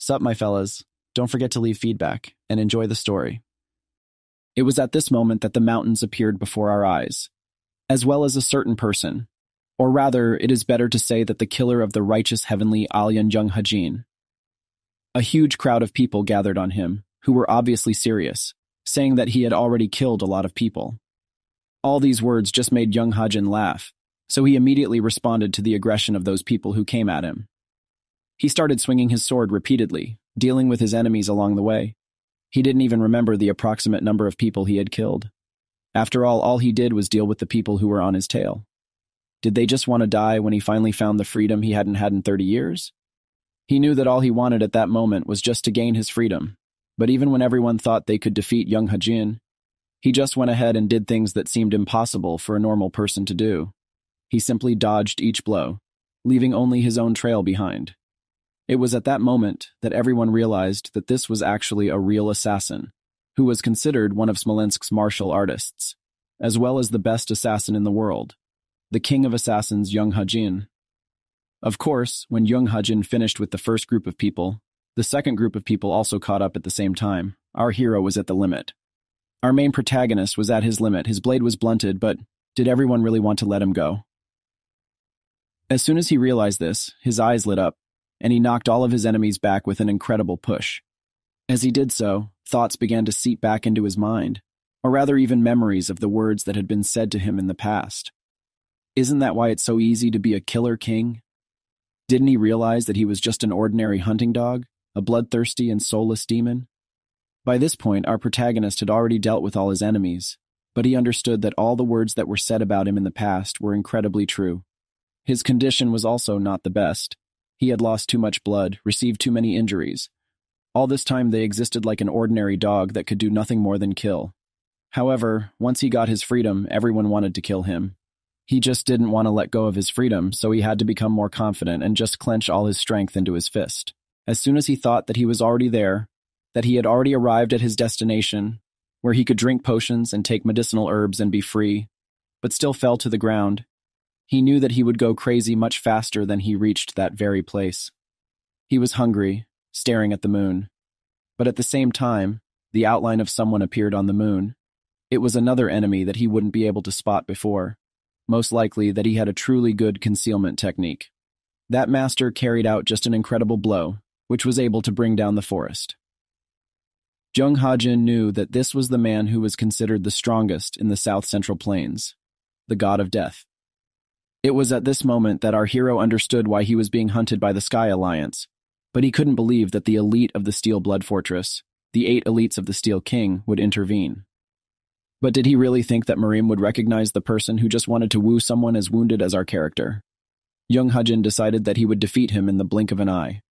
Sup, my fellas. Don't forget to leave feedback and enjoy the story. It was at this moment that the mountains appeared before our eyes, as well as a certain person. Or rather, it is better to say that the killer of the righteous heavenly alien Chun Hajin. A huge crowd of people gathered on him, who were obviously serious, saying that he had already killed a lot of people. All these words just made Chun Hajin laugh, so he immediately responded to the aggression of those people who came at him. He started swinging his sword repeatedly, dealing with his enemies along the way. He didn't even remember the approximate number of people he had killed. After all he did was deal with the people who were on his tail. Did they just want to die when he finally found the freedom he hadn't had in 30 years? He knew that all he wanted at that moment was just to gain his freedom, but even when everyone thought they could defeat Chun Hajin, he just went ahead and did things that seemed impossible for a normal person to do. He simply dodged each blow, leaving only his own trail behind. It was at that moment that everyone realized that this was actually a real assassin, who was considered one of Smolensk's martial artists, as well as the best assassin in the world, the king of assassins Chun Hajin. Of course, when Chun Hajin finished with the first group of people, the second group of people also caught up at the same time. Our hero was at the limit. Our main protagonist was at his limit. His blade was blunted, but did everyone really want to let him go? As soon as he realized this, his eyes lit up, and he knocked all of his enemies back with an incredible push. As he did so, thoughts began to seep back into his mind, or rather even memories of the words that had been said to him in the past. Isn't that why it's so easy to be a killer king? Didn't he realize that he was just an ordinary hunting dog, a bloodthirsty and soulless demon? By this point, our protagonist had already dealt with all his enemies, but he understood that all the words that were said about him in the past were incredibly true. His condition was also not the best. He had lost too much blood, received too many injuries. All this time they existed like an ordinary dog that could do nothing more than kill. However, once he got his freedom, everyone wanted to kill him. He just didn't want to let go of his freedom, so he had to become more confident and just clench all his strength into his fist. As soon as he thought that he was already there, that he had already arrived at his destination, where he could drink potions and take medicinal herbs and be free, but still fell to the ground, he knew that he would go crazy much faster than he reached that very place. He was hungry, staring at the moon. But at the same time, the outline of someone appeared on the moon. It was another enemy that he wouldn't be able to spot before. Most likely that he had a truly good concealment technique. That master carried out just an incredible blow, which was able to bring down the forest. Chun Hajin knew that this was the man who was considered the strongest in the South Central Plains, the god of death. It was at this moment that our hero understood why he was being hunted by the Sky Alliance, but he couldn't believe that the elite of the Steel Blood Fortress, the 8 elites of the Steel King, would intervene. But did he really think that Murim would recognize the person who just wanted to woo someone as wounded as our character? Chun Hajin decided that he would defeat him in the blink of an eye.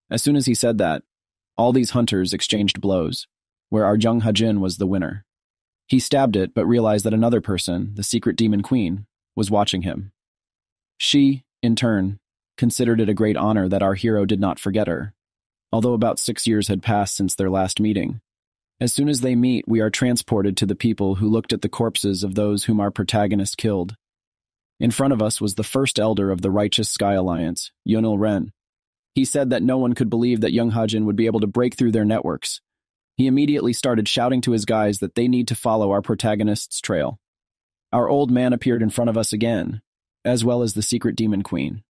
As soon as he said that, all these hunters exchanged blows, where our Chun Hajin was the winner. He stabbed it, but realized that another person, the secret demon queen, was watching him. She, in turn, considered it a great honor that our hero did not forget her, although about 6 years had passed since their last meeting. As soon as they meet, we are transported to the people who looked at the corpses of those whom our protagonist killed. In front of us was the first elder of the Righteous Sky Alliance, Yunil Ren. He said that no one could believe that Chun Hajin would be able to break through their networks. He immediately started shouting to his guys that they need to follow our protagonist's trail. Our old man appeared in front of us again, as well as the secret demon queen.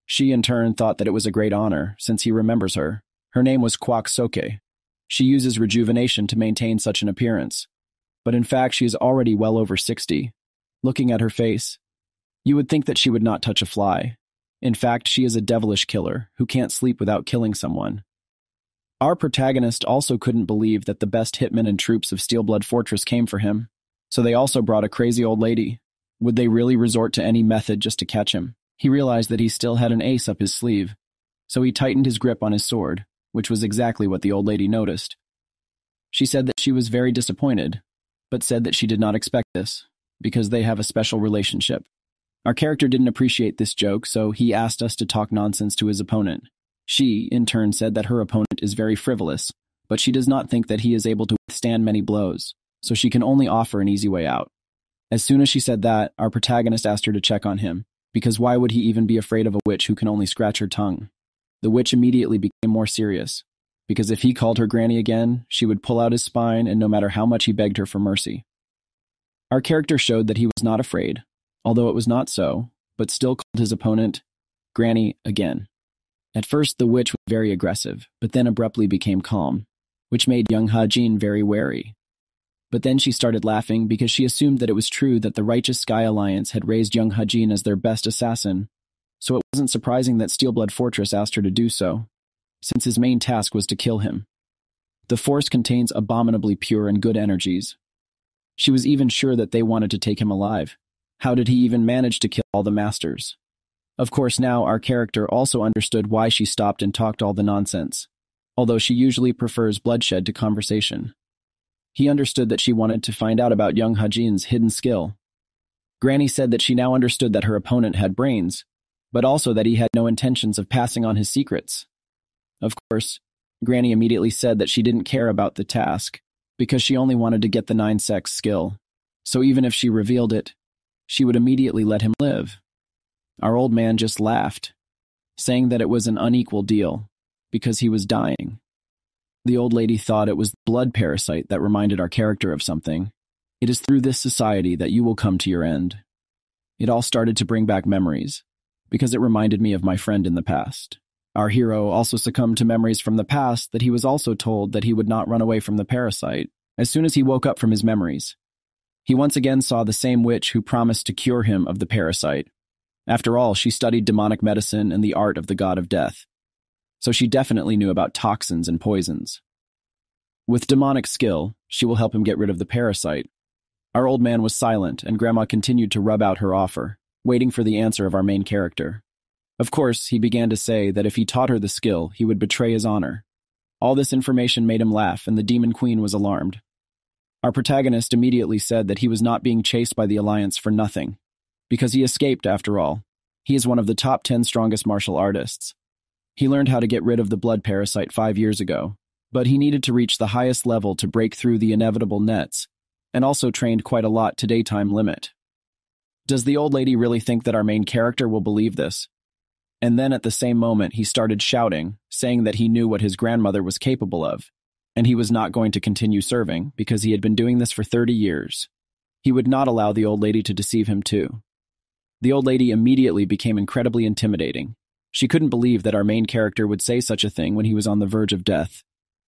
She in turn thought that it was a great honor, since he remembers her. Her name was Kwak Soke. She uses rejuvenation to maintain such an appearance, but in fact she is already well over 60. Looking at her face, you would think that she would not touch a fly. In fact, she is a devilish killer who can't sleep without killing someone. Our protagonist also couldn't believe that the best hitmen and troops of Steel Blood Fortress came for him, so they also brought a crazy old lady. Would they really resort to any method just to catch him? He realized that he still had an ace up his sleeve, so he tightened his grip on his sword, which was exactly what the old lady noticed. She said that she was very disappointed, but said that she did not expect this, because they have a special relationship. Our character didn't appreciate this joke, so he asked us to talk nonsense to his opponent. She, in turn, said that her opponent is very frivolous, but she does not think that he is able to withstand many blows, so she can only offer an easy way out. As soon as she said that, our protagonist asked her to check on him, because why would he even be afraid of a witch who can only scratch her tongue? The witch immediately became more serious, because if he called her granny again, she would pull out his spine, and no matter how much he begged her for mercy. Our character showed that he was not afraid, although it was not so, but still called his opponent granny again. At first, the witch was very aggressive, but then abruptly became calm, which made young Hajin very wary. But then she started laughing because she assumed that it was true that the Righteous Sky Alliance had raised young Hajin as their best assassin, so it wasn't surprising that Steelblood Fortress asked her to do so, since his main task was to kill him. The force contains abominably pure and good energies. She was even sure that they wanted to take him alive. How did he even manage to kill all the masters? Of course, now our character also understood why she stopped and talked all the nonsense, although she usually prefers bloodshed to conversation. He understood that she wanted to find out about young Hajin's hidden skill. Granny said that she now understood that her opponent had brains, but also that he had no intentions of passing on his secrets. Of course, Granny immediately said that she didn't care about the task, because she only wanted to get the 9-sex skill, so even if she revealed it, she would immediately let him live. Our old man just laughed, saying that it was an unequal deal, because he was dying. The old lady thought it was the blood parasite that reminded our character of something. It is through this society that you will come to your end. It all started to bring back memories, because it reminded me of my friend in the past. Our hero also succumbed to memories from the past that he was also told that he would not run away from the parasite as soon as he woke up from his memories. He once again saw the same witch who promised to cure him of the parasite. After all, she studied demonic medicine and the art of the god of death, so she definitely knew about toxins and poisons. With demonic skill, she will help him get rid of the parasite. Our old man was silent, and Grandma continued to rub out her offer, waiting for the answer of our main character. Of course, he began to say that if he taught her the skill, he would betray his honor. All this information made him laugh, and the Demon Queen was alarmed. Our protagonist immediately said that he was not being chased by the Alliance for nothing, because he escaped after all. He is one of the top 10 strongest martial artists. He learned how to get rid of the blood parasite 5 years ago, but he needed to reach the highest level to break through the inevitable nets, and also trained quite a lot to daytime limit. Does the old lady really think that our main character will believe this? And then at the same moment he started shouting, saying that he knew what his grandmother was capable of, and he was not going to continue serving because he had been doing this for 30 years. He would not allow the old lady to deceive him too. The old lady immediately became incredibly intimidating. She couldn't believe that our main character would say such a thing when he was on the verge of death.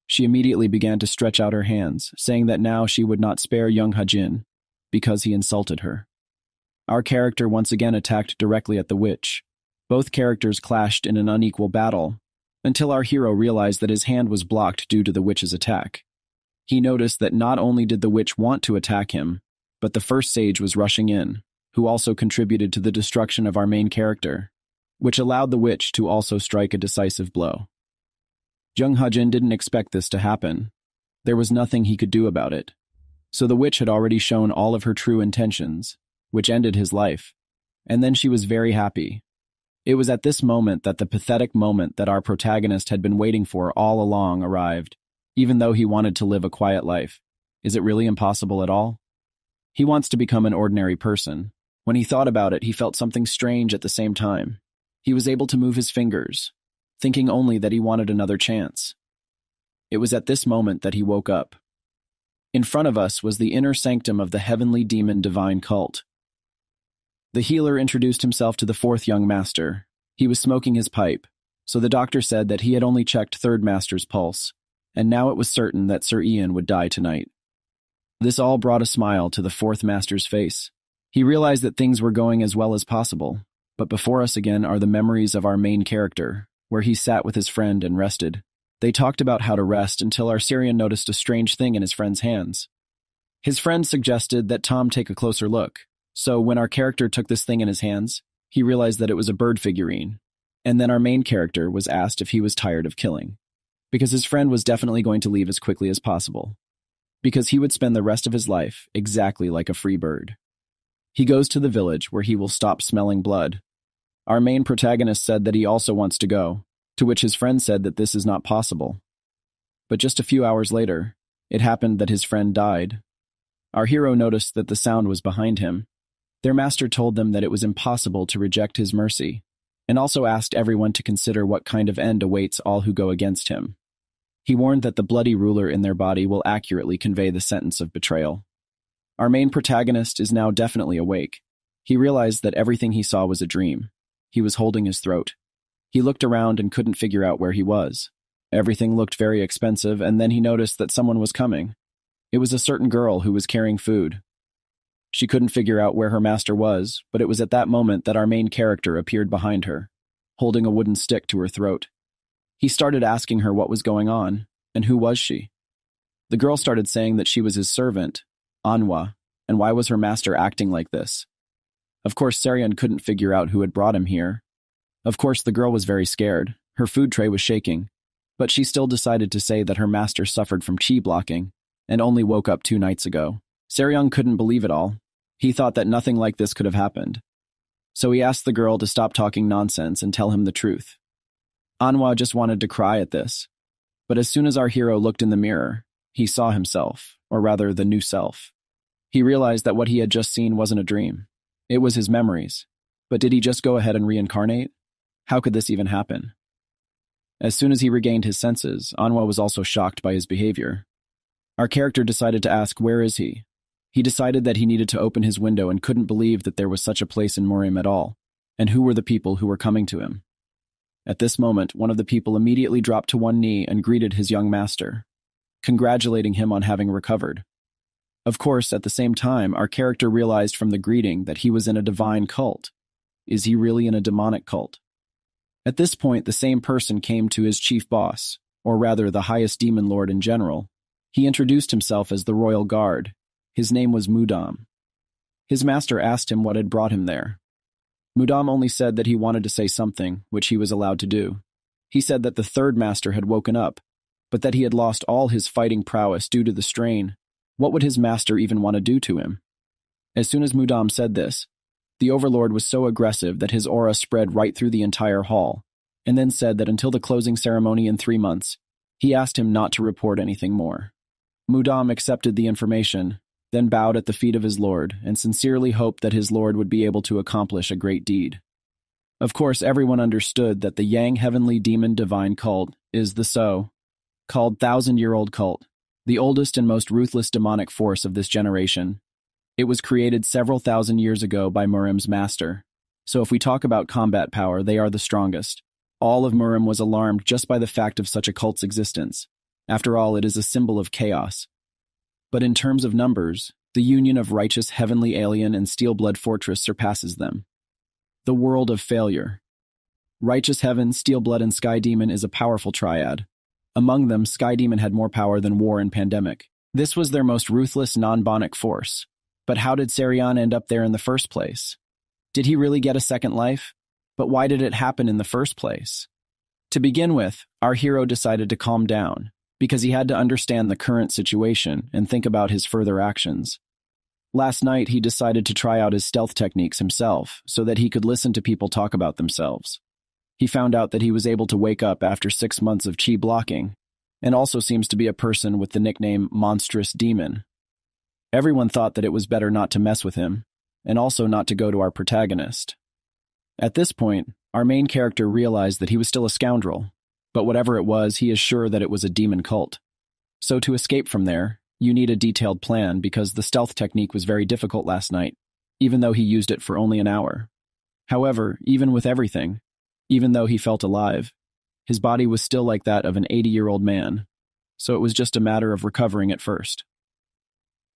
She immediately began to stretch out her hands, saying that now she would not spare young Hajin, because he insulted her. Our character once again attacked directly at the witch. Both characters clashed in an unequal battle, until our hero realized that his hand was blocked due to the witch's attack. He noticed that not only did the witch want to attack him, but the first sage was rushing in, who also contributed to the destruction of our main character, which allowed the witch to also strike a decisive blow. Young Hajin didn't expect this to happen. There was nothing he could do about it. So the witch had already shown all of her true intentions, which ended his life, and then she was very happy. It was at this moment that the pathetic moment that our protagonist had been waiting for all along arrived, even though he wanted to live a quiet life. Is it really impossible at all? He wants to become an ordinary person. When he thought about it, he felt something strange at the same time. He was able to move his fingers, thinking only that he wanted another chance. It was at this moment that he woke up. In front of us was the inner sanctum of the heavenly demon divine cult. The healer introduced himself to the fourth young master. He was smoking his pipe, so the doctor said that he had only checked third master's pulse, and now it was certain that Sir Ian would die tonight. This all brought a smile to the fourth master's face. He realized that things were going as well as possible, but before us again are the memories of our main character, where he sat with his friend and rested. They talked about how to rest until our Syrian noticed a strange thing in his friend's hands. His friend suggested that Tom take a closer look, so when our character took this thing in his hands, he realized that it was a bird figurine, and then our main character was asked if he was tired of killing, because his friend was definitely going to leave as quickly as possible, because he would spend the rest of his life exactly like a free bird. He goes to the village where he will stop smelling blood. Our main protagonist said that he also wants to go, to which his friend said that this is not possible. But just a few hours later, it happened that his friend died. Our hero noticed that the sound was behind him. Their master told them that it was impossible to reject his mercy, and also asked everyone to consider what kind of end awaits all who go against him. He warned that the bloody ruler in their body will accurately convey the sentence of betrayal. Our main protagonist is now definitely awake. He realized that everything he saw was a dream. He was holding his throat. He looked around and couldn't figure out where he was. Everything looked very expensive, and then he noticed that someone was coming. It was a certain girl who was carrying food. She couldn't figure out where her master was, but it was at that moment that our main character appeared behind her, holding a wooden stick to her throat. He started asking her what was going on, and who was she. The girl started saying that she was his servant, Manhwa, and why was her master acting like this? Of course, Saryan couldn't figure out who had brought him here. Of course, the girl was very scared. Her food tray was shaking, but she still decided to say that her master suffered from chi blocking and only woke up 2 nights ago. Saryan couldn't believe it all. He thought that nothing like this could have happened. So he asked the girl to stop talking nonsense and tell him the truth. Anhwa just wanted to cry at this. But as soon as our hero looked in the mirror, he saw himself, or rather the new self. He realized that what he had just seen wasn't a dream. It was his memories. But did he just go ahead and reincarnate? How could this even happen? As soon as he regained his senses, Anhwa was also shocked by his behavior. Our character decided to ask, where is he? He decided that he needed to open his window and couldn't believe that there was such a place in Murim at all, and who were the people who were coming to him. At this moment, one of the people immediately dropped to one knee and greeted his young master, congratulating him on having recovered. Of course, at the same time, our character realized from the greeting that he was in a divine cult. Is he really in a demonic cult? At this point, the same person came to his chief boss, or rather the highest demon lord in general. He introduced himself as the royal guard. His name was Mudam. His master asked him what had brought him there. Mudam only said that he wanted to say something, which he was allowed to do. He said that the third master had woken up, but that he had lost all his fighting prowess due to the strain. What would his master even want to do to him? As soon as Mudam said this, the overlord was so aggressive that his aura spread right through the entire hall, and then said that until the closing ceremony in 3 months, he asked him not to report anything more. Mudam accepted the information, then bowed at the feet of his lord, and sincerely hoped that his lord would be able to accomplish a great deed. Of course, everyone understood that the Yang Heavenly Demon Divine Cult is the so-called 1,000-year-old cult, the oldest and most ruthless demonic force of this generation. It was created several thousand years ago by Murim's master. So if we talk about combat power, they are the strongest. All of Murim was alarmed just by the fact of such a cult's existence. After all, it is a symbol of chaos. But in terms of numbers, the union of righteous heavenly alien and steel-blood fortress surpasses them. The world of failure. Righteous heaven, steel blood, and sky demon is a powerful triad. Among them, sky demon had more power than war and pandemic. This was their most ruthless non-bonic force. But how did Saryan end up there in the first place? Did he really get a second life? But why did it happen in the first place? To begin with, our hero decided to calm down, because he had to understand the current situation and think about his further actions. Last night, he decided to try out his stealth techniques himself so that he could listen to people talk about themselves. He found out that he was able to wake up after 6 months of chi blocking, and also seems to be a person with the nickname Monstrous Demon. Everyone thought that it was better not to mess with him, and also not to go to our protagonist. At this point, our main character realized that he was still a scoundrel, but whatever it was, he is sure that it was a demon cult. So to escape from there, you need a detailed plan because the stealth technique was very difficult last night, even though he used it for only an hour. However, even with everything, even though he felt alive, his body was still like that of an 80-year-old man, so it was just a matter of recovering at first.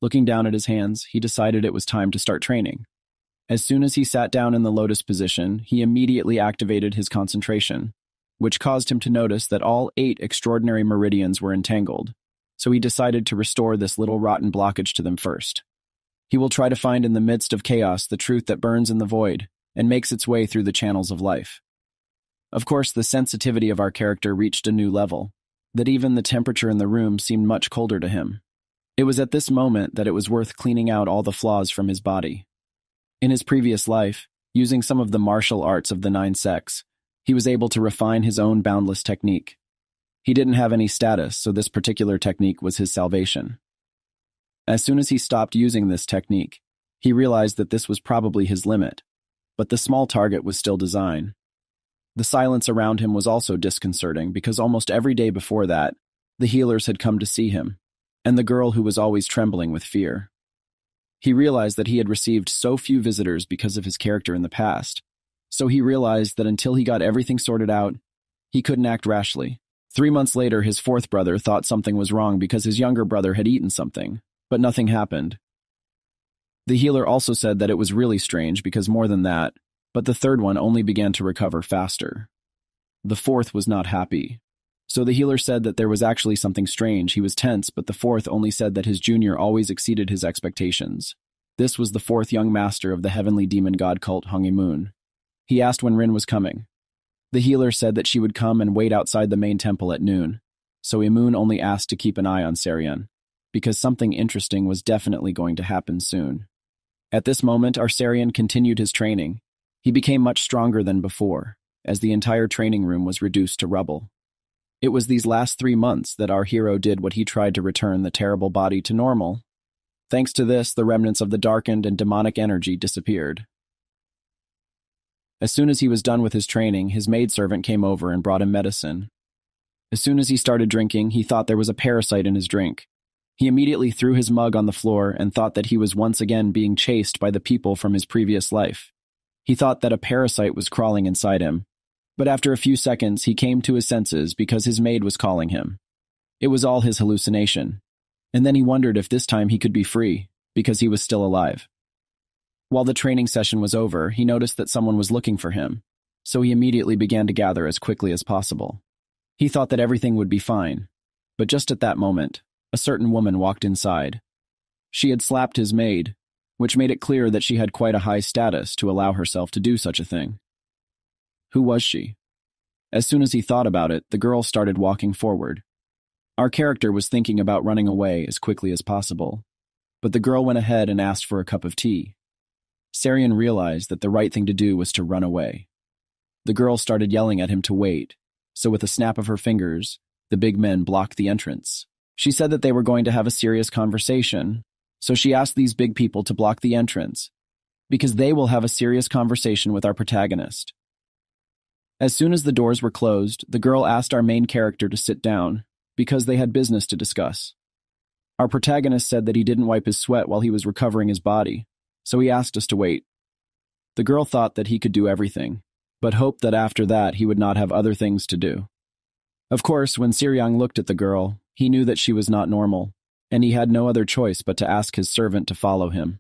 Looking down at his hands, he decided it was time to start training. As soon as he sat down in the lotus position, he immediately activated his concentration, which caused him to notice that all 8 extraordinary meridians were entangled, so he decided to restore this little rotten blockage to them first. He will try to find in the midst of chaos the truth that burns in the void and makes its way through the channels of life. Of course, the sensitivity of our character reached a new level, that even the temperature in the room seemed much colder to him. It was at this moment that it was worth cleaning out all the flaws from his body. In his previous life, using some of the martial arts of the 9 sects, he was able to refine his own boundless technique. He didn't have any status, so this particular technique was his salvation. As soon as he stopped using this technique, he realized that this was probably his limit, but the small target was still design. The silence around him was also disconcerting because almost every day before that, the healers had come to see him, and the girl who was always trembling with fear. He realized that he had received so few visitors because of his character in the past, so he realized that until he got everything sorted out, he couldn't act rashly. 3 months later, his fourth brother thought something was wrong because his younger brother had eaten something, but nothing happened. The healer also said that it was really strange because more than that, but the third one only began to recover faster. The fourth was not happy. So the healer said that there was actually something strange. He was tense, but the fourth only said that his junior always exceeded his expectations. This was the fourth young master of the heavenly demon god cult Hongimoon. He asked when Rin was coming. The healer said that she would come and wait outside the main temple at noon, so Imun only asked to keep an eye on Sarion, because something interesting was definitely going to happen soon. At this moment, our Sarion continued his training. He became much stronger than before, as the entire training room was reduced to rubble. It was these last 3 months that our hero did what he tried to return the terrible body to normal. Thanks to this, the remnants of the darkened and demonic energy disappeared. As soon as he was done with his training, his maidservant came over and brought him medicine. As soon as he started drinking, he thought there was a parasite in his drink. He immediately threw his mug on the floor and thought that he was once again being chased by the people from his previous life. He thought that a parasite was crawling inside him, but after a few seconds he came to his senses because his maid was calling him. It was all his hallucination, and then he wondered if this time he could be free, because he was still alive. While the training session was over, he noticed that someone was looking for him, so he immediately began to gather as quickly as possible. He thought that everything would be fine, but just at that moment, a certain woman walked inside. She had slapped his maid, which made it clear that she had quite a high status to allow herself to do such a thing. Who was she? As soon as he thought about it, the girl started walking forward. Our character was thinking about running away as quickly as possible, but the girl went ahead and asked for a cup of tea. Sarion realized that the right thing to do was to run away. The girl started yelling at him to wait, so with a snap of her fingers, the big men blocked the entrance. She said that they were going to have a serious conversation, so she asked these big people to block the entrance, because they will have a serious conversation with our protagonist. As soon as the doors were closed, the girl asked our main character to sit down, because they had business to discuss. Our protagonist said that he didn't wipe his sweat while he was recovering his body, so he asked us to wait. The girl thought that he could do everything, but hoped that after that he would not have other things to do. Of course, when Siryang looked at the girl, he knew that she was not normal, and he had no other choice but to ask his servant to follow him.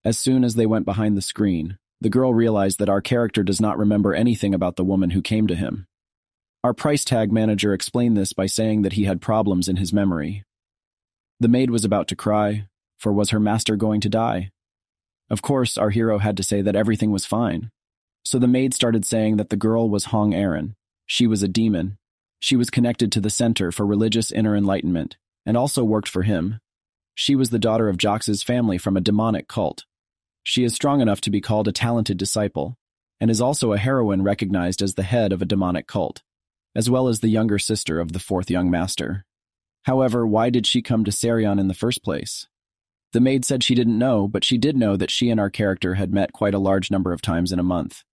As soon as they went behind the screen, the girl realized that our character does not remember anything about the woman who came to him. Our price tag manager explained this by saying that he had problems in his memory. The maid was about to cry, for was her master going to die? Of course, our hero had to say that everything was fine. So the maid started saying that the girl was Hong Aaron. She was a demon. She was connected to the Center for Religious Inner Enlightenment, and also worked for him. She was the daughter of Jox's family from a demonic cult. She is strong enough to be called a talented disciple, and is also a heroine recognized as the head of a demonic cult, as well as the younger sister of the fourth young master. However, why did she come to Sarion in the first place? The maid said she didn't know, but she did know that she and our character had met quite a large number of times in a month.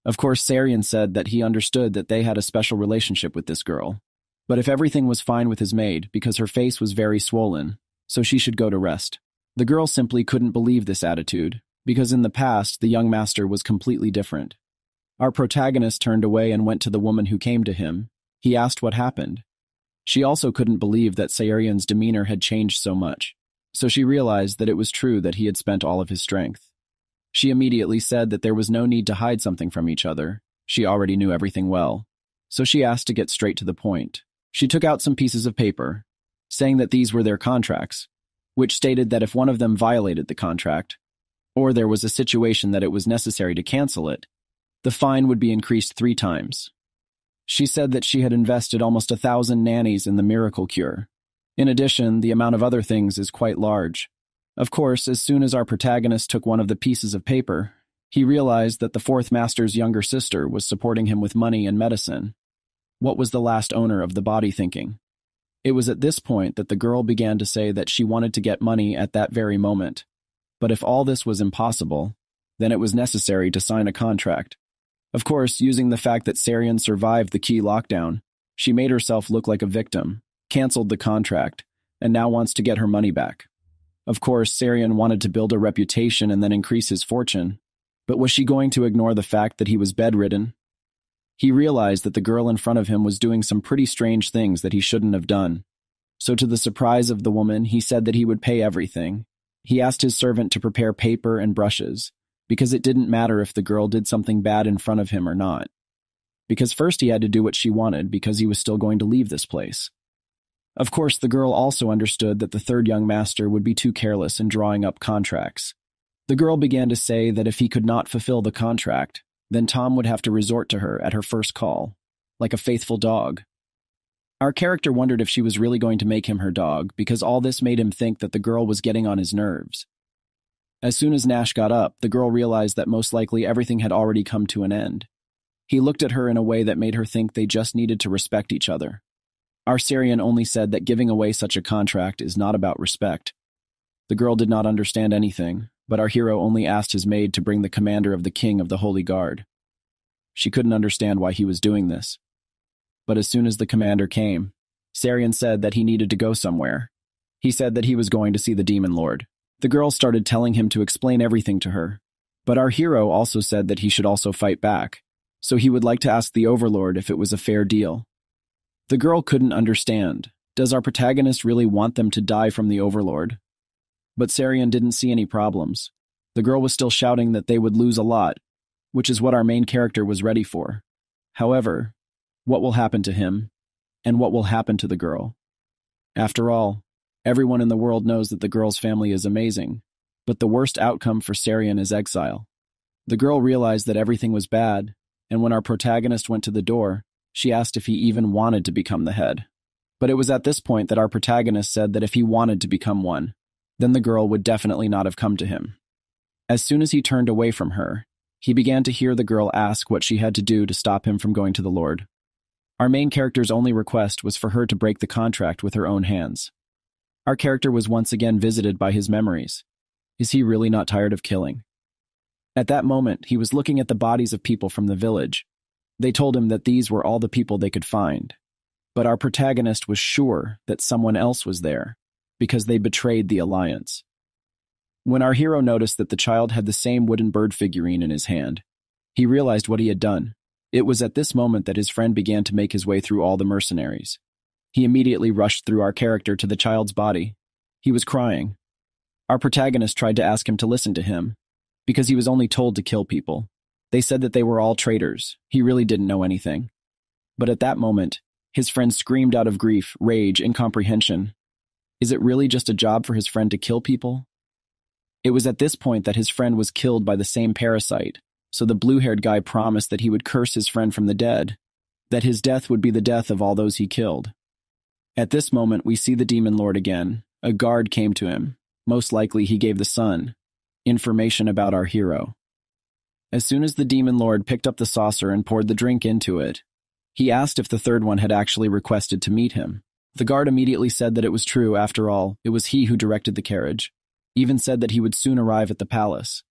Of course, Sarion said that he understood that they had a special relationship with this girl, but if everything was fine with his maid because her face was very swollen, so she should go to rest. The girl simply couldn't believe this attitude, because in the past the young master was completely different. Our protagonist turned away and went to the woman who came to him. He asked what happened. She also couldn't believe that Sarion's demeanor had changed so much, so she realized that it was true that he had spent all of his strength. She immediately said that there was no need to hide something from each other. She already knew everything well, so she asked to get straight to the point. She took out some pieces of paper, saying that these were their contracts, which stated that if one of them violated the contract, or there was a situation that it was necessary to cancel it, the fine would be increased 3 times. She said that she had invested almost 1,000 nannies in the miracle cure. In addition, the amount of other things is quite large. Of course, as soon as our protagonist took one of the pieces of paper, he realized that the fourth master's younger sister was supporting him with money and medicine. What was the last owner of the body thinking? It was at this point that the girl began to say that she wanted to get money at that very moment. But if all this was impossible, then it was necessary to sign a contract. Of course, using the fact that Sarian survived the key lockdown, she made herself look like a victim, canceled the contract, and now wants to get her money back. Of course, Sarian wanted to build a reputation and then increase his fortune, but was she going to ignore the fact that he was bedridden? He realized that the girl in front of him was doing some pretty strange things that he shouldn't have done. So to the surprise of the woman, he said that he would pay everything. He asked his servant to prepare paper and brushes, because it didn't matter if the girl did something bad in front of him or not. Because first he had to do what she wanted because he was still going to leave this place. Of course, the girl also understood that the third young master would be too careless in drawing up contracts. The girl began to say that if he could not fulfill the contract, then Tom would have to resort to her at her first call, like a faithful dog. Our character wondered if she was really going to make him her dog, because all this made him think that the girl was getting on his nerves. As soon as Nash got up, the girl realized that most likely everything had already come to an end. He looked at her in a way that made her think they just needed to respect each other. Our Sarian only said that giving away such a contract is not about respect. The girl did not understand anything, but our hero only asked his maid to bring the commander of the king of the Holy Guard. She couldn't understand why he was doing this. But as soon as the commander came, Sarian said that he needed to go somewhere. He said that he was going to see the demon lord. The girl started telling him to explain everything to her, but our hero also said that he should also fight back, so he would like to ask the overlord if it was a fair deal. The girl couldn't understand. Does our protagonist really want them to die from the overlord? But Sarian didn't see any problems. The girl was still shouting that they would lose a lot, which is what our main character was ready for. However, what will happen to him, and what will happen to the girl? After all, everyone in the world knows that the girl's family is amazing, but the worst outcome for Sarian is exile. The girl realized that everything was bad, and when our protagonist went to the door, she asked if he even wanted to become the head. But it was at this point that our protagonist said that if he wanted to become one, then the girl would definitely not have come to him. As soon as he turned away from her, he began to hear the girl ask what she had to do to stop him from going to the Lord. Our main character's only request was for her to break the contract with her own hands. Our character was once again visited by his memories. Is he really not tired of killing? At that moment, he was looking at the bodies of people from the village. They told him that these were all the people they could find. But our protagonist was sure that someone else was there, because they betrayed the alliance. When our hero noticed that the child had the same wooden bird figurine in his hand, he realized what he had done. It was at this moment that his friend began to make his way through all the mercenaries. He immediately rushed through our character to the child's body. He was crying. Our protagonist tried to ask him to listen to him, because he was only told to kill people. They said that they were all traitors. He really didn't know anything. But at that moment, his friend screamed out of grief, rage, incomprehension. Is it really just a job for his friend to kill people? It was at this point that his friend was killed by the same parasite, so the blue-haired guy promised that he would curse his friend from the dead, that his death would be the death of all those he killed. At this moment, we see the demon lord again. A guard came to him. Most likely he gave the son information about our hero. As soon as the demon lord picked up the saucer and poured the drink into it, he asked if the third one had actually requested to meet him. The guard immediately said that it was true. After all, it was he who directed the carriage, even said that he would soon arrive at the palace.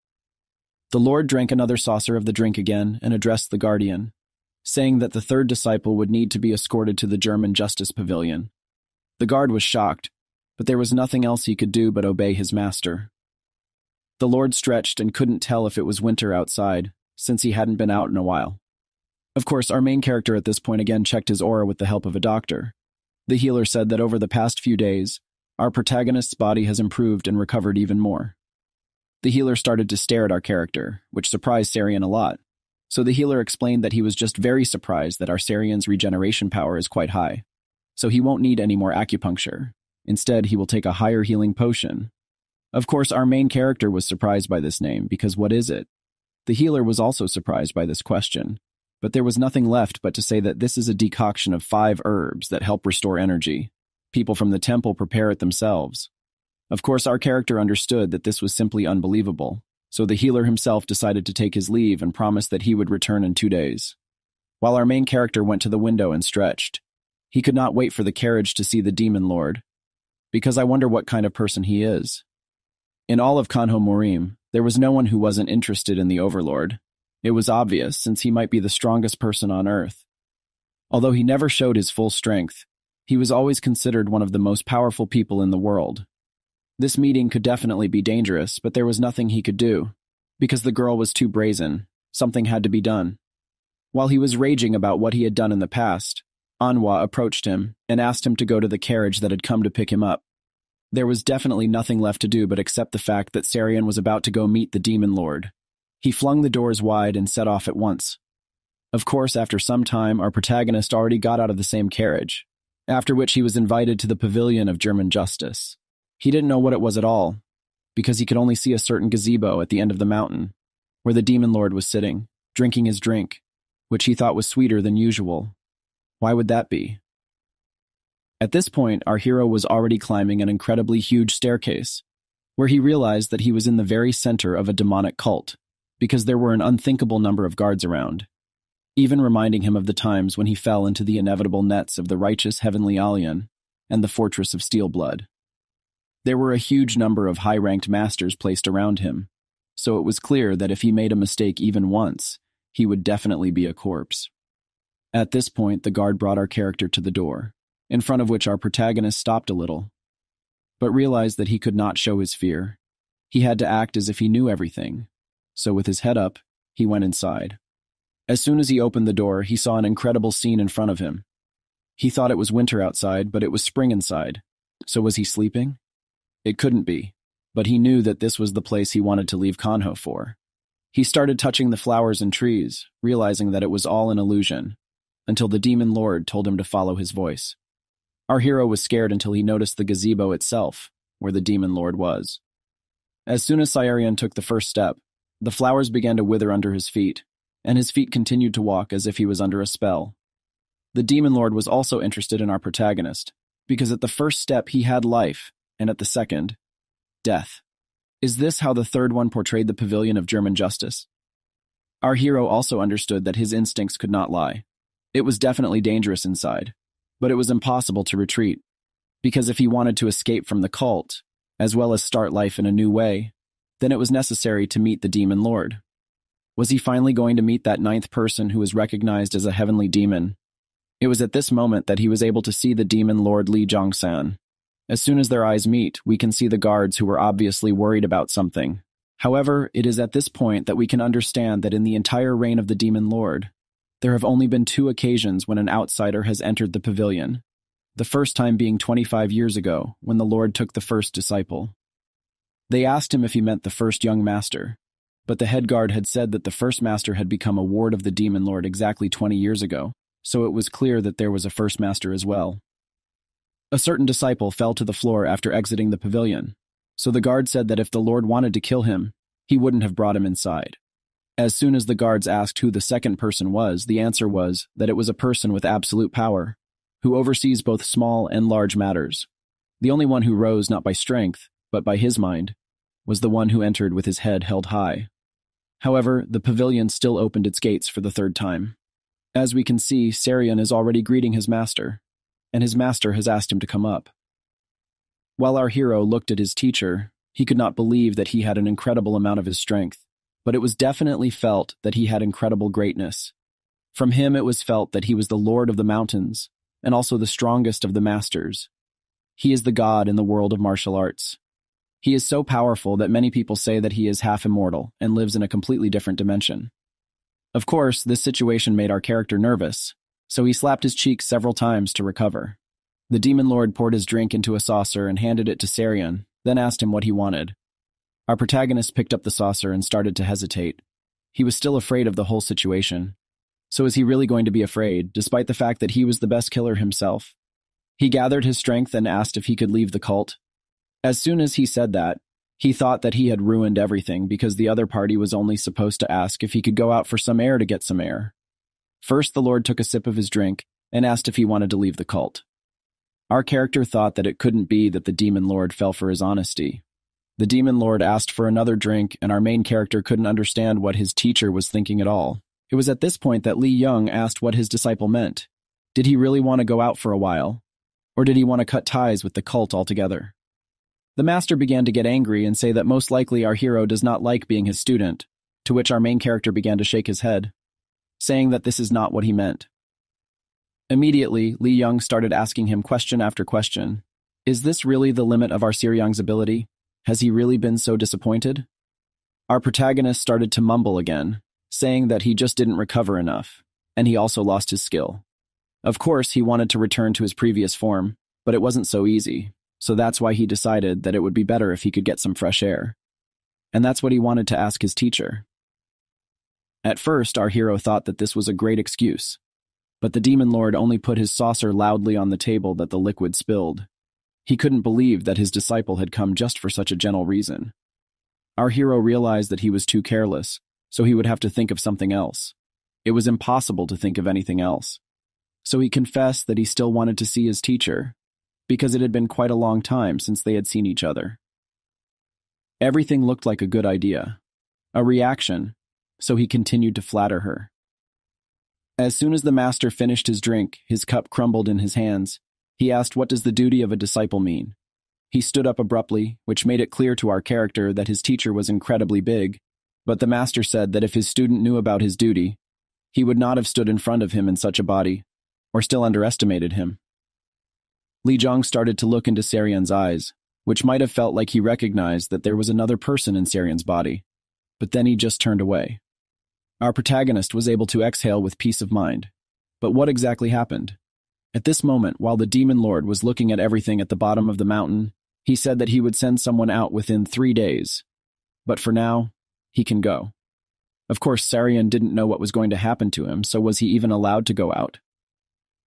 The lord drank another saucer of the drink again and addressed the guardian, saying that the third disciple would need to be escorted to the German justice pavilion. The guard was shocked, but there was nothing else he could do but obey his master. The lord stretched and couldn't tell if it was winter outside, since he hadn't been out in a while. Of course, our main character at this point again checked his aura with the help of a doctor. The healer said that over the past few days, our protagonist's body has improved and recovered even more. The healer started to stare at our character, which surprised Sarian a lot. So the healer explained that he was just very surprised that our Sarian's regeneration power is quite high. So he won't need any more acupuncture. Instead, he will take a higher healing potion. Of course, our main character was surprised by this name, because what is it? The healer was also surprised by this question, but there was nothing left but to say that this is a decoction of 5 herbs that help restore energy. People from the temple prepare it themselves. Of course, our character understood that this was simply unbelievable, so the healer himself decided to take his leave and promised that he would return in 2 days. While our main character went to the window and stretched, he could not wait for the carriage to see the demon lord, because I wonder what kind of person he is. In all of Conquest Murim, there was no one who wasn't interested in the overlord. It was obvious, since he might be the strongest person on Earth. Although he never showed his full strength, he was always considered one of the most powerful people in the world. This meeting could definitely be dangerous, but there was nothing he could do. Because the girl was too brazen, something had to be done. While he was raging about what he had done in the past, Manhwa approached him and asked him to go to the carriage that had come to pick him up. There was definitely nothing left to do but accept the fact that Sarian was about to go meet the Demon Lord. He flung the doors wide and set off at once. Of course, after some time, our protagonist already got out of the same carriage, after which he was invited to the pavilion of German justice. He didn't know what it was at all, because he could only see a certain gazebo at the end of the mountain, where the Demon Lord was sitting, drinking his drink, which he thought was sweeter than usual. Why would that be? At this point, our hero was already climbing an incredibly huge staircase, where he realized that he was in the very center of a demonic cult, because there were an unthinkable number of guards around, even reminding him of the times when he fell into the inevitable nets of the righteous heavenly Alien and the fortress of Steel Blood. There were a huge number of high-ranked masters placed around him, so it was clear that if he made a mistake even once, he would definitely be a corpse. At this point, the guard brought our character to the door, in front of which our protagonist stopped a little, but realized that he could not show his fear. He had to act as if he knew everything, so with his head up, he went inside. As soon as he opened the door, he saw an incredible scene in front of him. He thought it was winter outside, but it was spring inside. So was he sleeping? It couldn't be, but he knew that this was the place he wanted to leave Kanho for. He started touching the flowers and trees, realizing that it was all an illusion, until the Demon Lord told him to follow his voice. Our hero was scared until he noticed the gazebo itself, where the Demon Lord was. As soon as Sarian took the first step, the flowers began to wither under his feet, and his feet continued to walk as if he was under a spell. The Demon Lord was also interested in our protagonist, because at the first step he had life, and at the second, death. Is this how the third one portrayed the pavilion of German justice? Our hero also understood that his instincts could not lie. It was definitely dangerous inside, but it was impossible to retreat, because if he wanted to escape from the cult, as well as start life in a new way, then it was necessary to meet the Demon Lord. Was he finally going to meet that ninth person who was recognized as a heavenly demon? It was at this moment that he was able to see the Demon Lord Li Zhongsan. As soon as their eyes meet, we can see the guards who were obviously worried about something. However, it is at this point that we can understand that in the entire reign of the Demon Lord, there have only been 2 occasions when an outsider has entered the pavilion, the first time being 25 years ago, when the Lord took the first disciple. They asked him if he meant the first young master, but the head guard had said that the first master had become a ward of the Demon Lord exactly 20 years ago, so it was clear that there was a first master as well. A certain disciple fell to the floor after exiting the pavilion, so the guard said that if the Lord wanted to kill him, he wouldn't have brought him inside. As soon as the guards asked who the second person was, the answer was that it was a person with absolute power, who oversees both small and large matters. The only one who rose not by strength, but by his mind, was the one who entered with his head held high. However, the pavilion still opened its gates for the 3rd time. As we can see, Sarian is already greeting his master, and his master has asked him to come up. While our hero looked at his teacher, he could not believe that he had an incredible amount of his strength, but it was definitely felt that he had incredible greatness. From him it was felt that he was the Lord of the Mountains, and also the strongest of the masters. He is the god in the world of martial arts. He is so powerful that many people say that he is half immortal and lives in a completely different dimension. Of course, this situation made our character nervous, so he slapped his cheeks several times to recover. The Demon Lord poured his drink into a saucer and handed it to Sarian, then asked him what he wanted. Our protagonist picked up the saucer and started to hesitate. He was still afraid of the whole situation. So is he really going to be afraid, despite the fact that he was the best killer himself? He gathered his strength and asked if he could leave the cult. As soon as he said that, he thought that he had ruined everything because the other party was only supposed to ask if he could go out for some air to get some air. First, the Lord took a sip of his drink and asked if he wanted to leave the cult. Our character thought that it couldn't be that the Demon Lord fell for his honesty. The Demon Lord asked for another drink, and our main character couldn't understand what his teacher was thinking at all. It was at this point that Li Young asked what his disciple meant. Did he really want to go out for a while? Or did he want to cut ties with the cult altogether? The master began to get angry and say that most likely our hero does not like being his student, to which our main character began to shake his head, saying that this is not what he meant. Immediately, Lee Young started asking him question after question. Is this really the limit of our Seryang's ability? Has he really been so disappointed? Our protagonist started to mumble again, saying that he just didn't recover enough, and he also lost his skill. Of course, he wanted to return to his previous form, but it wasn't so easy, so that's why he decided that it would be better if he could get some fresh air. And that's what he wanted to ask his teacher. At first, our hero thought that this was a great excuse, but the demon lord only put his saucer loudly on the table that the liquid spilled. He couldn't believe that his disciple had come just for such a gentle reason. Our hero realized that he was too careless, so he would have to think of something else. It was impossible to think of anything else. So he confessed that he still wanted to see his teacher, because it had been quite a long time since they had seen each other. Everything looked like a good idea, a reaction, so he continued to flatter her. As soon as the master finished his drink, his cup crumbled in his hands. He asked, "What does the duty of a disciple mean?" He stood up abruptly, which made it clear to our character that his teacher was incredibly big, but the master said that if his student knew about his duty, he would not have stood in front of him in such a body, or still underestimated him. Li Zhang started to look into Seryan's eyes, which might have felt like he recognized that there was another person in Seryan's body, but then he just turned away. Our protagonist was able to exhale with peace of mind. But what exactly happened? At this moment, while the demon lord was looking at everything at the bottom of the mountain, he said that he would send someone out within 3 days. But for now, he can go. Of course, Seryan didn't know what was going to happen to him, so was he even allowed to go out?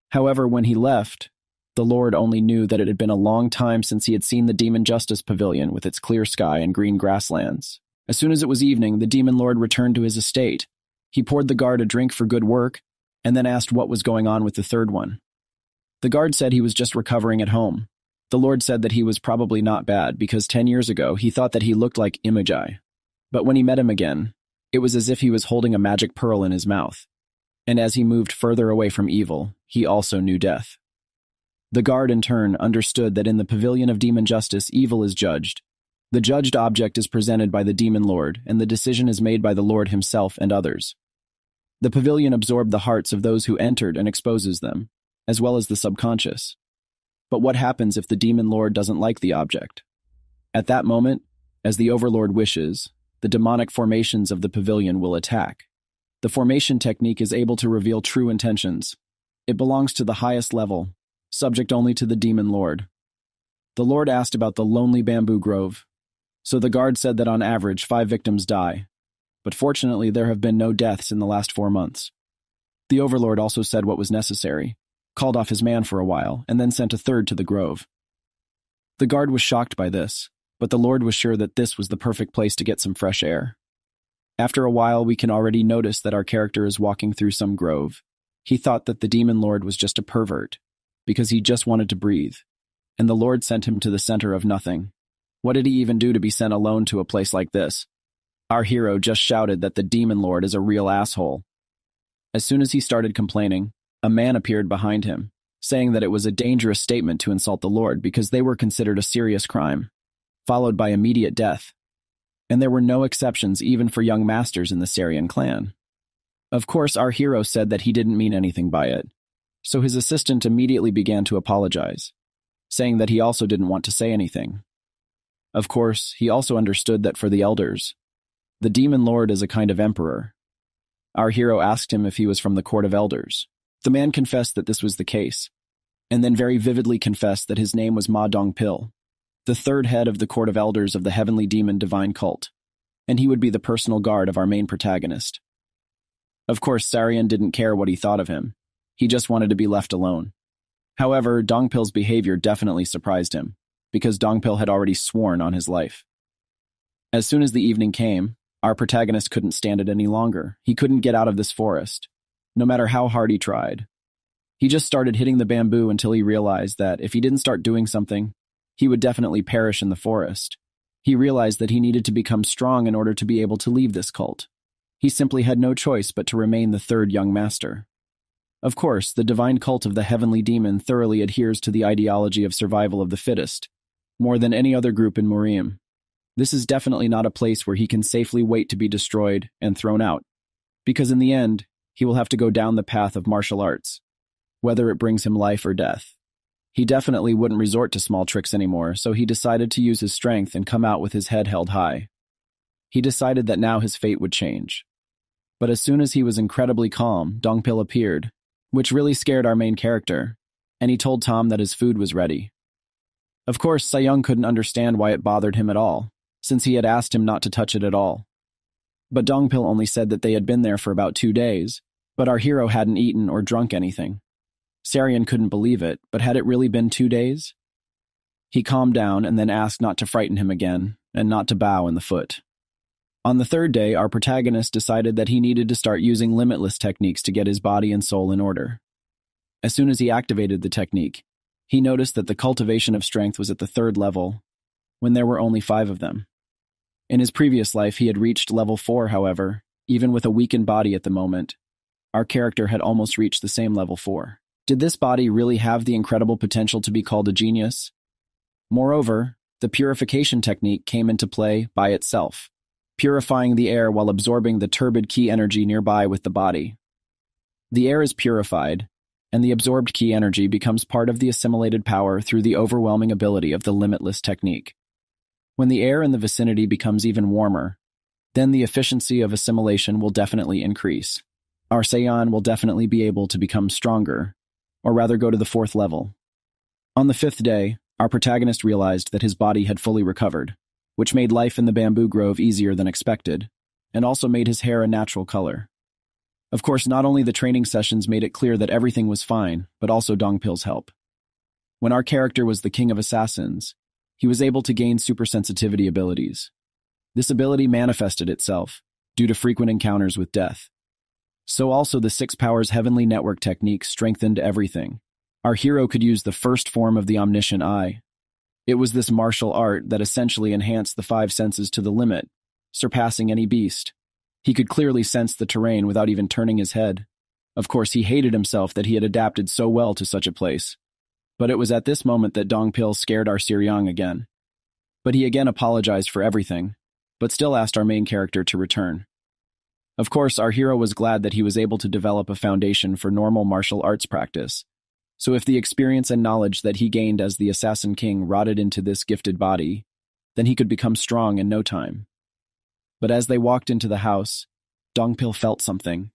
However, when he left, the Lord only knew that it had been a long time since he had seen the Demon Justice Pavilion with its clear sky and green grasslands. As soon as it was evening, the Demon Lord returned to his estate. He poured the guard a drink for good work, and then asked what was going on with the third one. The guard said he was just recovering at home. The Lord said that he was probably not bad, because 10 years ago he thought that he looked like Imagi. But when he met him again, it was as if he was holding a magic pearl in his mouth. And as he moved further away from evil, he also knew death. The guard, in turn, understood that in the pavilion of demon justice, evil is judged. The judged object is presented by the demon lord, and the decision is made by the Lord himself and others. The pavilion absorbed the hearts of those who entered and exposes them, as well as the subconscious. But what happens if the demon lord doesn't like the object? At that moment, as the overlord wishes, the demonic formations of the pavilion will attack. The formation technique is able to reveal true intentions. It belongs to the highest level, subject only to the demon lord. The Lord asked about the lonely bamboo grove, so the guard said that on average 5 victims die, but fortunately there have been no deaths in the last 4 months. The overlord also said what was necessary, called off his man for a while, and then sent a third to the grove. The guard was shocked by this, but the Lord was sure that this was the perfect place to get some fresh air. After a while, we can already notice that our character is walking through some grove. He thought that the demon lord was just a pervert, because he just wanted to breathe, and the Lord sent him to the center of nothing. What did he even do to be sent alone to a place like this? Our hero just shouted that the demon lord is a real asshole. As soon as he started complaining, a man appeared behind him, saying that it was a dangerous statement to insult the Lord because they were considered a serious crime, followed by immediate death. And there were no exceptions even for young masters in the Seryan clan. Of course, our hero said that he didn't mean anything by it, so his assistant immediately began to apologize, saying that he also didn't want to say anything. Of course, he also understood that for the elders, the demon lord is a kind of emperor. Our hero asked him if he was from the court of elders. The man confessed that this was the case, and then very vividly confessed that his name was Ma Dongpil, the third head of the court of elders of the heavenly demon divine cult, and he would be the personal guard of our main protagonist. Of course, Seryan didn't care what he thought of him. He just wanted to be left alone. However, Dongpil's behavior definitely surprised him, because Dongpil had already sworn on his life. As soon as the evening came, our protagonist couldn't stand it any longer. He couldn't get out of this forest, no matter how hard he tried. He just started hitting the bamboo until he realized that if he didn't start doing something, he would definitely perish in the forest. He realized that he needed to become strong in order to be able to leave this cult. He simply had no choice but to remain the third young master. Of course, the divine cult of the heavenly demon thoroughly adheres to the ideology of survival of the fittest, more than any other group in Murim. This is definitely not a place where he can safely wait to be destroyed and thrown out, because in the end, he will have to go down the path of martial arts, whether it brings him life or death. He definitely wouldn't resort to small tricks anymore, so he decided to use his strength and come out with his head held high. He decided that now his fate would change. But as soon as he was incredibly calm, Dongpil appeared, which really scared our main character, and he told Tom that his food was ready. Of course, Se-young couldn't understand why it bothered him at all, since he had asked him not to touch it at all. But Dongpil only said that they had been there for about 2 days, but our hero hadn't eaten or drunk anything. Sarian couldn't believe it, but had it really been 2 days? He calmed down and then asked not to frighten him again, and not to bow in the foot. On the 3rd day, our protagonist decided that he needed to start using limitless techniques to get his body and soul in order. As soon as he activated the technique, he noticed that the cultivation of strength was at the 3rd level, when there were only 5 of them. In his previous life, he had reached level 4, however, even with a weakened body at the moment. Our character had almost reached the same level 4. Did this body really have the incredible potential to be called a genius? Moreover, the purification technique came into play by itself, purifying the air while absorbing the turbid ki energy nearby with the body. The air is purified, and the absorbed ki energy becomes part of the assimilated power through the overwhelming ability of the limitless technique. When the air in the vicinity becomes even warmer, then the efficiency of assimilation will definitely increase. Our Seiyan will definitely be able to become stronger, or rather go to the 4th level. On the 5th day, our protagonist realized that his body had fully recovered, which made life in the bamboo grove easier than expected, and also made his hair a natural color. Of course, not only the training sessions made it clear that everything was fine, but also Dongpil's help. When our character was the king of assassins, he was able to gain supersensitivity abilities. This ability manifested itself due to frequent encounters with death. So also the 6 Powers Heavenly Network technique strengthened everything. Our hero could use the first form of the omniscient eye. It was this martial art that essentially enhanced the 5 senses to the limit, surpassing any beast. He could clearly sense the terrain without even turning his head. Of course, he hated himself that he had adapted so well to such a place. But it was at this moment that Dongpil scared our Seryang again. But he again apologized for everything, but still asked our main character to return. Of course, our hero was glad that he was able to develop a foundation for normal martial arts practice. So if the experience and knowledge that he gained as the Assassin King rotted into this gifted body, then he could become strong in no time. But as they walked into the house, Dongpil felt something.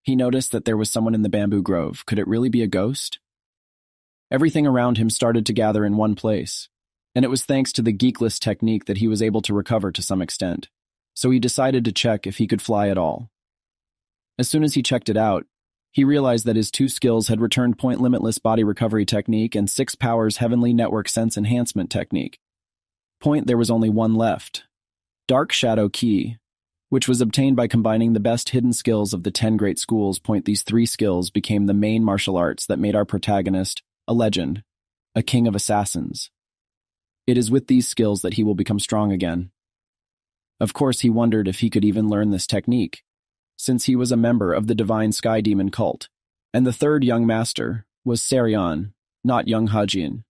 He noticed that there was someone in the bamboo grove. Could it really be a ghost? Everything around him started to gather in one place, and it was thanks to the geekless technique that he was able to recover to some extent. So he decided to check if he could fly at all. As soon as he checked it out, he realized that his 2 skills had returned Point Limitless Body Recovery Technique and 6 Powers Heavenly Network Sense Enhancement Technique. Point, there was only 1 left. Dark Shadow Ki, which was obtained by combining the best hidden skills of the 10 great schools. Point, these 3 skills became the main martial arts that made our protagonist a legend, a king of assassins. It is with these skills that he will become strong again. Of course, he wondered if he could even learn this technique, since he was a member of the Divine Sky Demon cult, and the 3rd young master was Sarian, not Chun Hajin.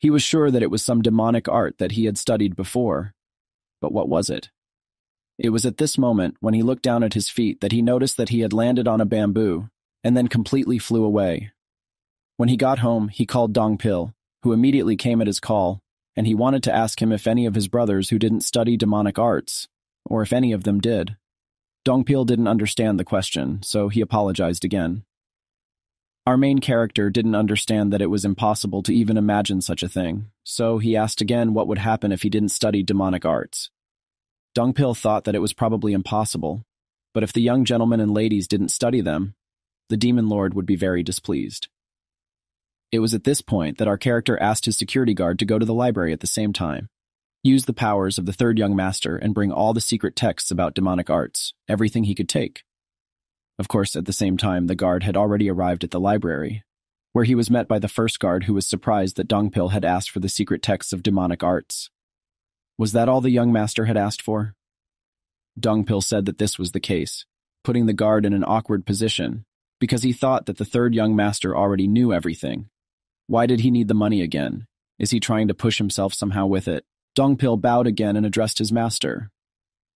He was sure that it was some demonic art that he had studied before, but what was it? It was at this moment, when he looked down at his feet, that he noticed that he had landed on a bamboo, and then completely flew away. When he got home, he called Dongpil, who immediately came at his call, and he wanted to ask him if any of his brothers who didn't study demonic arts, or if any of them did. Dongpil didn't understand the question, so he apologized again. Our main character didn't understand that it was impossible to even imagine such a thing, so he asked again what would happen if he didn't study demonic arts. Dongpil thought that it was probably impossible, but if the young gentlemen and ladies didn't study them, the demon lord would be very displeased. It was at this point that our character asked his security guard to go to the library at the same time, use the powers of the 3rd young master, and bring all the secret texts about demonic arts, everything he could take. Of course, at the same time, the guard had already arrived at the library, where he was met by the first guard, who was surprised that Dongpil had asked for the secret texts of demonic arts. Was that all the young master had asked for? Dongpil said that this was the case, putting the guard in an awkward position, because he thought that the 3rd young master already knew everything. Why did he need the money again? Is he trying to push himself somehow with it? Dongpil bowed again and addressed his master,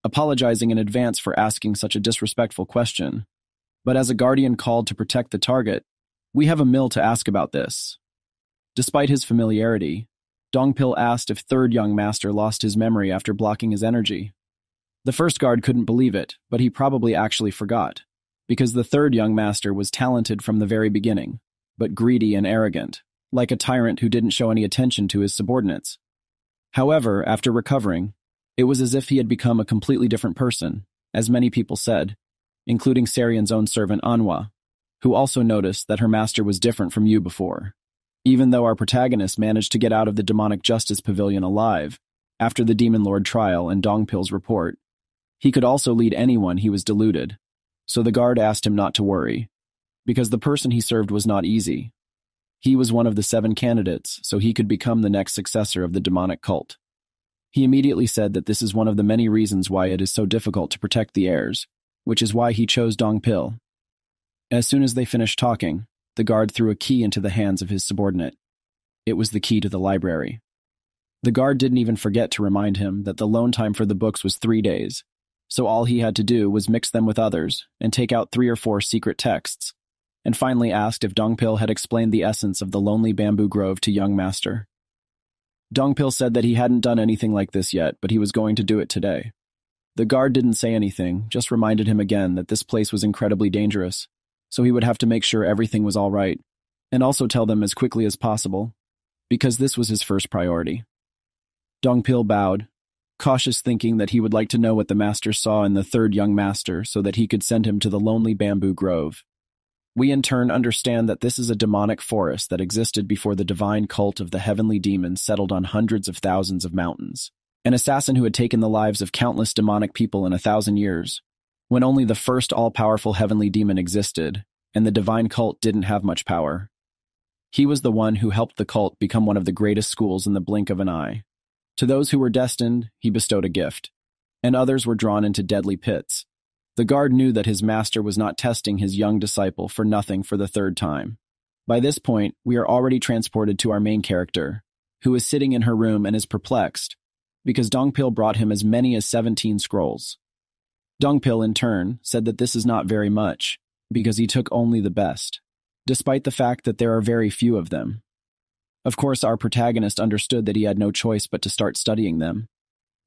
apologizing in advance for asking such a disrespectful question. But as a guardian called to protect the target, we have a mill to ask about this. Despite his familiarity, Dongpil asked if third young master lost his memory after blocking his energy. The first guard couldn't believe it, but he probably actually forgot, because the third young master was talented from the very beginning, but greedy and arrogant, like a tyrant who didn't show any attention to his subordinates. However, after recovering, it was as if he had become a completely different person, as many people said, including Sarian's own servant Manhwa, who also noticed that her master was different from you before. Even though our protagonist managed to get out of the demonic justice pavilion alive, after the Demon Lord trial and Dongpil's report, he could also lead anyone he was deluded, so the guard asked him not to worry, because the person he served was not easy. He was one of the 7 candidates, so he could become the next successor of the demonic cult. He immediately said that this is one of the many reasons why it is so difficult to protect the heirs, which is why he chose Dongpil. As soon as they finished talking, the guard threw a key into the hands of his subordinate. It was the key to the library. The guard didn't even forget to remind him that the loan time for the books was 3 days, so all he had to do was mix them with others and take out 3 or 4 secret texts, and finally asked if Dongpil had explained the essence of the lonely bamboo grove to young master. Dongpil said that he hadn't done anything like this yet, but he was going to do it today. The guard didn't say anything, just reminded him again that this place was incredibly dangerous, so he would have to make sure everything was all right, and also tell them as quickly as possible, because this was his first priority. Dongpil bowed, cautious, thinking that he would like to know what the master saw in the third young master so that he could send him to the lonely bamboo grove. We in turn understand that this is a demonic forest that existed before the divine cult of the heavenly demons settled on hundreds of thousands of mountains. An assassin who had taken the lives of countless demonic people in 1,000 years, when only the first all-powerful heavenly demon existed, and the divine cult didn't have much power. He was the one who helped the cult become one of the greatest schools in the blink of an eye. To those who were destined, he bestowed a gift, and others were drawn into deadly pits. The guard knew that his master was not testing his young disciple for nothing for the 3rd time. By this point, we are already transported to our main character, who is sitting in her room and is perplexed, because Dongpil brought him as many as 17 scrolls. Dongpil, in turn, said that this is not very much, because he took only the best, despite the fact that there are very few of them. Of course, our protagonist understood that he had no choice but to start studying them,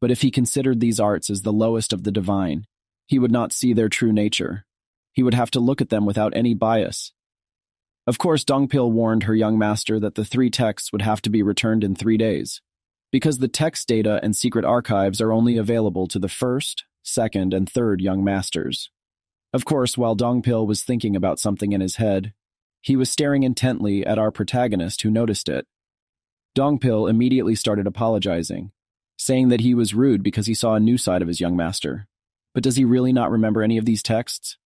but if he considered these arts as the lowest of the divine, he would not see their true nature. He would have to look at them without any bias. Of course, Dongpil warned her young master that the 3 texts would have to be returned in 3 days, because the text data and secret archives are only available to the 1st, 2nd, and 3rd young masters. Of course, while Dongpil was thinking about something in his head, he was staring intently at our protagonist who noticed it. Dongpil immediately started apologizing, saying that he was rude because he saw a new side of his young master. But does he really not remember any of these texts?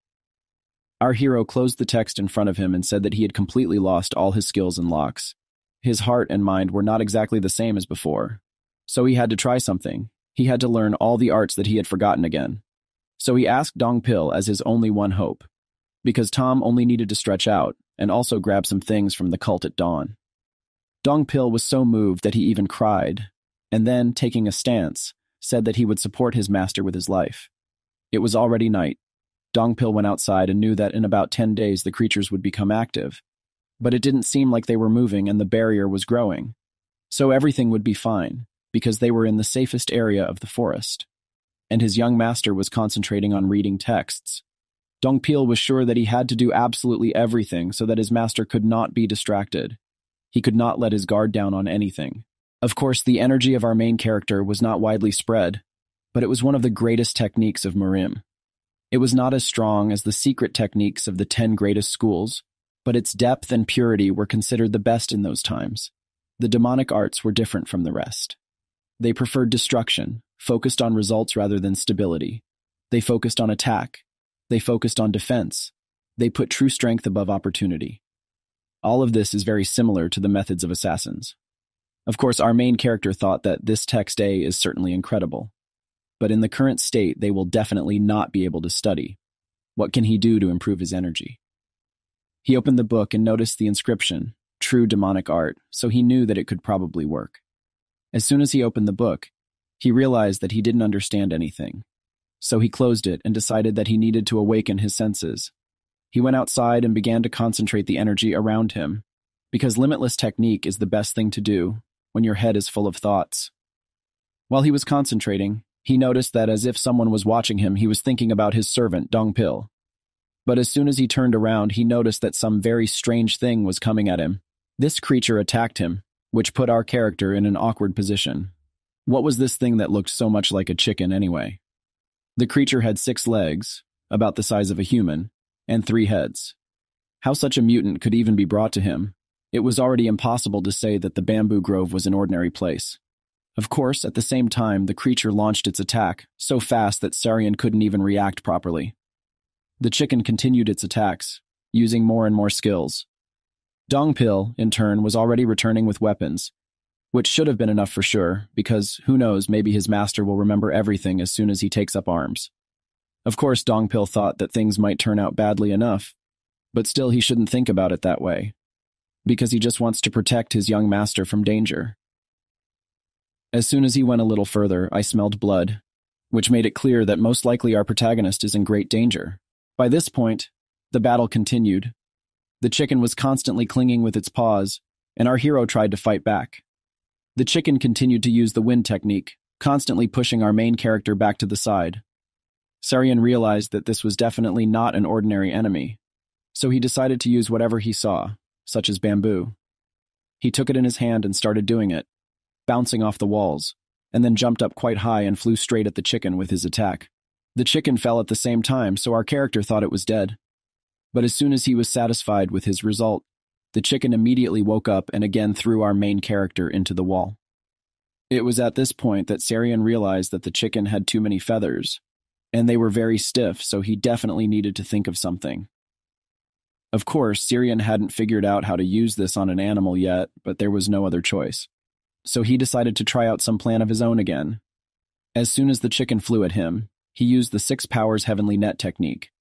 Our hero closed the text in front of him and said that he had completely lost all his skills and locks. His heart and mind were not exactly the same as before. So he had to try something. He had to learn all the arts that he had forgotten again. So he asked Dongpil as his only one hope, because Tom only needed to stretch out and also grab some things from the cult at dawn. Dongpil was so moved that he even cried, and then, taking a stance, said that he would support his master with his life. It was already night. Dongpil went outside and knew that in about 10 days the creatures would become active. But it didn't seem like they were moving and the barrier was growing. So everything would be fine, because they were in the safest area of the forest. And his young master was concentrating on reading texts. Dongpil was sure that he had to do absolutely everything so that his master could not be distracted. He could not let his guard down on anything. Of course, the energy of our main character was not widely spread, but it was one of the greatest techniques of Murim. It was not as strong as the secret techniques of the 10 greatest schools, but its depth and purity were considered the best in those times. The demonic arts were different from the rest. They preferred destruction, focused on results rather than stability. They focused on attack. They focused on defense. They put true strength above opportunity. All of this is very similar to the methods of assassins. Of course, our main character thought that this text A is certainly incredible. But in the current state, they will definitely not be able to study. What can he do to improve his energy? He opened the book and noticed the inscription, True Demonic Art, so he knew that it could probably work. As soon as he opened the book, He realized that he didn't understand anything. So he closed it and decided that he needed to awaken his senses. He went outside and began to concentrate the energy around him, because limitless technique is the best thing to do when your head is full of thoughts. While he was concentrating, he noticed that as if someone was watching him, he was thinking about his servant, Dongpil. But as soon as he turned around, he noticed that some very strange thing was coming at him. This creature attacked him, which put our character in an awkward position. What was this thing that looked so much like a chicken anyway? The creature had 6 legs, about the size of a human, and 3 heads. How such a mutant could even be brought to him? It was already impossible to say that the bamboo grove was an ordinary place. Of course, at the same time, the creature launched its attack, so fast that Sarian couldn't even react properly. The chicken continued its attacks, using more and more skills. Dongpil, in turn, was already returning with weapons, which should have been enough for sure, because, who knows, maybe his master will remember everything as soon as he takes up arms. Of course, Dongpil thought that things might turn out badly enough, but still he shouldn't think about it that way, because he just wants to protect his young master from danger. As soon as he went a little further, I smelled blood, which made it clear that most likely our protagonist is in great danger. By this point, the battle continued. The chicken was constantly clinging with its paws, and our hero tried to fight back. The chicken continued to use the wind technique, constantly pushing our main character back to the side. Sarian realized that this was definitely not an ordinary enemy, so he decided to use whatever he saw, such as bamboo. He took it in his hand and started doing it, bouncing off the walls, and then jumped up quite high and flew straight at the chicken with his attack. The chicken fell at the same time, so our character thought it was dead. But as soon as he was satisfied with his result, the chicken immediately woke up and again threw our main character into the wall. It was at this point that Sarian realized that the chicken had too many feathers, and they were very stiff, so he definitely needed to think of something. Of course, Sarian hadn't figured out how to use this on an animal yet, but there was no other choice. So he decided to try out some plan of his own again. As soon as the chicken flew at him, he used the 6 powers heavenly net technique,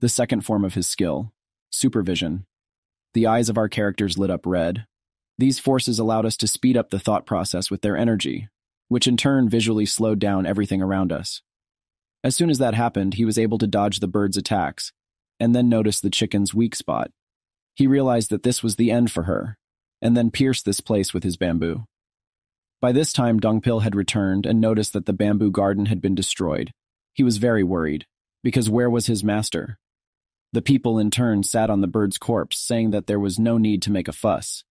the second form of his skill, supervision. The eyes of our characters lit up red. These forces allowed us to speed up the thought process with their energy, which in turn visually slowed down everything around us. As soon as that happened, he was able to dodge the bird's attacks, and then notice the chicken's weak spot. He realized that this was the end for her, and then pierced this place with his bamboo. By this time, Dongpil had returned and noticed that the bamboo garden had been destroyed. He was very worried, because where was his master? The people in turn sat on the bird's corpse, saying that there was no need to make a fuss.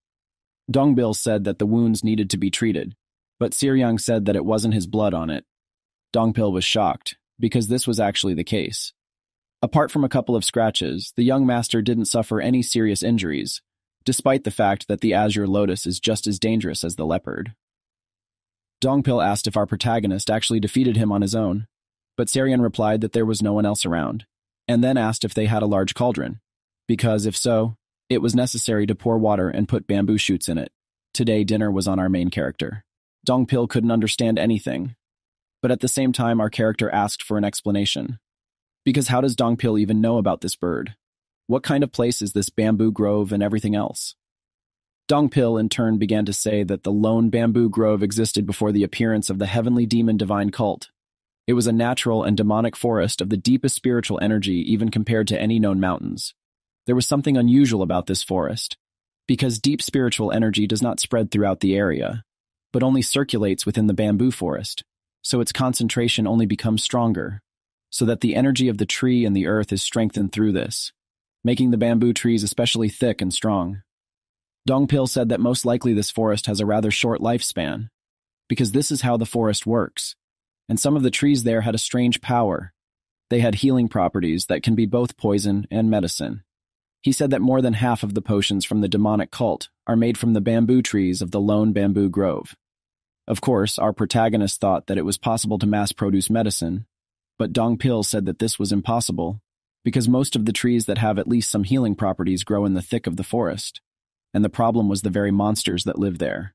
Dongpil said that the wounds needed to be treated, but Siryang said that it wasn't his blood on it. Dongpil was shocked, because this was actually the case. Apart from a couple of scratches, the young master didn't suffer any serious injuries, despite the fact that the azure lotus is just as dangerous as the leopard. Dongpil asked if our protagonist actually defeated him on his own, but Sarian replied that there was no one else around, and then asked if they had a large cauldron, because if so, it was necessary to pour water and put bamboo shoots in it. Today dinner was on our main character. Dongpil couldn't understand anything, but at the same time our character asked for an explanation. Because how does Dongpil even know about this bird? What kind of place is this bamboo grove and everything else? Dongpil in turn began to say that the lone bamboo grove existed before the appearance of the heavenly demon divine cult. It was a natural and demonic forest of the deepest spiritual energy even compared to any known mountains. There was something unusual about this forest, because deep spiritual energy does not spread throughout the area, but only circulates within the bamboo forest, so its concentration only becomes stronger, so that the energy of the tree and the earth is strengthened through this, making the bamboo trees especially thick and strong. Dongpil said that most likely this forest has a rather short lifespan, because this is how the forest works, and some of the trees there had a strange power. They had healing properties that can be both poison and medicine. He said that more than half of the potions from the demonic cult are made from the bamboo trees of the lone bamboo grove. Of course, our protagonist thought that it was possible to mass-produce medicine, but Dongpil said that this was impossible, because most of the trees that have at least some healing properties grow in the thick of the forest, and the problem was the very monsters that live there.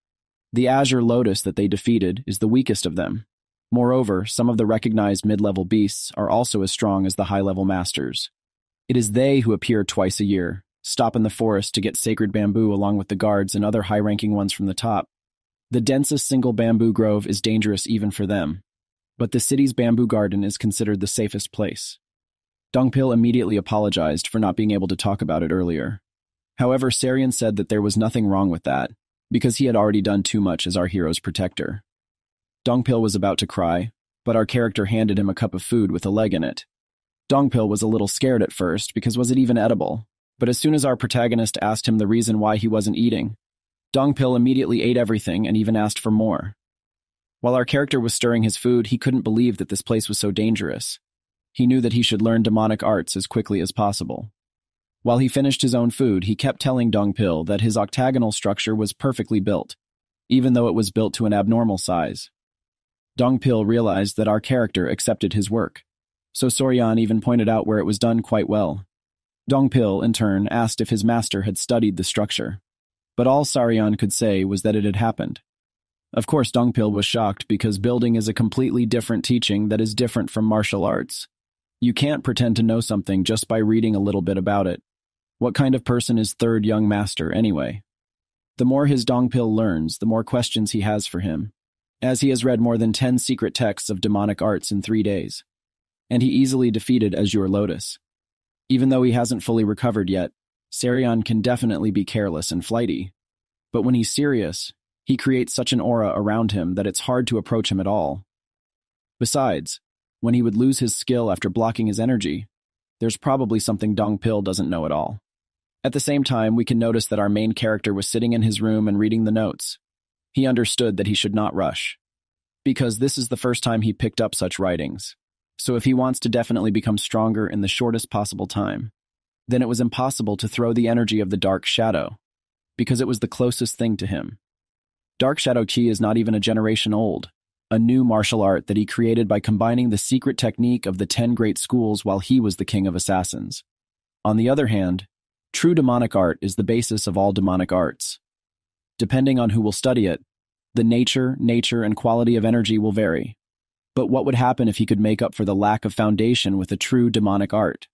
The azure lotus that they defeated is the weakest of them. Moreover, some of the recognized mid-level beasts are also as strong as the high-level masters. It is they who appear twice a year, stop in the forest to get sacred bamboo along with the guards and other high-ranking ones from the top. The densest single bamboo grove is dangerous even for them, but the city's bamboo garden is considered the safest place. Dongpil immediately apologized for not being able to talk about it earlier. However, Sarian said that there was nothing wrong with that, because he had already done too much as our hero's protector. Dongpil was about to cry, but our character handed him a cup of food with a leg in it. Dongpil was a little scared at first because was it even edible, but as soon as our protagonist asked him the reason why he wasn't eating, Dongpil immediately ate everything and even asked for more. While our character was stirring his food, he couldn't believe that this place was so dangerous. He knew that he should learn demonic arts as quickly as possible. While he finished his own food, he kept telling Dongpil that his octagonal structure was perfectly built, even though it was built to an abnormal size. Dongpil realized that our character accepted his work, so Soryan even pointed out where it was done quite well. Dongpil, in turn, asked if his master had studied the structure, but all Saryan could say was that it had happened. Of course, Dongpil was shocked because building is a completely different teaching that is different from martial arts. You can't pretend to know something just by reading a little bit about it. What kind of person is third young master, anyway? The more his Dongpil learns, the more questions he has for him, as he has read more than 10 secret texts of demonic arts in 3 days. And he easily defeated Azure Lotus. Even though he hasn't fully recovered yet, Sarian can definitely be careless and flighty. But when he's serious, he creates such an aura around him that it's hard to approach him at all. Besides, when he would lose his skill after blocking his energy, there's probably something Dongpil doesn't know at all. At the same time, we can notice that our main character was sitting in his room and reading the notes. He understood that he should not rush, because this is the first time he picked up such writings. So if he wants to definitely become stronger in the shortest possible time, then it was impossible to throw the energy of the Dark Shadow, because it was the closest thing to him. Dark Shadow Qi is not even a generation old, a new martial art that he created by combining the secret technique of the 10 great schools while he was the king of assassins. On the other hand, true demonic art is the basis of all demonic arts. Depending on who will study it, the nature, and quality of energy will vary. But what would happen if he could make up for the lack of foundation with a true demonic art?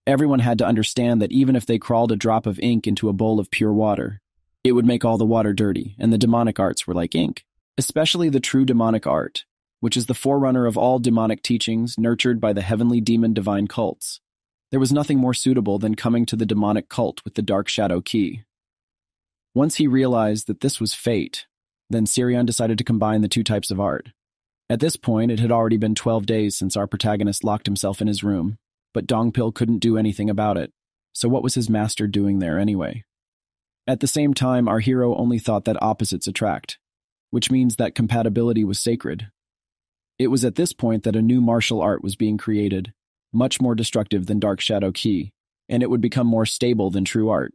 Everyone had to understand that even if they crawled a drop of ink into a bowl of pure water, it would make all the water dirty, and the demonic arts were like ink. Especially the true demonic art, which is the forerunner of all demonic teachings nurtured by the heavenly demon divine cults. There was nothing more suitable than coming to the demonic cult with the Dark Shadow Key. Once he realized that this was fate, then Sirion decided to combine the 2 types of art. At this point, it had already been 12 days since our protagonist locked himself in his room, but Dongpil couldn't do anything about it, so what was his master doing there anyway? At the same time, our hero only thought that opposites attract, which means that compatibility was sacred. It was at this point that a new martial art was being created, much more destructive than Dark Shadow Key, and it would become more stable than true art.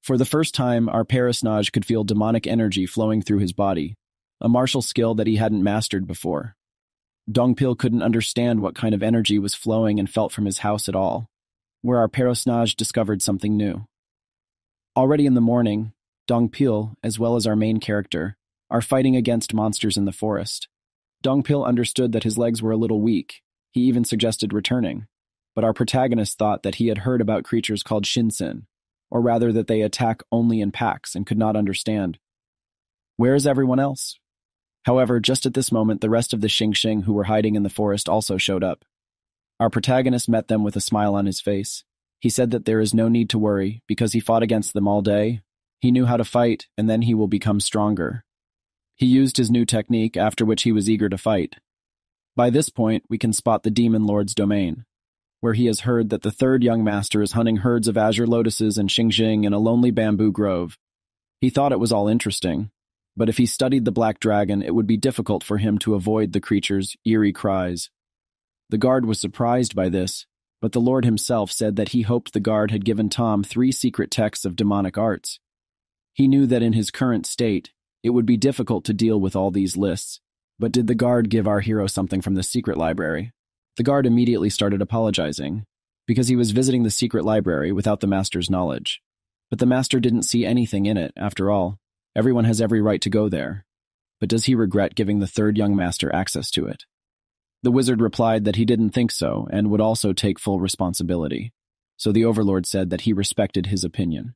For the first time, our personage could feel demonic energy flowing through his body, a martial skill that he hadn't mastered before. Dongpil couldn't understand what kind of energy was flowing and felt from his house at all, where our personage discovered something new. Already in the morning, Dongpil, as well as our main character, are fighting against monsters in the forest. Dongpil understood that his legs were a little weak. He even suggested returning, but our protagonist thought that he had heard about creatures called Shinsen, or rather that they attack only in packs and could not understand. Where is everyone else? However, just at this moment, the rest of the Xingxing who were hiding in the forest also showed up. Our protagonist met them with a smile on his face. He said that there is no need to worry, because he fought against them all day. He knew how to fight, and then he will become stronger. He used his new technique, after which he was eager to fight. By this point, we can spot the Demon Lord's domain, where he has heard that the 3rd young master is hunting herds of azure lotuses and Xingxing in a lonely bamboo grove. He thought it was all interesting, but if he studied the Black Dragon, it would be difficult for him to avoid the creature's eerie cries. The guard was surprised by this, but the Lord himself said that he hoped the guard had given Tom 3 secret texts of demonic arts. He knew that in his current state, it would be difficult to deal with all these lists, but did the guard give our hero something from the secret library? The guard immediately started apologizing, because he was visiting the secret library without the master's knowledge. But the master didn't see anything in it, after all. Everyone has every right to go there. But does he regret giving the 3rd young master access to it? The wizard replied that he didn't think so, and would also take full responsibility. So the overlord said that he respected his opinion.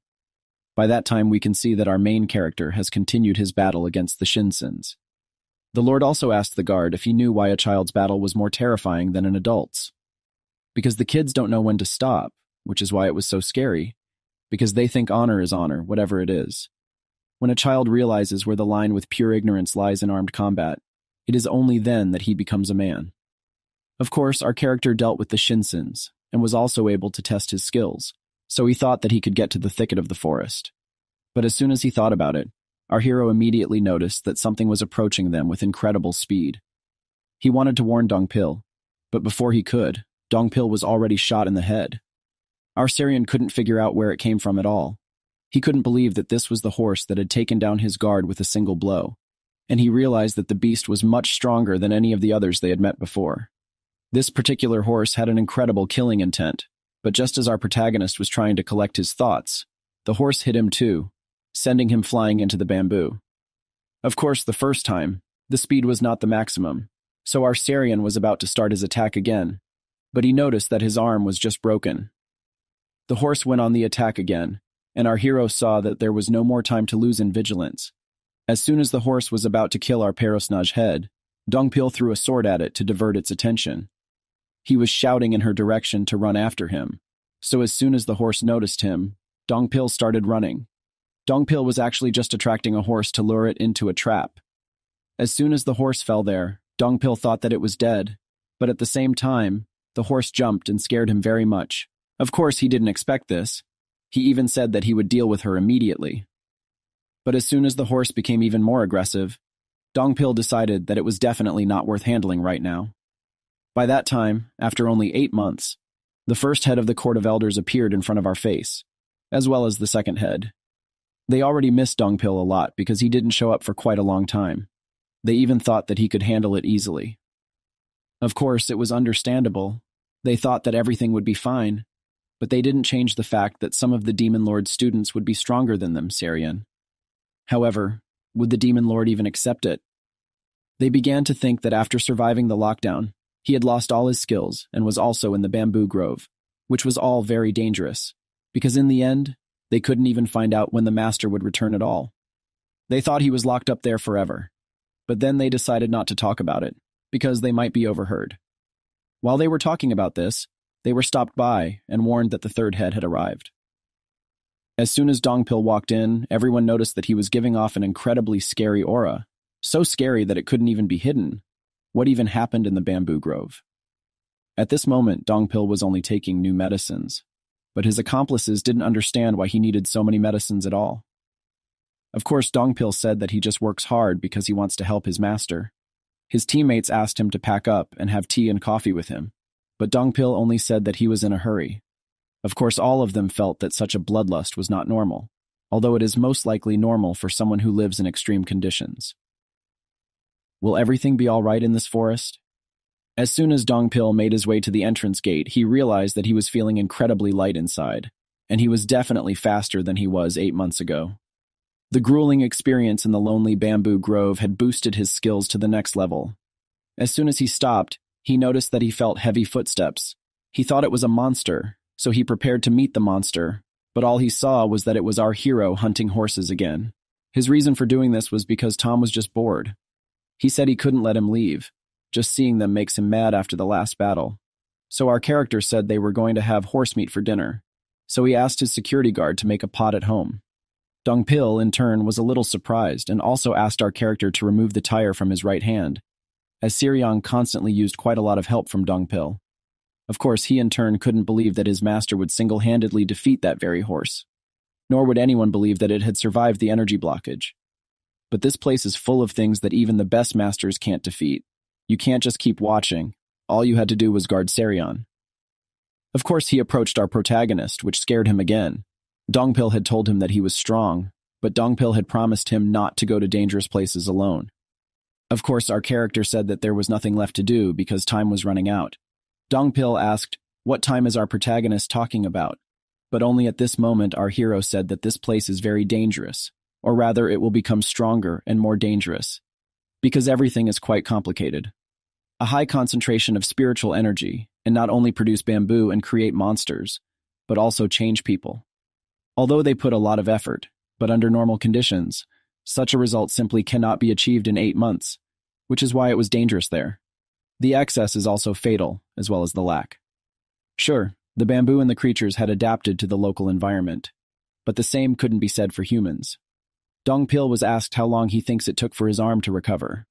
By that time, we can see that our main character has continued his battle against the Shinsens. The Lord also asked the guard if he knew why a child's battle was more terrifying than an adult's. Because the kids don't know when to stop, which is why it was so scary, because they think honor is honor, whatever it is. When a child realizes where the line with pure ignorance lies in armed combat, it is only then that he becomes a man. Of course, our character dealt with the Shinsens, and was also able to test his skills, so he thought that he could get to the thicket of the forest. But as soon as he thought about it, our hero immediately noticed that something was approaching them with incredible speed. He wanted to warn Dongpil, but before he could, Dongpil was already shot in the head. Our Syrian couldn't figure out where it came from at all. He couldn't believe that this was the horse that had taken down his guard with a single blow, and he realized that the beast was much stronger than any of the others they had met before. This particular horse had an incredible killing intent, but just as our protagonist was trying to collect his thoughts, the horse hit him too, sending him flying into the bamboo. Of course, the first time, the speed was not the maximum, so our Syrian was about to start his attack again, but he noticed that his arm was just broken. The horse went on the attack again, and our hero saw that there was no more time to lose in vigilance. As soon as the horse was about to kill our Perosnaj's head, Dongpil threw a sword at it to divert its attention. He was shouting in her direction to run after him, so as soon as the horse noticed him, Dongpil started running. Dongpil was actually just attracting a horse to lure it into a trap. As soon as the horse fell there, Dongpil thought that it was dead, but at the same time, the horse jumped and scared him very much. Of course, he didn't expect this. He even said that he would deal with her immediately. But as soon as the horse became even more aggressive, Dongpil decided that it was definitely not worth handling right now. By that time, after only 8 months, the first head of the Court of Elders appeared in front of our face, as well as the second head. They already missed Dongpil a lot because he didn't show up for quite a long time. They even thought that he could handle it easily. Of course, it was understandable. They thought that everything would be fine, but they didn't change the fact that some of the Demon Lord's students would be stronger than them, Syrian. However, would the Demon Lord even accept it? They began to think that after surviving the lockdown, he had lost all his skills and was also in the bamboo grove, which was all very dangerous, because in the end, they couldn't even find out when the master would return at all. They thought he was locked up there forever, but then they decided not to talk about it, because they might be overheard. While they were talking about this, they were stopped by and warned that the third head had arrived. As soon as Dongpil walked in, everyone noticed that he was giving off an incredibly scary aura, so scary that it couldn't even be hidden. What even happened in the bamboo grove? At this moment, Dongpil was only taking new medicines, but his accomplices didn't understand why he needed so many medicines at all. Of course, Dongpil said that he just works hard because he wants to help his master. His teammates asked him to pack up and have tea and coffee with him, but Dongpil only said that he was in a hurry. Of course, all of them felt that such a bloodlust was not normal, although it is most likely normal for someone who lives in extreme conditions. Will everything be all right in this forest? As soon as Dongpil made his way to the entrance gate, he realized that he was feeling incredibly light inside, and he was definitely faster than he was 8 months ago. The grueling experience in the lonely bamboo grove had boosted his skills to the next level. As soon as he stopped, he noticed that he felt heavy footsteps. He thought it was a monster, so he prepared to meet the monster, but all he saw was that it was our hero hunting horses again. His reason for doing this was because Tom was just bored. He said he couldn't let him leave. Just seeing them makes him mad after the last battle. So our character said they were going to have horse meat for dinner, so he asked his security guard to make a pot at home. Dongpil, in turn, was a little surprised and also asked our character to remove the tire from his right hand, as Siriang constantly used quite a lot of help from Dongpil. Of course, he in turn couldn't believe that his master would single-handedly defeat that very horse, nor would anyone believe that it had survived the energy blockage. But this place is full of things that even the best masters can't defeat. You can't just keep watching. All you had to do was guard Sarion. Of course, he approached our protagonist, which scared him again. Dongpil had told him that he was strong, but Dongpil had promised him not to go to dangerous places alone. Of course, our character said that there was nothing left to do because time was running out. Dongpil asked, "What time is our protagonist talking about?" But only at this moment our hero said that this place is very dangerous, or rather it will become stronger and more dangerous, because everything is quite complicated. A high concentration of spiritual energy, and not only produce bamboo and create monsters, but also change people. Although they put a lot of effort, but under normal conditions, such a result simply cannot be achieved in 8 months, which is why it was dangerous there. The excess is also fatal, as well as the lack. Sure, the bamboo and the creatures had adapted to the local environment, but the same couldn't be said for humans. Dongpil was asked how long he thinks it took for his arm to recover.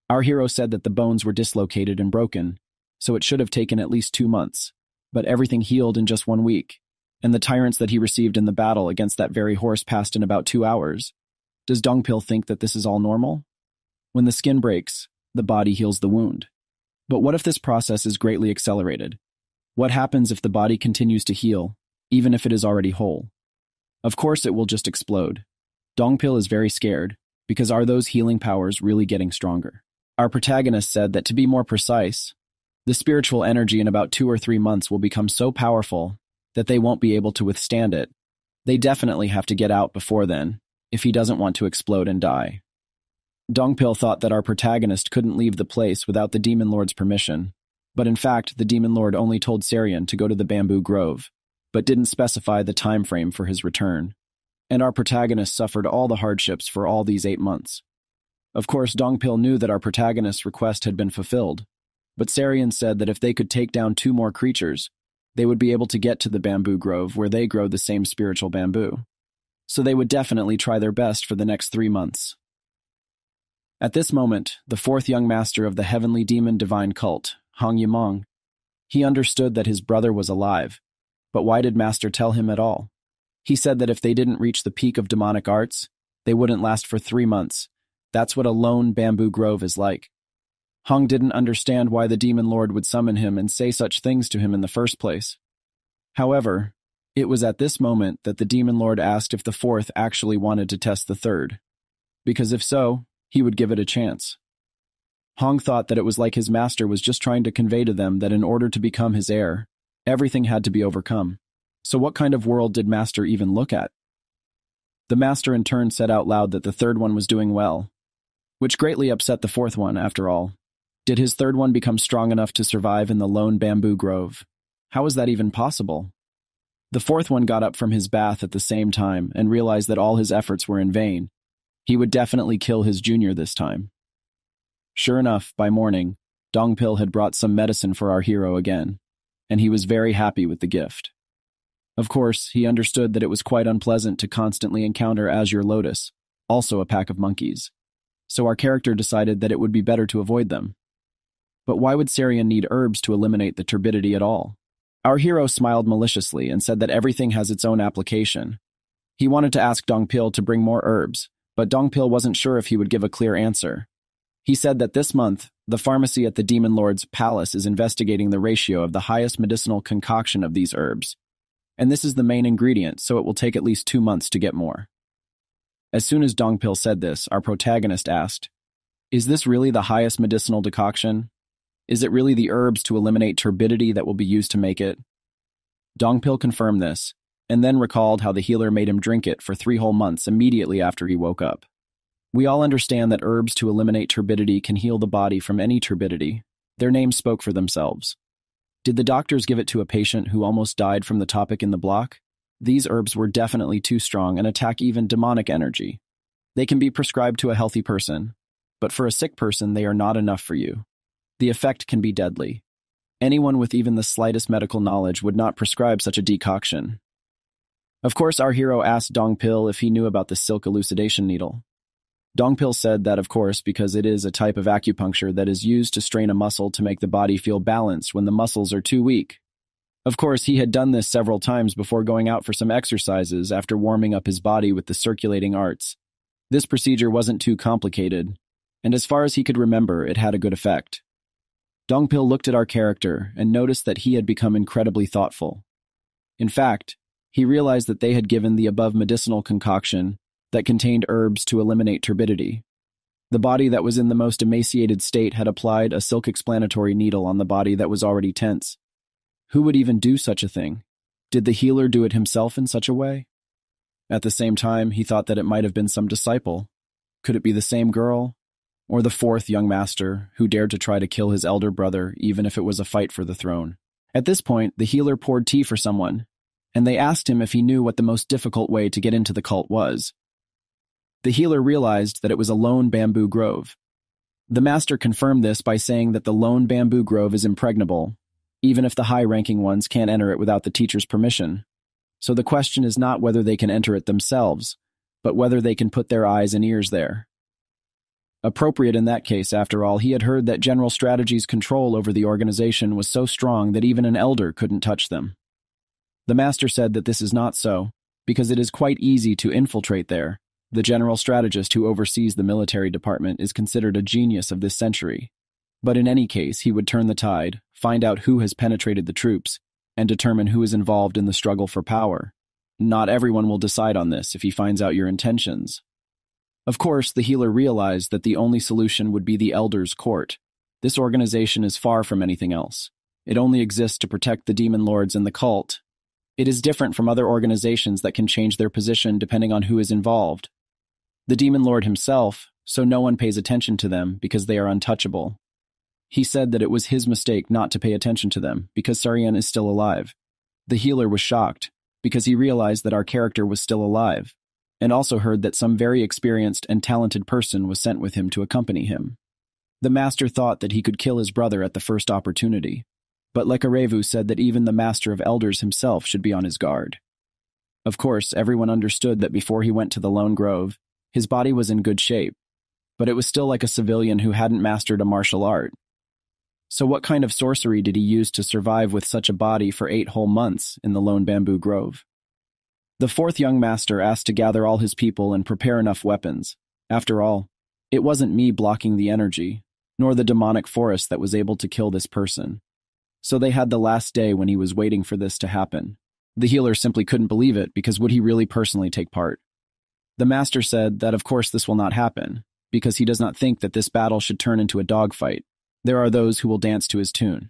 Our hero said that the bones were dislocated and broken, so it should have taken at least 2 months, but everything healed in just 1 week, and the tyrants that he received in the battle against that very horse passed in about 2 hours. Does Dongpil think that this is all normal? When the skin breaks, the body heals the wound. But what if this process is greatly accelerated? What happens if the body continues to heal, even if it is already whole? Of course it will just explode. Dongpil is very scared, because are those healing powers really getting stronger? Our protagonist said that to be more precise, the spiritual energy in about 2 or 3 months will become so powerful that they won't be able to withstand it. They definitely have to get out before then, if he doesn't want to explode and die. Dongpil thought that our protagonist couldn't leave the place without the Demon Lord's permission, but in fact the Demon Lord only told Sarian to go to the bamboo grove, but didn't specify the time frame for his return. And our protagonist suffered all the hardships for all these 8 months. Of course, Dongpil knew that our protagonist's request had been fulfilled, but Sarian said that if they could take down 2 more creatures, they would be able to get to the bamboo grove where they grow the same spiritual bamboo. So they would definitely try their best for the next 3 months. At this moment, the 4th young master of the heavenly demon divine cult, Hong Yimong, he understood that his brother was alive, but why did Master tell him at all? He said that if they didn't reach the peak of demonic arts, they wouldn't last for 3 months. That's what a lone bamboo grove is like. Hong didn't understand why the Demon Lord would summon him and say such things to him in the first place. However, it was at this moment that the Demon Lord asked if the 4th actually wanted to test the 3rd, because if so, he would give it a chance. Hong thought that it was like his master was just trying to convey to them that in order to become his heir, everything had to be overcome. So what kind of world did Master even look at? The Master in turn said out loud that the 3rd one was doing well, which greatly upset the 4th one, after all. Did his 3rd one become strong enough to survive in the lone bamboo grove? How was that even possible? The 4th one got up from his bath at the same time and realized that all his efforts were in vain. He would definitely kill his junior this time. Sure enough, by morning, Dongpil had brought some medicine for our hero again, and he was very happy with the gift. Of course, he understood that it was quite unpleasant to constantly encounter Azure Lotus, also a pack of monkeys, so our character decided that it would be better to avoid them. But why would Sarian need herbs to eliminate the turbidity at all? Our hero smiled maliciously and said that everything has its own application. He wanted to ask Dongpil to bring more herbs, but Dongpil wasn't sure if he would give a clear answer. He said that this month, the pharmacy at the Demon Lord's palace is investigating the ratio of the highest medicinal concoction of these herbs, and this is the main ingredient, so it will take at least 2 months to get more. As soon as Dongpil said this, our protagonist asked, "Is this really the highest medicinal decoction? Is it really the herbs to eliminate turbidity that will be used to make it?" Dongpil confirmed this, and then recalled how the healer made him drink it for 3 whole months immediately after he woke up. We all understand that herbs to eliminate turbidity can heal the body from any turbidity. Their names spoke for themselves. Did the doctors give it to a patient who almost died from the topic in the block? These herbs were definitely too strong and attack even demonic energy. They can be prescribed to a healthy person, but for a sick person they are not enough for you. The effect can be deadly. Anyone with even the slightest medical knowledge would not prescribe such a decoction. Of course, our hero asked Dongpil if he knew about the silk elucidation needle. Dongpil said that, of course, because it is a type of acupuncture that is used to strain a muscle to make the body feel balanced when the muscles are too weak. Of course, he had done this several times before going out for some exercises after warming up his body with the circulating arts. This procedure wasn't too complicated, and as far as he could remember, it had a good effect. Dongpil looked at our character and noticed that he had become incredibly thoughtful. In fact, he realized that they had given the above medicinal concoction that contained herbs to eliminate turbidity. The body that was in the most emaciated state had applied a silk-explanatory needle on the body that was already tense. Who would even do such a thing? Did the healer do it himself in such a way? At the same time, he thought that it might have been some disciple. Could it be the same girl? Or the 4th young master, who dared to try to kill his elder brother even if it was a fight for the throne? At this point, the healer poured tea for someone, and they asked him if he knew what the most difficult way to get into the cult was. The healer realized that it was a lone bamboo grove. The master confirmed this by saying that the lone bamboo grove is impregnable, even if the high-ranking ones can't enter it without the teacher's permission. So the question is not whether they can enter it themselves, but whether they can put their eyes and ears there. Appropriate in that case, after all, he had heard that General Strategy's control over the organization was so strong that even an elder couldn't touch them. The master said that this is not so, because it is quite easy to infiltrate there. The general strategist who oversees the military department is considered a genius of this century. But in any case, he would turn the tide, find out who has penetrated the troops, and determine who is involved in the struggle for power. Not everyone will decide on this if he finds out your intentions. Of course, the healer realized that the only solution would be the Elder's Court. This organization is far from anything else. It only exists to protect the demon lords and the cult. It is different from other organizations that can change their position depending on who is involved. The demon lord himself, so no one pays attention to them because they are untouchable. He said that it was his mistake not to pay attention to them because Sarian is still alive. The healer was shocked because he realized that our character was still alive, and also heard that some very experienced and talented person was sent with him to accompany him. The master thought that he could kill his brother at the first opportunity, but Lekarevu said that even the master of elders himself should be on his guard. Of course, everyone understood that before he went to the Lone Grove, his body was in good shape, but it was still like a civilian who hadn't mastered a martial art. So what kind of sorcery did he use to survive with such a body for 8 whole months in the Lone Bamboo Grove? The fourth young master asked to gather all his people and prepare enough weapons. After all, it wasn't me blocking the energy, nor the demonic forest that was able to kill this person. So they had the last day when he was waiting for this to happen. The healer simply couldn't believe it because would he really personally take part? The master said that of course this will not happen, because he does not think that this battle should turn into a dogfight. There are those who will dance to his tune.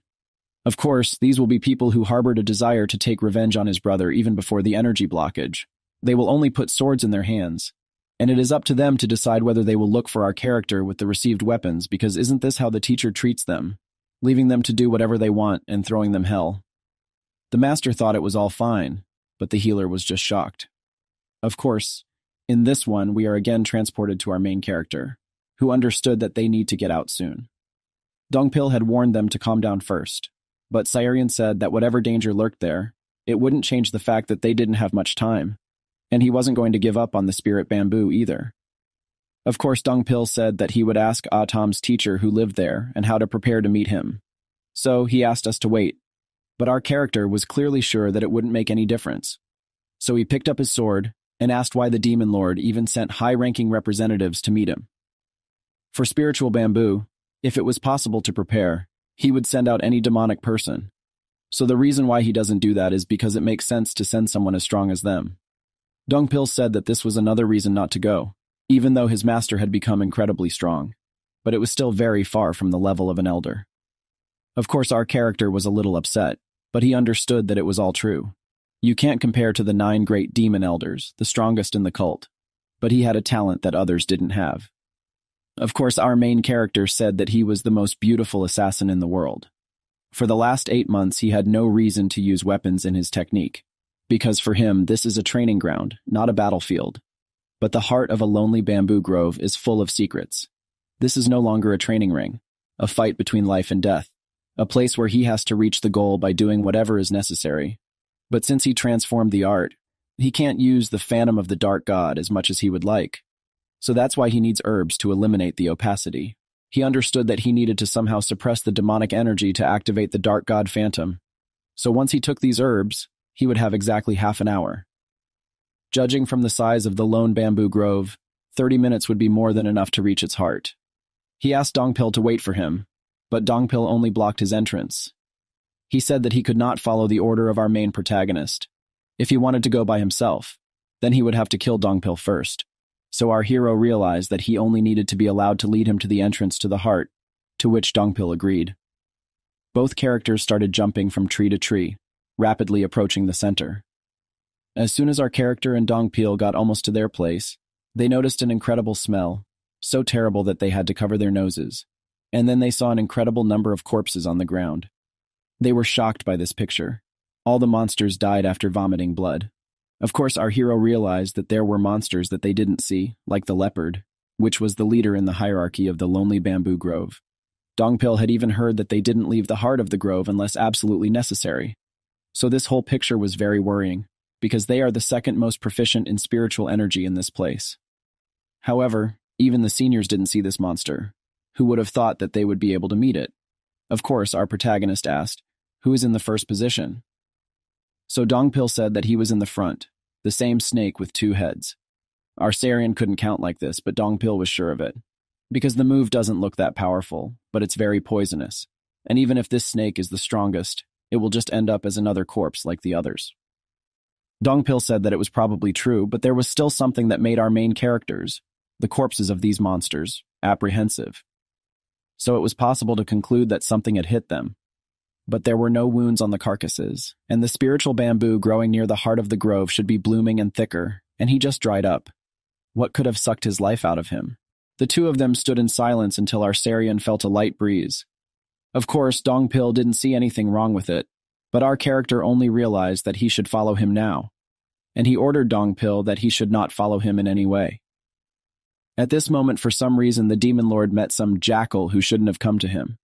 Of course, these will be people who harbored a desire to take revenge on his brother even before the energy blockage. They will only put swords in their hands, and it is up to them to decide whether they will look for our character with the received weapons, because isn't this how the teacher treats them, leaving them to do whatever they want and throwing them hell? The master thought it was all fine, but the healer was just shocked. Of course, in this one we are again transported to our main character, who understood that they need to get out soon. Dongpil had warned them to calm down first, but Sairian said that whatever danger lurked there, it wouldn't change the fact that they didn't have much time, and he wasn't going to give up on the spirit bamboo either. Of course, Dongpil said that he would ask Atom's teacher who lived there and how to prepare to meet him. So he asked us to wait, but our character was clearly sure that it wouldn't make any difference. So he picked up his sword and asked why the demon lord even sent high-ranking representatives to meet him. For spiritual bamboo, if it was possible to prepare, he would send out any demonic person. So the reason why he doesn't do that is because it makes sense to send someone as strong as them. Dongpil said that this was another reason not to go, even though his master had become incredibly strong, but it was still very far from the level of an elder. Of course, our character was a little upset, but he understood that it was all true. You can't compare to the 9 great demon elders, the strongest in the cult, but he had a talent that others didn't have. Of course, our main character said that he was the most beautiful assassin in the world. For the last 8 months, he had no reason to use weapons in his technique, because for him, this is a training ground, not a battlefield. But the heart of a lonely bamboo grove is full of secrets. This is no longer a training ring, a fight between life and death, a place where he has to reach the goal by doing whatever is necessary. But since he transformed the art, he can't use the phantom of the dark god as much as he would like. So that's why he needs herbs to eliminate the opacity. He understood that he needed to somehow suppress the demonic energy to activate the dark god phantom. So once he took these herbs, he would have exactly half an hour. Judging from the size of the lone bamboo grove, 30 minutes would be more than enough to reach its heart. He asked Dongpil to wait for him, but Dongpil only blocked his entrance. He said that he could not follow the order of our main protagonist. If he wanted to go by himself, then he would have to kill Dongpil first. So our hero realized that he only needed to be allowed to lead him to the entrance to the heart, to which Dongpil agreed. Both characters started jumping from tree to tree, rapidly approaching the center. As soon as our character and Dongpil got almost to their place, they noticed an incredible smell, so terrible that they had to cover their noses, and then they saw an incredible number of corpses on the ground. They were shocked by this picture. All the monsters died after vomiting blood. Of course, our hero realized that there were monsters that they didn't see, like the leopard, which was the leader in the hierarchy of the lonely bamboo grove. Dongpil had even heard that they didn't leave the heart of the grove unless absolutely necessary. So this whole picture was very worrying, because they are the second most proficient in spiritual energy in this place. However, even the seniors didn't see this monster. Who would have thought that they would be able to meet it? Of course, our protagonist asked, "Who is in the first position?" So Dongpil said that he was in the front, the same snake with two heads. Our Sarian couldn't count like this, but Dongpil was sure of it. Because the move doesn't look that powerful, but it's very poisonous. And even if this snake is the strongest, it will just end up as another corpse like the others. Dongpil said that it was probably true, but there was still something that made our main characters, the corpses of these monsters, apprehensive. So it was possible to conclude that something had hit them. But there were no wounds on the carcasses, and the spiritual bamboo growing near the heart of the grove should be blooming and thicker, and he just dried up. What could have sucked his life out of him? The two of them stood in silence until our Sarian felt a light breeze. Of course, Dongpil didn't see anything wrong with it, but our character only realized that he should follow him now, and he ordered Dongpil that he should not follow him in any way. At this moment, for some reason, the demon lord met some jackal who shouldn't have come to him.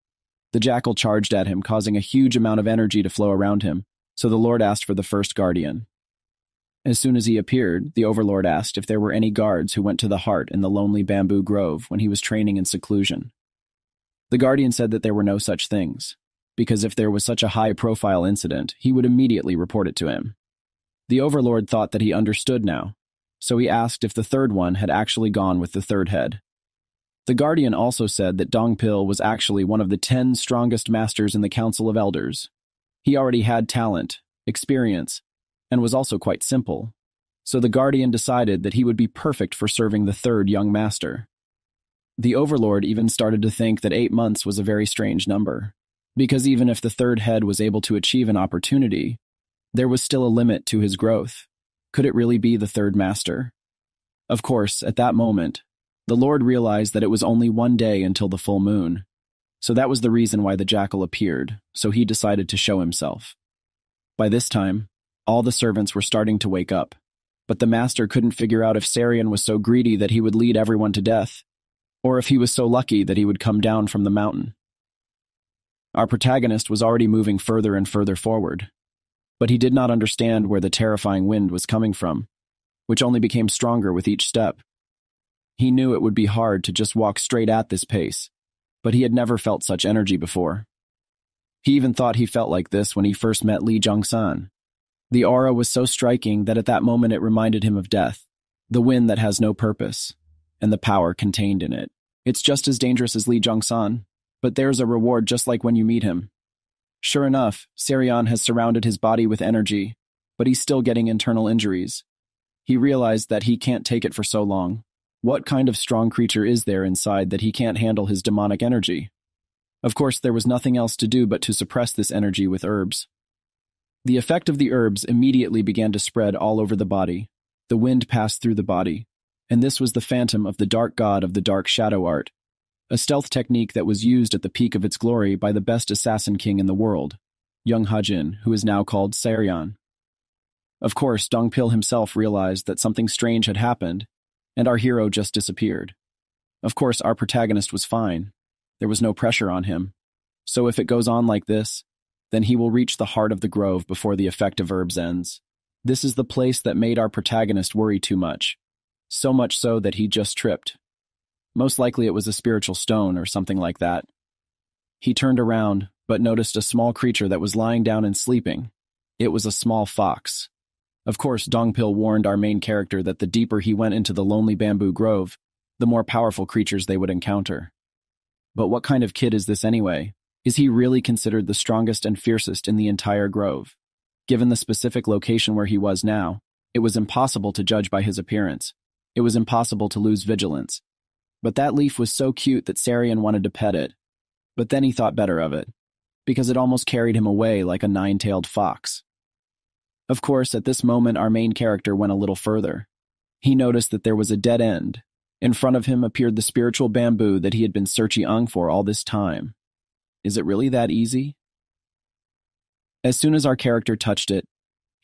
The jackal charged at him, causing a huge amount of energy to flow around him, so the lord asked for the first guardian. As soon as he appeared, the overlord asked if there were any guards who went to the heart in the lonely bamboo grove when he was training in seclusion. The guardian said that there were no such things, because if there was such a high-profile incident, he would immediately report it to him. The overlord thought that he understood now, so he asked if the third one had actually gone with the third head. The guardian also said that Dongpil was actually one of the 10 strongest masters in the Council of Elders. He already had talent, experience, and was also quite simple, so the guardian decided that he would be perfect for serving the third young master. The overlord even started to think that 8 months was a very strange number, because even if the third head was able to achieve an opportunity, there was still a limit to his growth. Could it really be the third master? Of course, at that moment, the Lord realized that it was only 1 day until the full moon, so that was the reason why the jackal appeared, so he decided to show himself. By this time, all the servants were starting to wake up, but the master couldn't figure out if Sarian was so greedy that he would lead everyone to death, or if he was so lucky that he would come down from the mountain. Our protagonist was already moving further and further forward, but he did not understand where the terrifying wind was coming from, which only became stronger with each step. He knew it would be hard to just walk straight at this pace, but he had never felt such energy before. He even thought he felt like this when he first met Li Zhongsan. The aura was so striking that at that moment it reminded him of death, the wind that has no purpose, and the power contained in it. It's just as dangerous as Li Zhongsan, but there's a reward just like when you meet him. Sure enough, Sarian has surrounded his body with energy, but he's still getting internal injuries. He realized that he can't take it for so long. What kind of strong creature is there inside that he can't handle his demonic energy? Of course, there was nothing else to do but to suppress this energy with herbs. The effect of the herbs immediately began to spread all over the body. The wind passed through the body, and this was the phantom of the dark god of the dark shadow art, a stealth technique that was used at the peak of its glory by the best assassin king in the world, Chun Hajin, who is now called Sarian. Of course, Dongpil himself realized that something strange had happened, and our hero just disappeared. Of course, our protagonist was fine. There was no pressure on him. So if it goes on like this, then he will reach the heart of the grove before the effect of herbs ends. This is the place that made our protagonist worry too much. So much so that he just tripped. Most likely it was a spiritual stone or something like that. He turned around, but noticed a small creature that was lying down and sleeping. It was a small fox. Of course, Dongpil warned our main character that the deeper he went into the lonely bamboo grove, the more powerful creatures they would encounter. But what kind of kid is this anyway? Is he really considered the strongest and fiercest in the entire grove? Given the specific location where he was now, it was impossible to judge by his appearance. It was impossible to lose vigilance. But that leaf was so cute that Sarian wanted to pet it. But then he thought better of it, because it almost carried him away like a nine-tailed fox. Of course, at this moment our main character went a little further. He noticed that there was a dead end. In front of him appeared the spiritual bamboo that he had been searching for all this time. Is it really that easy? As soon as our character touched it,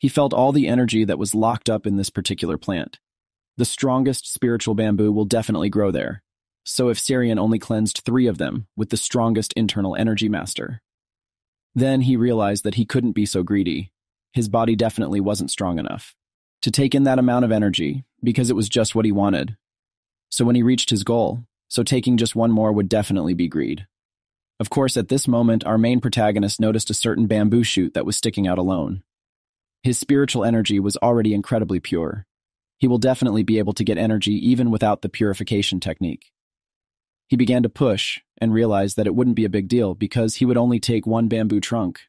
he felt all the energy that was locked up in this particular plant. The strongest spiritual bamboo will definitely grow there. So if Sarian only cleansed 3 of them with the strongest internal energy master. Then he realized that he couldn't be so greedy. His body definitely wasn't strong enough to take in that amount of energy because it was just what he wanted. So when he reached his goal, taking just 1 more would definitely be greed. Of course, at this moment, our main protagonist noticed a certain bamboo shoot that was sticking out alone. His spiritual energy was already incredibly pure. He will definitely be able to get energy even without the purification technique. He began to push and realized that it wouldn't be a big deal because he would only take 1 bamboo trunk.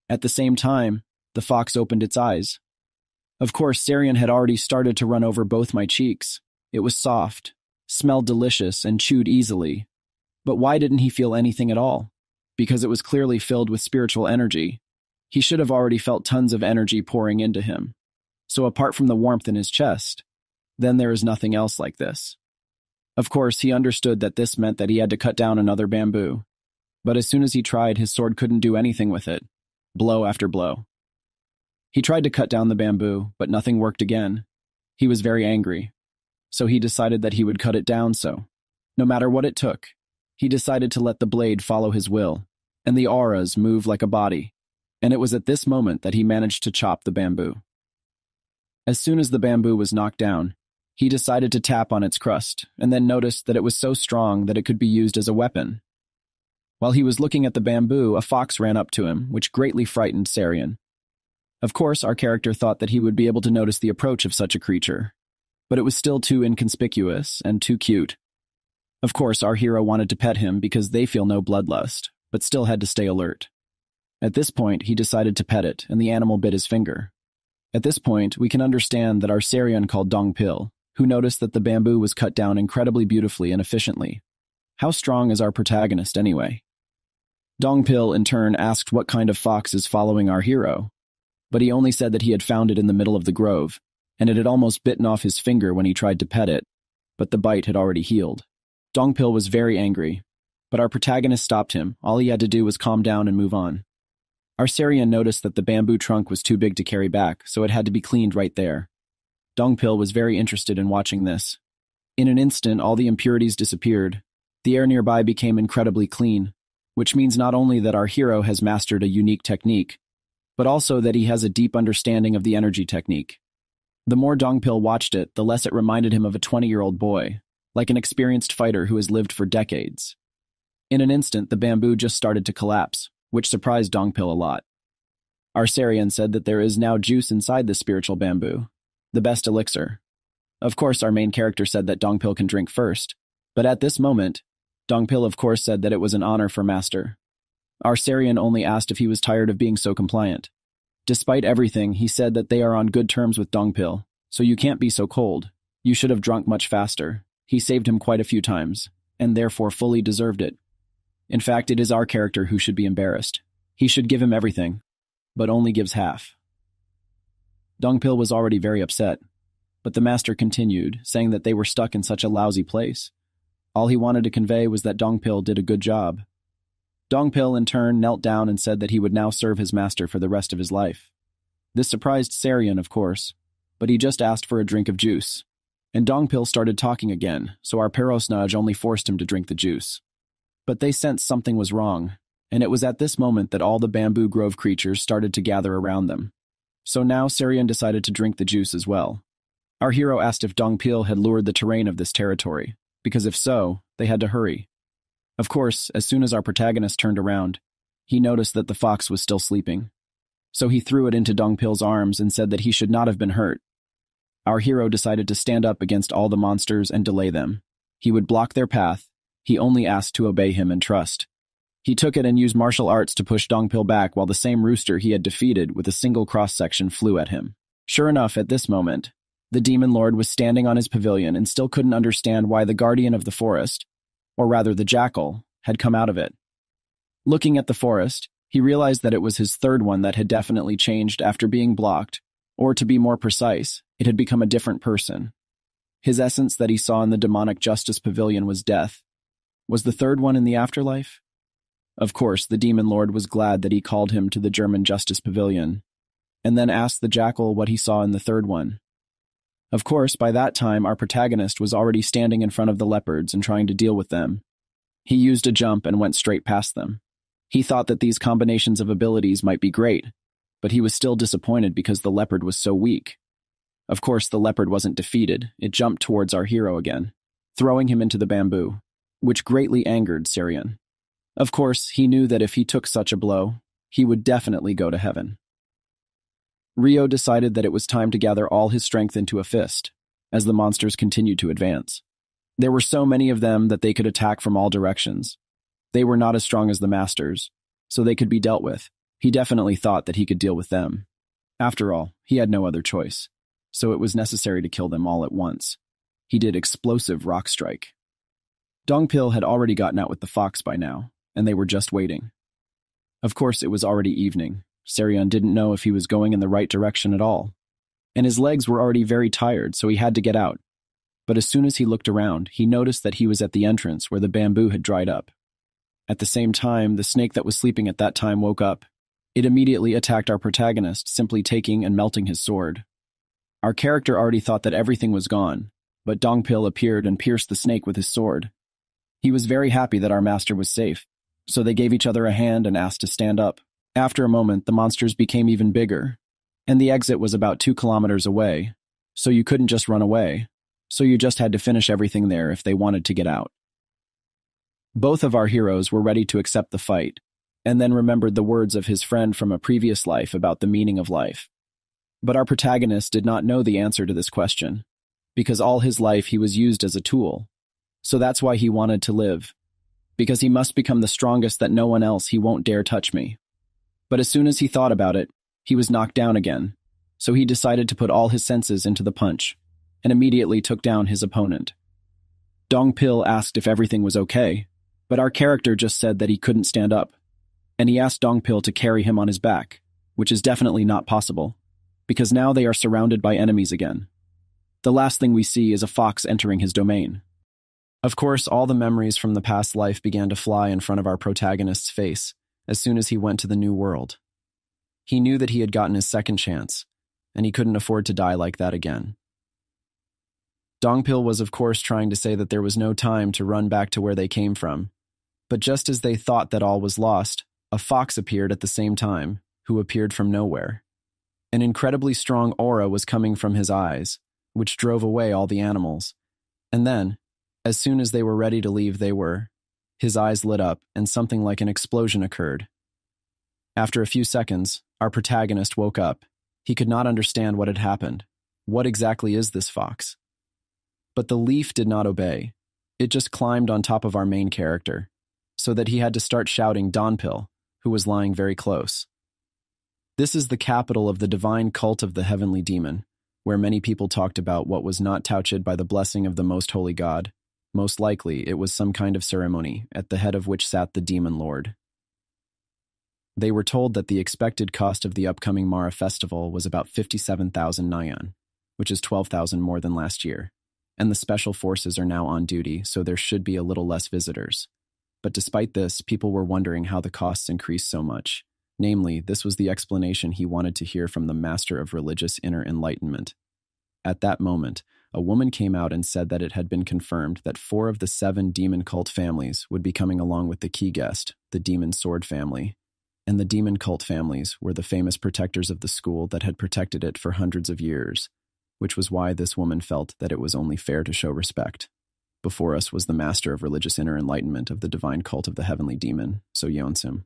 At the same time, the fox opened its eyes. Of course, Sarian had already started to run over both my cheeks. It was soft, smelled delicious, and chewed easily. But why didn't he feel anything at all? Because it was clearly filled with spiritual energy. He should have already felt tons of energy pouring into him. So apart from the warmth in his chest, then there is nothing else like this. Of course, he understood that this meant that he had to cut down another bamboo. But as soon as he tried, his sword couldn't do anything with it, blow after blow. He tried to cut down the bamboo, but nothing worked again. He was very angry. So he decided that he would cut it down no matter what it took. He decided to let the blade follow his will, and the auras move like a body. And it was at this moment that he managed to chop the bamboo. As soon as the bamboo was knocked down, he decided to tap on its crust, and then noticed that it was so strong that it could be used as a weapon. While he was looking at the bamboo, a fox ran up to him, which greatly frightened Sarian. Of course, our character thought that he would be able to notice the approach of such a creature, but it was still too inconspicuous and too cute. Of course, our hero wanted to pet him because they feel no bloodlust, but still had to stay alert. At this point, he decided to pet it, and the animal bit his finger. At this point, we can understand that our Sarian called Dongpil, who noticed that the bamboo was cut down incredibly beautifully and efficiently. How strong is our protagonist anyway? Dongpil, in turn, asked what kind of fox is following our hero, but he only said that he had found it in the middle of the grove, and it had almost bitten off his finger when he tried to pet it, but the bite had already healed. Dongpil was very angry, but our protagonist stopped him. All he had to do was calm down and move on. Our Sarian noticed that the bamboo trunk was too big to carry back, so it had to be cleaned right there. Dongpil was very interested in watching this. In an instant, all the impurities disappeared. The air nearby became incredibly clean, which means not only that our hero has mastered a unique technique, but also that he has a deep understanding of the energy technique. The more Dongpil watched it, the less it reminded him of a 20-year-old boy, like an experienced fighter who has lived for decades. In an instant, the bamboo just started to collapse, which surprised Dongpil a lot. Our Sarian said that there is now juice inside this spiritual bamboo, the best elixir. Of course, our main character said that Dongpil can drink first, but at this moment, Dongpil of course said that it was an honor for Master. Our Sarian only asked if he was tired of being so compliant. Despite everything, he said that they are on good terms with Dongpil, so you can't be so cold. You should have drunk much faster. He saved him quite a few times, and therefore fully deserved it. In fact, it is our character who should be embarrassed. He should give him everything, but only gives half. Dongpil was already very upset, but the master continued, saying that they were stuck in such a lousy place. All he wanted to convey was that Dongpil did a good job. Dongpil, in turn, knelt down and said that he would now serve his master for the rest of his life. This surprised Sarian, of course, but he just asked for a drink of juice. And Dongpil started talking again, so our Perosnaj only forced him to drink the juice. But they sensed something was wrong, and it was at this moment that all the bamboo grove creatures started to gather around them. So now Sarian decided to drink the juice as well. Our hero asked if Dongpil had lured the terrain of this territory, because if so, they had to hurry. Of course, as soon as our protagonist turned around, he noticed that the fox was still sleeping. So he threw it into Dongpil's arms and said that he should not have been hurt. Our hero decided to stand up against all the monsters and delay them. He would block their path. He only asked to obey him and trust. He took it and used martial arts to push Dongpil back while the same rooster he had defeated with a single cross-section flew at him. Sure enough, at this moment, the demon lord was standing on his pavilion and still couldn't understand why the guardian of the forest, or rather the jackal, had come out of it. Looking at the forest, he realized that it was his third one that had definitely changed after being blocked, or to be more precise, it had become a different person. His essence that he saw in the demonic justice pavilion was death. Was the third one in the afterlife? Of course, the demon lord was glad that he called him to the German Justice Pavilion, and then asked the jackal what he saw in the third one. Of course, by that time, our protagonist was already standing in front of the leopards and trying to deal with them. He used a jump and went straight past them. He thought that these combinations of abilities might be great, but he was still disappointed because the leopard was so weak. Of course, the leopard wasn't defeated. It jumped towards our hero again, throwing him into the bamboo, which greatly angered Sirion. Of course, he knew that if he took such a blow, he would definitely go to heaven. Rio decided that it was time to gather all his strength into a fist, as the monsters continued to advance. There were so many of them that they could attack from all directions. They were not as strong as the masters, so they could be dealt with. He definitely thought that he could deal with them. After all, he had no other choice, so it was necessary to kill them all at once. He did explosive rock strike. Dongpil had already gotten out with the fox by now, and they were just waiting. Of course, it was already evening. Sirion didn't know if he was going in the right direction at all, and his legs were already very tired, so he had to get out. But as soon as he looked around, he noticed that he was at the entrance where the bamboo had dried up. At the same time, the snake that was sleeping at that time woke up. It immediately attacked our protagonist, simply taking and melting his sword. Our character already thought that everything was gone, but Dongpil appeared and pierced the snake with his sword. He was very happy that our master was safe, so they gave each other a hand and asked to stand up. After a moment, the monsters became even bigger, and the exit was about 2 kilometers away, so you couldn't just run away, so you just had to finish everything there if they wanted to get out. Both of our heroes were ready to accept the fight, and then remembered the words of his friend from a previous life about the meaning of life. But our protagonist did not know the answer to this question, because all his life he was used as a tool, so that's why he wanted to live, because he must become the strongest that no one else he won't dare touch me. But as soon as he thought about it, he was knocked down again, so he decided to put all his senses into the punch, and immediately took down his opponent. Dongpil asked if everything was okay, but our character just said that he couldn't stand up, and he asked Dongpil to carry him on his back, which is definitely not possible, because now they are surrounded by enemies again. The last thing we see is a fox entering his domain. Of course, all the memories from the past life began to fly in front of our protagonist's face as soon as he went to the new world. He knew that he had gotten his second chance, and he couldn't afford to die like that again. Dongpil was of course trying to say that there was no time to run back to where they came from, but just as they thought that all was lost, a fox appeared at the same time, who appeared from nowhere. An incredibly strong aura was coming from his eyes, which drove away all the animals. And then, as soon as they were ready to leave, his eyes lit up and something like an explosion occurred. After a few seconds, our protagonist woke up. He could not understand what had happened. What exactly is this fox? But the leaf did not obey. It just climbed on top of our main character, so that he had to start shouting Dongpil, who was lying very close. This is the capital of the divine cult of the heavenly demon, where many people talked about what was not touched by the blessing of the most holy God. Most likely, it was some kind of ceremony, at the head of which sat the demon lord. They were told that the expected cost of the upcoming Mara festival was about 57,000 nyan, which is 12,000 more than last year, and the special forces are now on duty, so there should be a little less visitors. But despite this, people were wondering how the costs increased so much. Namely, this was the explanation he wanted to hear from the master of religious inner enlightenment. At that moment, a woman came out and said that it had been confirmed that 4 of the 7 demon cult families would be coming along with the key guest, the demon sword family. And the demon cult families were the famous protectors of the school that had protected it for hundreds of years, which was why this woman felt that it was only fair to show respect. Before us was the master of religious inner enlightenment of the divine cult of the heavenly demon, so Yeonsim.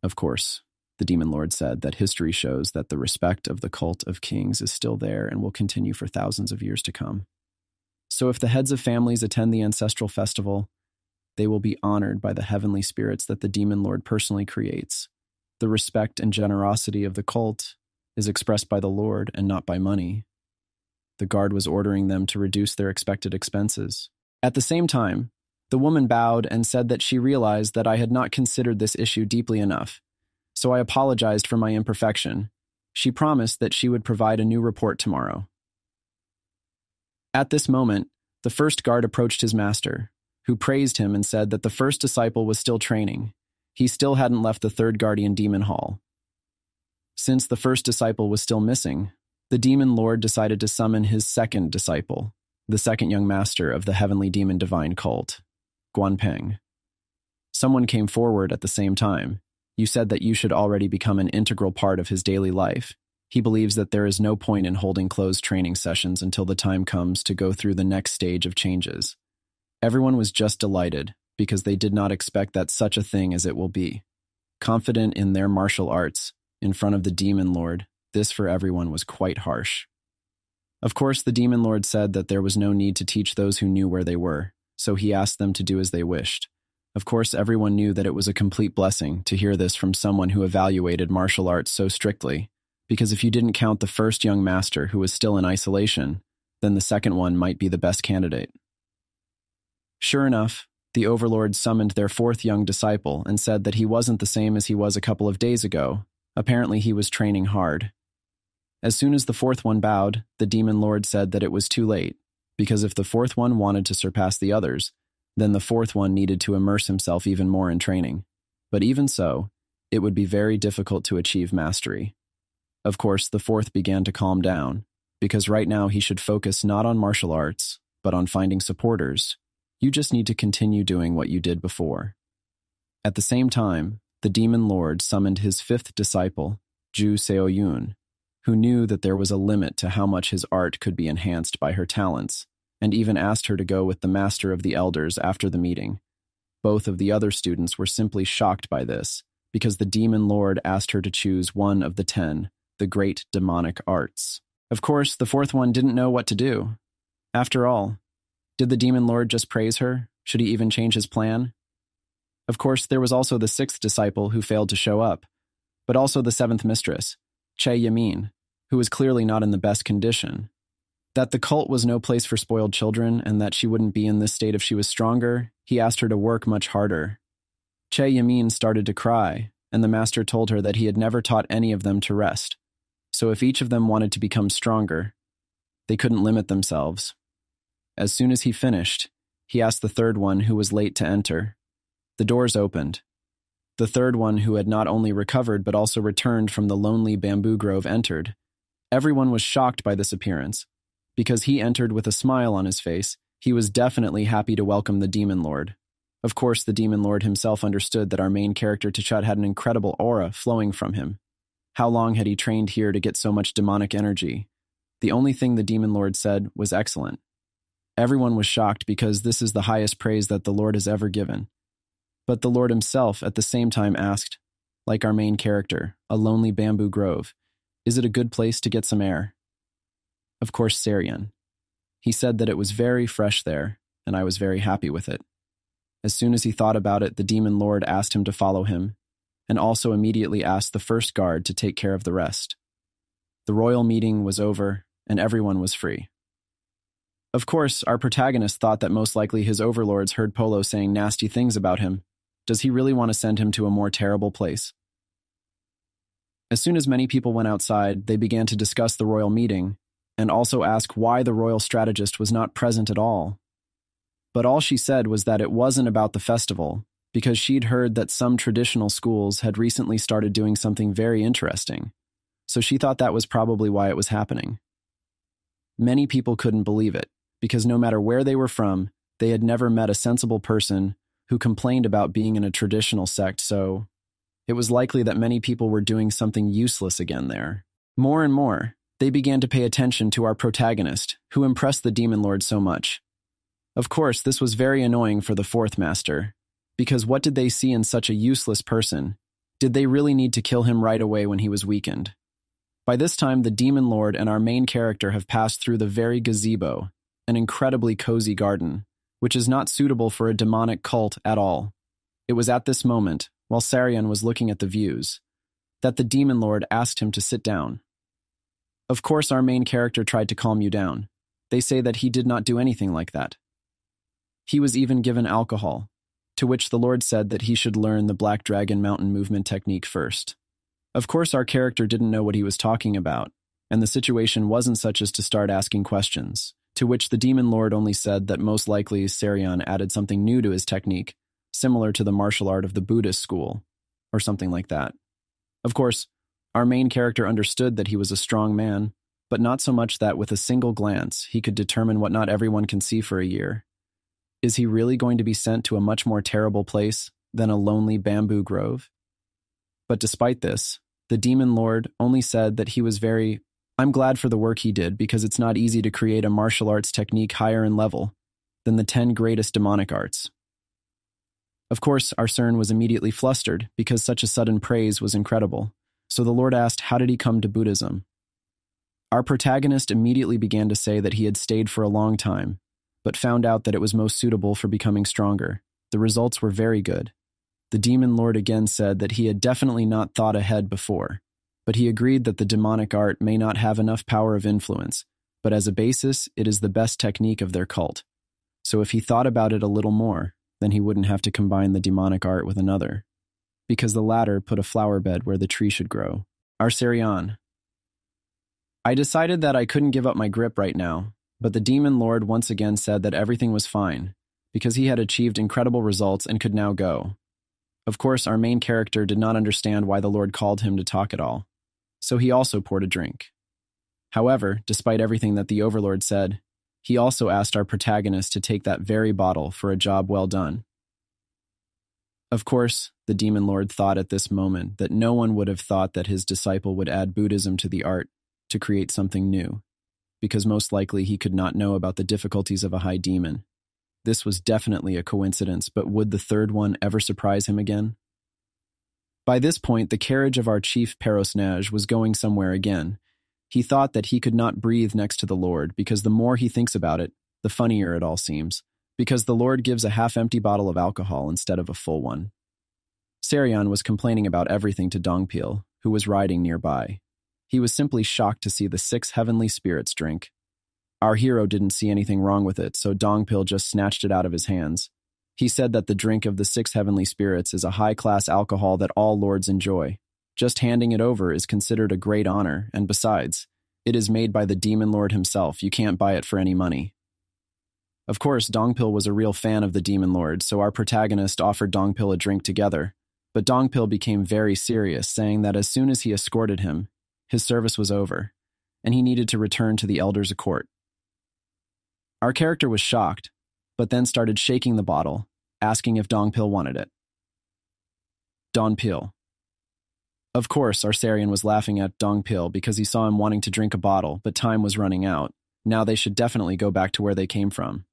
Of course, the demon lord said that history shows that the respect of the cult of kings is still there and will continue for thousands of years to come. So if the heads of families attend the ancestral festival, they will be honored by the heavenly spirits that the demon lord personally creates. The respect and generosity of the cult is expressed by the Lord and not by money. The guard was ordering them to reduce their expected expenses. At the same time, the woman bowed and said that she realized that I had not considered this issue deeply enough, so I apologized for my imperfection. She promised that she would provide a new report tomorrow. At this moment, the first guard approached his master, who praised him and said that the first disciple was still training. He still hadn't left the third guardian demon hall. Since the first disciple was still missing, the demon lord decided to summon his second disciple, the second young master of the heavenly demon divine cult, Guanpeng. Someone came forward at the same time. You said that you should already become an integral part of his daily life. He believes that there is no point in holding closed training sessions until the time comes to go through the next stage of changes. Everyone was just delighted, because they did not expect that such a thing as it will be. Confident in their martial arts, in front of the demon lord, this for everyone was quite harsh. Of course, the demon lord said that there was no need to teach those who knew where they were, so he asked them to do as they wished. Of course, everyone knew that it was a complete blessing to hear this from someone who evaluated martial arts so strictly, because if you didn't count the first young master who was still in isolation, then the second one might be the best candidate. Sure enough, the overlords summoned their fourth young disciple and said that he wasn't the same as he was a couple of days ago. Apparently he was training hard. As soon as the fourth one bowed, the demon lord said that it was too late, because if the fourth one wanted to surpass the others, then the fourth one needed to immerse himself even more in training. But even so, it would be very difficult to achieve mastery. Of course, the fourth began to calm down, because right now he should focus not on martial arts, but on finding supporters. You just need to continue doing what you did before. At the same time, the demon lord summoned his fifth disciple, Ju Seoyun, who knew that there was a limit to how much his art could be enhanced by her talents, and even asked her to go with the master of the elders after the meeting. Both of the other students were simply shocked by this, because the demon lord asked her to choose one of the 10, the great demonic arts. Of course, the fourth one didn't know what to do. After all, did the demon lord just praise her? Should he even change his plan? Of course, there was also the sixth disciple who failed to show up, but also the seventh mistress, Che Yamin, who was clearly not in the best condition. That the cult was no place for spoiled children and that she wouldn't be in this state if she was stronger, he asked her to work much harder. Che Yamin started to cry, and the master told her that he had never taught any of them to rest. So if each of them wanted to become stronger, they couldn't limit themselves. As soon as he finished, he asked the third one who was late to enter. The doors opened. The third one who had not only recovered but also returned from the lonely bamboo grove entered. Everyone was shocked by this appearance. Because he entered with a smile on his face, he was definitely happy to welcome the demon lord. Of course, the demon lord himself understood that our main character T'Chut had an incredible aura flowing from him. How long had he trained here to get so much demonic energy? The only thing the demon lord said was excellent. Everyone was shocked because this is the highest praise that the Lord has ever given. But the Lord himself at the same time asked, like our main character, a lonely bamboo grove, is it a good place to get some air? Of course, Sarian. He said that it was very fresh there, and I was very happy with it. As soon as he thought about it, the demon lord asked him to follow him, and also immediately asked the first guard to take care of the rest. The royal meeting was over, and everyone was free. Of course, our protagonist thought that most likely his overlords heard Polo saying nasty things about him. Does he really want to send him to a more terrible place? As soon as many people went outside, they began to discuss the royal meeting, and also ask why the royal strategist was not present at all. But all she said was that it wasn't about the festival, because she'd heard that some traditional schools had recently started doing something very interesting, so she thought that was probably why it was happening. Many people couldn't believe it, because no matter where they were from, they had never met a sensible person who complained about being in a traditional sect, so it was likely that many people were doing something useless again there. More and more, they began to pay attention to our protagonist, who impressed the demon lord so much. Of course, this was very annoying for the fourth master, because what did they see in such a useless person? Did they really need to kill him right away when he was weakened? By this time, the demon lord and our main character have passed through the very gazebo, an incredibly cozy garden, which is not suitable for a demonic cult at all. It was at this moment, while Sarian was looking at the views, that the demon lord asked him to sit down. Of course, our main character tried to calm you down. They say that he did not do anything like that. He was even given alcohol, to which the Lord said that he should learn the Black Dragon Mountain movement technique first. Of course, our character didn't know what he was talking about, and the situation wasn't such as to start asking questions, To which the demon lord only said that most likely Serion added something new to his technique, similar to the martial art of the Buddhist school, or something like that. Of course, our main character understood that he was a strong man, but not so much that with a single glance he could determine what not everyone can see for a year. Is he really going to be sent to a much more terrible place than a lonely bamboo grove? But despite this, the demon lord only said that he was I'm glad for the work he did because it's not easy to create a martial arts technique higher in level than the 10 greatest demonic arts. Of course, our CERN was immediately flustered because such a sudden praise was incredible, so the Lord asked how did he come to Buddhism. Our protagonist immediately began to say that he had stayed for a long time, but found out that it was most suitable for becoming stronger. The results were very good. The demon lord again said that he had definitely not thought ahead before, but he agreed that the demonic art may not have enough power of influence, but as a basis, it is the best technique of their cult. So if he thought about it a little more, then he wouldn't have to combine the demonic art with another, because the latter put a flower bed where the tree should grow. Arsarion. I decided that I couldn't give up my grip right now, but the demon lord once again said that everything was fine, because he had achieved incredible results and could now go. Of course, our main character did not understand why the Lord called him to talk at all, so he also poured a drink. However, despite everything that the Overlord said, he also asked our protagonist to take that very bottle for a job well done. Of course, the demon lord thought at this moment that no one would have thought that his disciple would add Buddhism to the art to create something new, because most likely he could not know about the difficulties of a high demon. This was definitely a coincidence, but would the third one ever surprise him again? By this point, the carriage of our chief Perosnaj was going somewhere again. He thought that he could not breathe next to the Lord, because the more he thinks about it, the funnier it all seems, because the Lord gives a half-empty bottle of alcohol instead of a full one. Serion was complaining about everything to Dongpil, who was riding nearby. He was simply shocked to see the 6 heavenly spirits drink. Our hero didn't see anything wrong with it, so Dongpil just snatched it out of his hands. He said that the drink of the 6 heavenly spirits is a high-class alcohol that all lords enjoy. Just handing it over is considered a great honor, and besides, it is made by the demon lord himself. You can't buy it for any money. Of course, Dongpil was a real fan of the demon lord, so our protagonist offered Dongpil a drink together. But Dongpil became very serious, saying that as soon as he escorted him, his service was over, and he needed to return to the elders' court. Our character was shocked, but then started shaking the bottle, asking if Dongpil wanted it. Dongpil. Of course, Arsarion was laughing at Dongpil because he saw him wanting to drink a bottle, but time was running out. Now they should definitely go back to where they came from.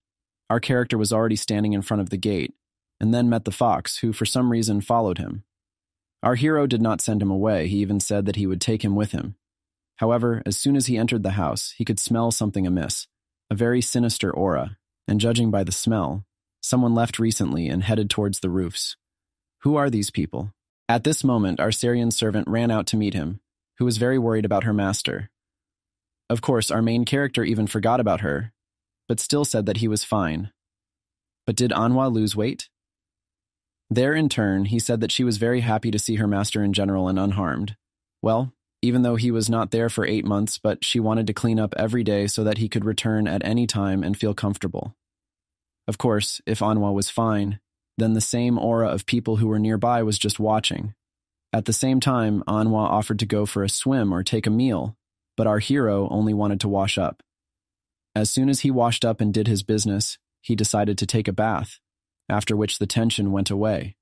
Our character was already standing in front of the gate, and then met the fox, who for some reason followed him. Our hero did not send him away. He even said that he would take him with him. However, as soon as he entered the house, he could smell something amiss, a very sinister aura, and judging by the smell, someone left recently and headed towards the roofs. Who are these people? At this moment, our Syrian servant ran out to meet him, who was very worried about her master. Of course, our main character even forgot about her, but still said that he was fine. But did Anhwa lose weight? There, in turn, he said that she was very happy to see her master in general and unharmed. Well, even though he was not there for 8 months, but she wanted to clean up every day so that he could return at any time and feel comfortable. Of course, if Anhwa was fine, then the same aura of people who were nearby was just watching. At the same time, Anhwa offered to go for a swim or take a meal, but our hero only wanted to wash up. As soon as he washed up and did his business, he decided to take a bath, after which the tension went away.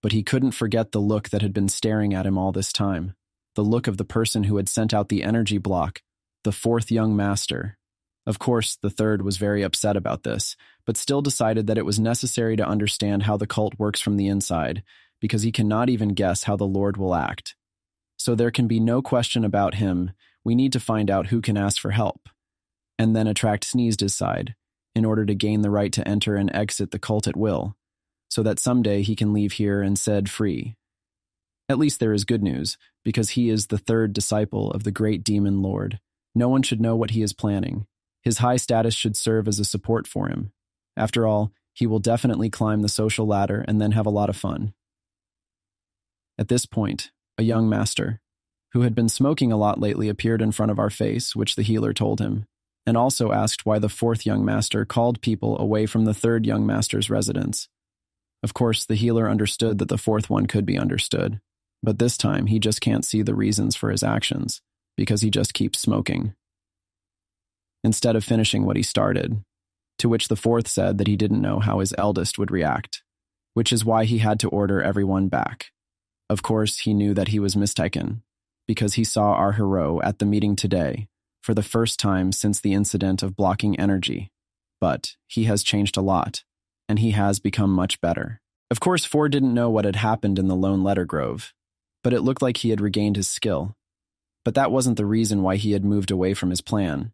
But he couldn't forget the look that had been staring at him all this time. The look of the person who had sent out the energy block, the 4th young master. Of course, the 3rd was very upset about this, but still decided that it was necessary to understand how the cult works from the inside, because he cannot even guess how the Lord will act. So there can be no question about him. We need to find out who can ask for help, and then attract Sneezed's side, in order to gain the right to enter and exit the cult at will, so that someday he can leave here and set free. At least there is good news, because he is the 3rd disciple of the great demon lord. No one should know what he is planning. His high status should serve as a support for him. After all, he will definitely climb the social ladder and then have a lot of fun. At this point, a young master, who had been smoking a lot lately, appeared in front of our face, which the healer told him, and also asked why the fourth young master called people away from the third young master's residence. Of course, the healer understood that the fourth one could be understood, but this time he just can't see the reasons for his actions, because he just keeps smoking. Instead of finishing what he started, to which the fourth said that he didn't know how his eldest would react, which is why he had to order everyone back. Of course, he knew that he was mistaken, because he saw our hero at the meeting today, for the first time since the incident of blocking energy. But he has changed a lot, and he has become much better. Of course, Four didn't know what had happened in the Lone Letter Grove, but it looked like he had regained his skill. But that wasn't the reason why he had moved away from his plan,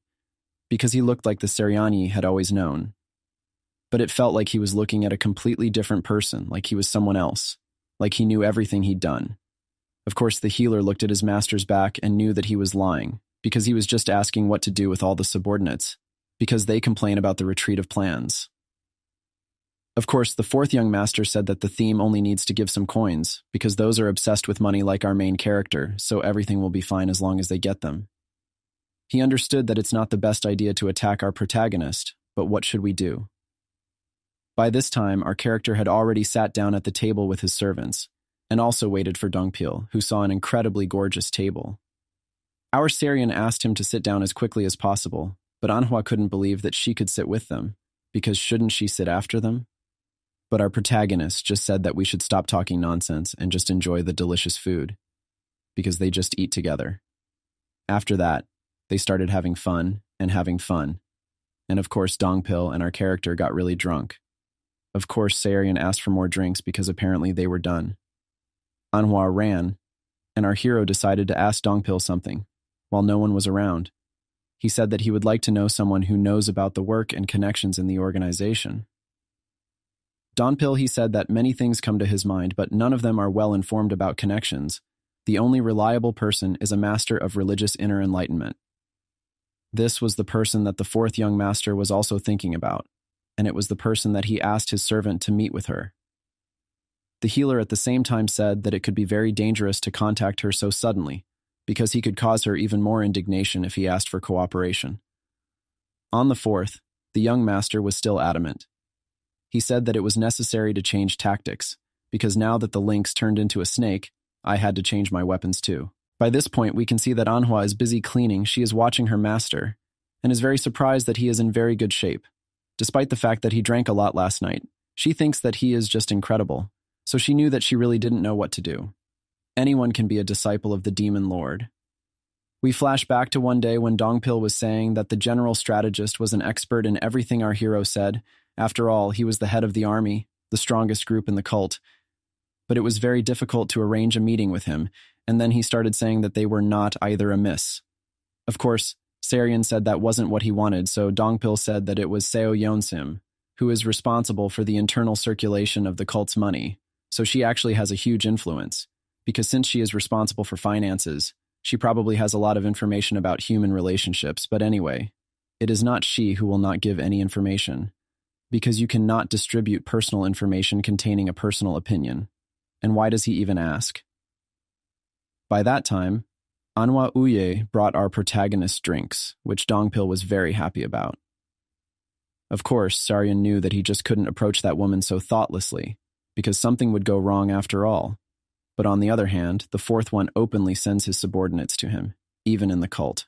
because he looked like the Seriani had always known. But it felt like he was looking at a completely different person, like he was someone else, like he knew everything he'd done. Of course, the healer looked at his master's back and knew that he was lying, because he was just asking what to do with all the subordinates, because they complain about the retreat of plans. Of course, the fourth young master said that the theme only needs to give some coins, because those are obsessed with money like our main character, so everything will be fine as long as they get them. He understood that it's not the best idea to attack our protagonist, but what should we do? By this time, our character had already sat down at the table with his servants, and also waited for Dongpil, who saw an incredibly gorgeous table. Our Sarian asked him to sit down as quickly as possible, but Anhwa couldn't believe that she could sit with them, because shouldn't she sit after them? But our protagonist just said that we should stop talking nonsense and just enjoy the delicious food, because they just eat together. After that, they started having fun, and of course Dongpil and our character got really drunk. Of course Sarian asked for more drinks because apparently they were done. Anhwa ran, and our hero decided to ask Dongpil something, while no one was around. He said that he would like to know someone who knows about the work and connections in the organization. Dongpil, he said that many things come to his mind, but none of them are well informed about connections. The only reliable person is a master of religious inner enlightenment. This was the person that the fourth young master was also thinking about, and it was the person that he asked his servant to meet with her. The healer at the same time said that it could be very dangerous to contact her so suddenly, because he could cause her even more indignation if he asked for cooperation. On the fourth, the young master was still adamant. He said that it was necessary to change tactics, because now that the lynx turned into a snake, I had to change my weapons too. By this point, we can see that Anhwa is busy cleaning. She is watching her master, and is very surprised that he is in very good shape. Despite the fact that he drank a lot last night, she thinks that he is just incredible, so she knew that she really didn't know what to do. Anyone can be a disciple of the demon lord. We flash back to one day when Dongpil was saying that the general strategist was an expert in everything our hero said. After all, he was the head of the army, the strongest group in the cult. But it was very difficult to arrange a meeting with him, and then he started saying that they were not either amiss. Of course, Sarian said that wasn't what he wanted, so Dongpil said that it was Seo Yeonsim, who is responsible for the internal circulation of the cult's money, so she actually has a huge influence, because since she is responsible for finances, she probably has a lot of information about human relationships, but anyway, it is not she who will not give any information, because you cannot distribute personal information containing a personal opinion. And why does he even ask? By that time, Anhwa Uye brought our protagonist drinks, which Dongpil was very happy about. Of course, Sarian knew that he just couldn't approach that woman so thoughtlessly, because something would go wrong after all. But on the other hand, the fourth one openly sends his subordinates to him, even in the cult.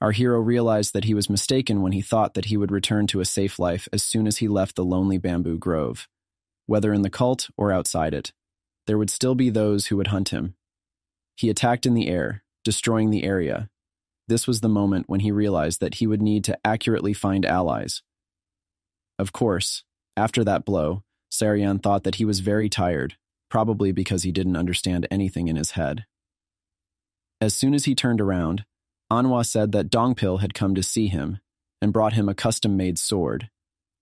Our hero realized that he was mistaken when he thought that he would return to a safe life as soon as he left the lonely bamboo grove. Whether in the cult or outside it, there would still be those who would hunt him. He attacked in the air, destroying the area. This was the moment when he realized that he would need to accurately find allies. Of course, after that blow, Sarian thought that he was very tired, probably because he didn't understand anything in his head. As soon as he turned around, Anhwa said that Dongpil had come to see him and brought him a custom-made sword.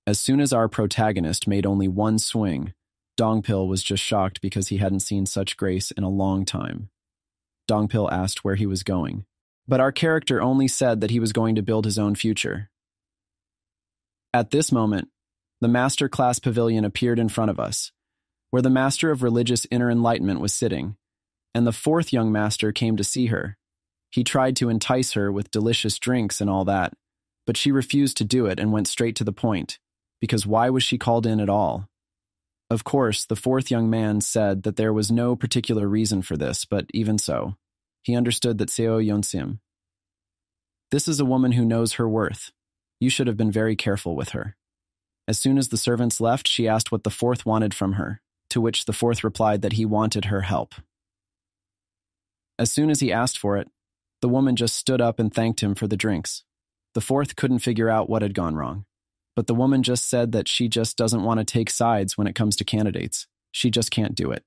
As soon as our protagonist made only one swing, Dongpil was just shocked because he hadn't seen such grace in a long time. Dongpil asked where he was going, but our character only said that he was going to build his own future. At this moment, the Master Class Pavilion appeared in front of us, where the Master of Religious Inner Enlightenment was sitting, and the fourth young master came to see her. He tried to entice her with delicious drinks and all that, But she refused to do it and went straight to the point, because why was she called in at all? Of course, the fourth young man said that there was no particular reason for this, but even so, he understood that Seo Yonsim. This is a woman who knows her worth. You should have been very careful with her. As soon as the servants left, she asked what the fourth wanted from her, to which the fourth replied that he wanted her help. As soon as he asked for it, the woman just stood up and thanked him for the drinks. The fourth couldn't figure out what had gone wrong, but the woman just said that she just doesn't want to take sides when it comes to candidates. She just can't do it.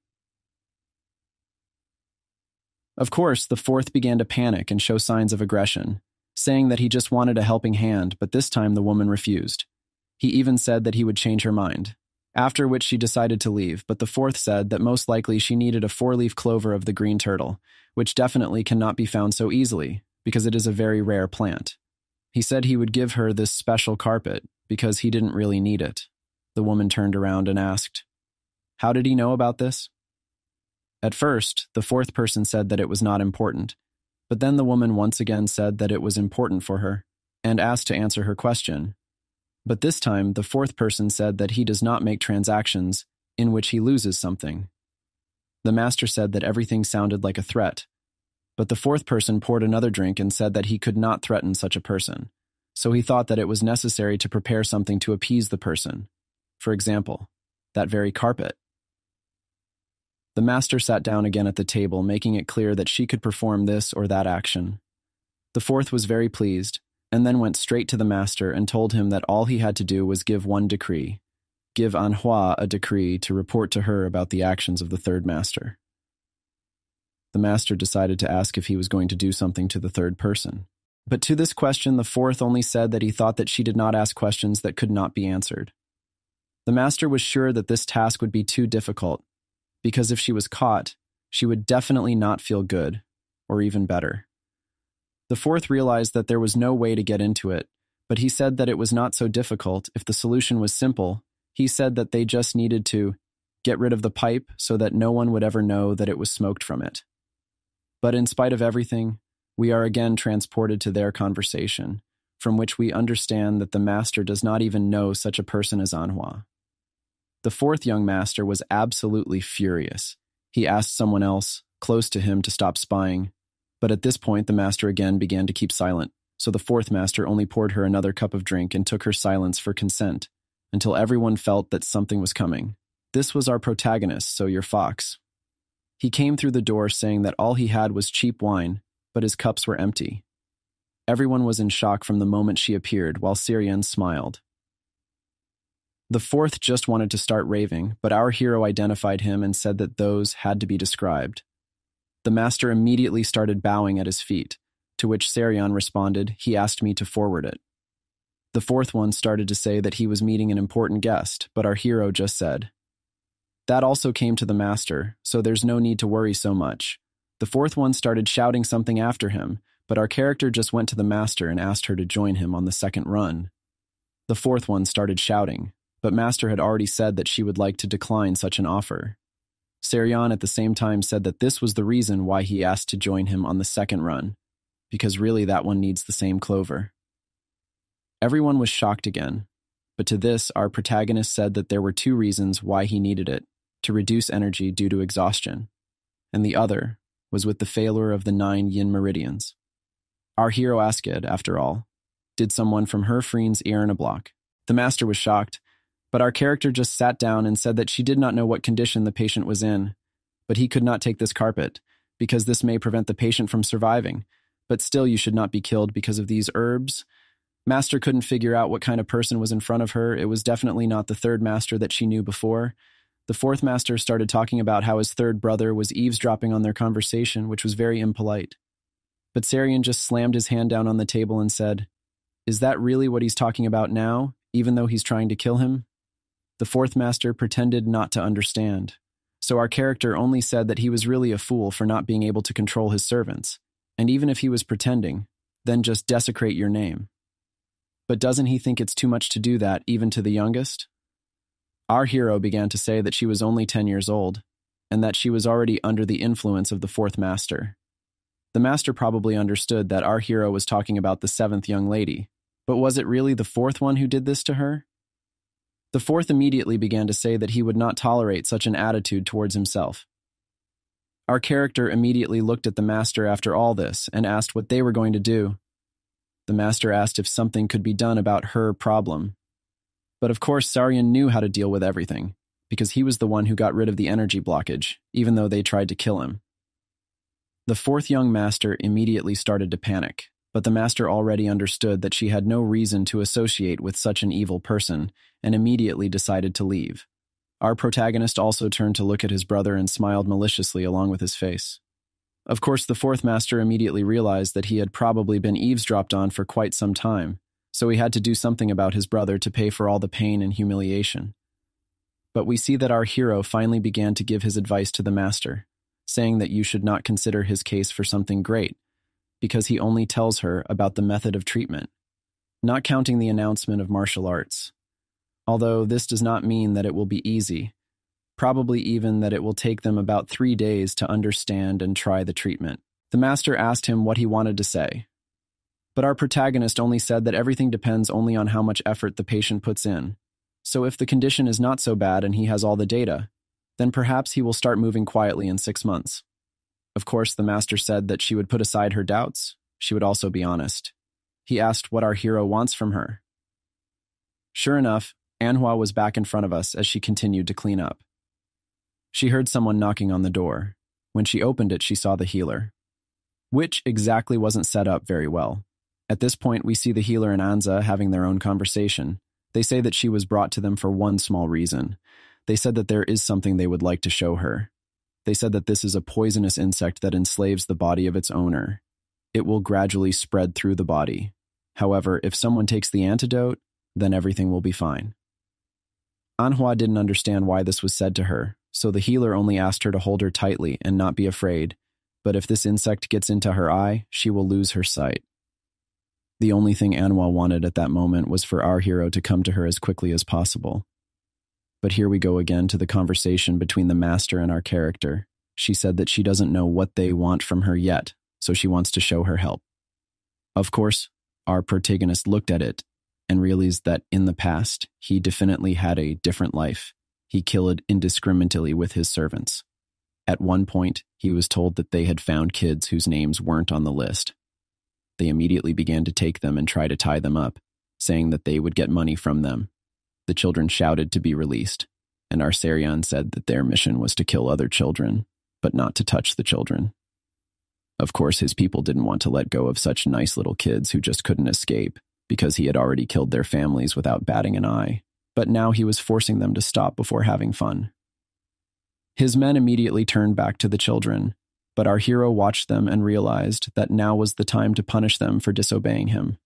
Of course, the fourth began to panic and show signs of aggression, saying that he just wanted a helping hand, but this time the woman refused. He even said that he would change her mind, after which she decided to leave, but the fourth said that most likely she needed a four-leaf clover of the green turtle, which definitely cannot be found so easily, because it is a very rare plant. He said he would give her this special carpet, because he didn't really need it. The woman turned around and asked, "How did he know about this?" At first, the fourth person said that it was not important, but then the woman once again said that it was important for her, and asked to answer her question. But this time, the fourth person said that he does not make transactions in which he loses something. The master said that everything sounded like a threat, but the fourth person poured another drink and said that he could not threaten such a person, so he thought that it was necessary to prepare something to appease the person. For example, that very carpet. The master sat down again at the table, making it clear that she could perform this or that action. The fourth was very pleased, and then went straight to the master and told him that all he had to do was give one decree, give Manhwa a decree to report to her about the actions of the third master. The master decided to ask if he was going to do something to the third person. But to this question, the fourth only said that he thought that she did not ask questions that could not be answered. The master was sure that this task would be too difficult, because if she was caught, she would definitely not feel good, or even better. The fourth realized that there was no way to get into it, but he said that it was not so difficult if the solution was simple. He said that they just needed to get rid of the pipe so that no one would ever know that it was smoked from it. But in spite of everything, we are again transported to their conversation, from which we understand that the master does not even know such a person as Manhwa. The fourth young master was absolutely furious. He asked someone else, close to him, to stop spying, but at this point the master again began to keep silent, so the fourth master only poured her another cup of drink and took her silence for consent, until everyone felt that something was coming. This was our protagonist, So Your Fox. He came through the door saying that all he had was cheap wine, but his cups were empty. Everyone was in shock from the moment she appeared, while Syrian smiled. The fourth just wanted to start raving, but our hero identified him and said that those had to be described. The master immediately started bowing at his feet, to which Syrian responded, "He asked me to forward it." The fourth one started to say that he was meeting an important guest, but our hero just said, "That also came to the master, so there's no need to worry so much." The fourth one started shouting something after him, but our character just went to the master and asked her to join him on the second run. The fourth one started shouting, but master had already said that she would like to decline such an offer. Syrian at the same time said that this was the reason why he asked to join him on the second run, because really that one needs the same clover. Everyone was shocked again, but to this our protagonist said that there were two reasons why he needed it: to reduce energy due to exhaustion, and the other was with the failure of the 9 yin meridians. Our hero asked, after all, did someone from her friend's ear in a block? The master was shocked, but our character just sat down and said that she did not know what condition the patient was in, but he could not take this carpet, because this may prevent the patient from surviving, but still you should not be killed because of these herbs. Master couldn't figure out what kind of person was in front of her. It was definitely not the third master that she knew before. The fourth master started talking about how his third brother was eavesdropping on their conversation, which was very impolite. But Syrian just slammed his hand down on the table and said, "Is that really what he's talking about now, even though he's trying to kill him?" The fourth master pretended not to understand, so our character only said that he was really a fool for not being able to control his servants, and even if he was pretending, then just desecrate your name. But doesn't he think it's too much to do that, even to the youngest? Our hero began to say that she was only 10 years old, and that she was already under the influence of the fourth master. The master probably understood that our hero was talking about the seventh young lady, But was it really the fourth one who did this to her? The fourth immediately began to say that he would not tolerate such an attitude towards himself. Our character immediately looked at the master after all this and asked what they were going to do. The master asked if something could be done about her problem. But of course, Saryan knew how to deal with everything, because he was the one who got rid of the energy blockage, even though they tried to kill him. The fourth young master immediately started to panic, but the master already understood that she had no reason to associate with such an evil person and immediately decided to leave. Our protagonist also turned to look at his brother and smiled maliciously along with his face. Of course, the fourth master immediately realized that he had probably been eavesdropped on for quite some time, so he had to do something about his brother to pay for all the pain and humiliation. But we see that our hero finally began to give his advice to the master, saying that you should not consider his case for something great, because he only tells her about the method of treatment, not counting the announcement of martial arts. Although this does not mean that it will be easy, probably even that it will take them about 3 days to understand and try the treatment. The master asked him what he wanted to say, but our protagonist only said that everything depends only on how much effort the patient puts in. So if the condition is not so bad and he has all the data, then perhaps he will start moving quietly in 6 months. Of course, the master said that she would put aside her doubts. She would also be honest. He asked what our hero wants from her. Sure enough, Manhwa was back in front of us as she continued to clean up. She heard someone knocking on the door. When she opened it, she saw the healer, which exactly wasn't set up very well. At this point, we see the healer and Anza having their own conversation. They say that she was brought to them for one small reason. They said that there is something they would like to show her. They said that this is a poisonous insect that enslaves the body of its owner. It will gradually spread through the body. However, if someone takes the antidote, then everything will be fine. Manhwa didn't understand why this was said to her, so the healer only asked her to hold her tightly and not be afraid, but if this insect gets into her eye, she will lose her sight. The only thing Manhwa wanted at that moment was for our hero to come to her as quickly as possible. But here we go again to the conversation between the master and our character. She said that she doesn't know what they want from her yet, so she wants to show her help. Of course, our protagonist looked at it and realized that in the past, he definitely had a different life. He killed indiscriminately with his servants. At one point, he was told that they had found kids whose names weren't on the list. They immediately began to take them and try to tie them up, saying that they would get money from them. The children shouted to be released, and Arsarian said that their mission was to kill other children, but not to touch the children. Of course, his people didn't want to let go of such nice little kids who just couldn't escape, because he had already killed their families without batting an eye, but now he was forcing them to stop before having fun. His men immediately turned back to the children, but our hero watched them and realized that now was the time to punish them for disobeying him.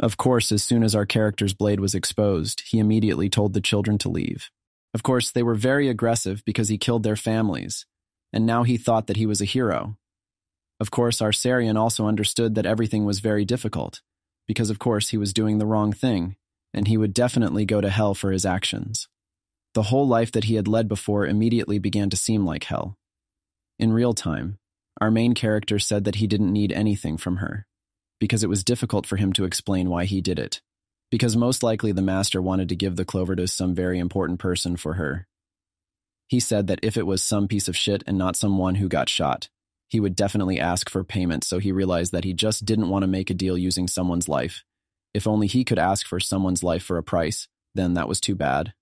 Of course, as soon as our character's blade was exposed, he immediately told the children to leave. Of course, they were very aggressive because he killed their families, and now he thought that he was a hero. Of course, Arsarian also understood that everything was very difficult, because of course he was doing the wrong thing, and he would definitely go to hell for his actions. The whole life that he had led before immediately began to seem like hell. In real time, our main character said that he didn't need anything from her, because it was difficult for him to explain why he did it, because most likely the master wanted to give the clover to some very important person for her. He said that if it was some piece of shit and not someone who got shot, he would definitely ask for payment, so he realized that he just didn't want to make a deal using someone's life. If only he could ask for someone's life for a price, then that was too bad.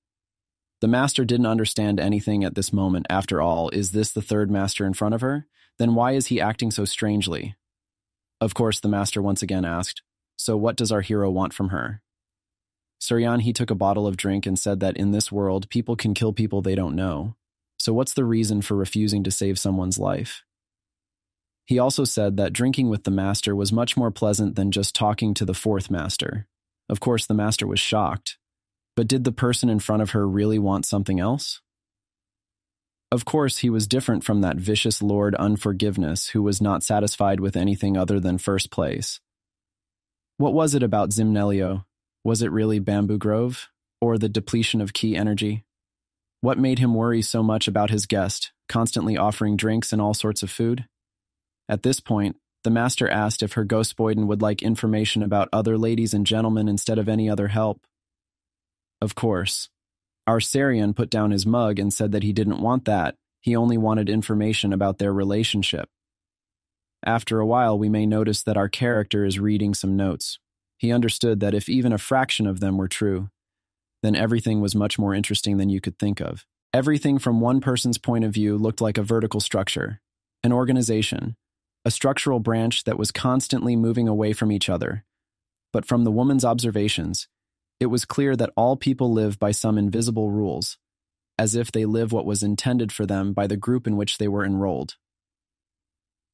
The master didn't understand anything at this moment. After all, is this the third master in front of her? Then why is he acting so strangely? Of course, the master once again asked, so what does our hero want from her? Suryan, he took a bottle of drink and said that in this world, people can kill people they don't know. So what's the reason for refusing to save someone's life? He also said that drinking with the master was much more pleasant than just talking to the fourth master. Of course, the master was shocked. But did the person in front of her really want something else? Of course, he was different from that vicious Lord Unforgiveness who was not satisfied with anything other than first place. What was it about Zimnelio? Was it really Bamboo Grove? Or the depletion of key energy? What made him worry so much about his guest, constantly offering drinks and all sorts of food? At this point, The master asked if her ghostboyden would like information about other ladies and gentlemen instead of any other help. Of course. Our Sarian put down his mug and said that he didn't want that, he only wanted information about their relationship. After a while, we may notice that our character is reading some notes. He understood that if even a fraction of them were true, then everything was much more interesting than you could think of. Everything from one person's point of view looked like a vertical structure, an organization, a structural branch that was constantly moving away from each other. But from the woman's observations, it was clear that all people live by some invisible rules, as if they live what was intended for them by the group in which they were enrolled.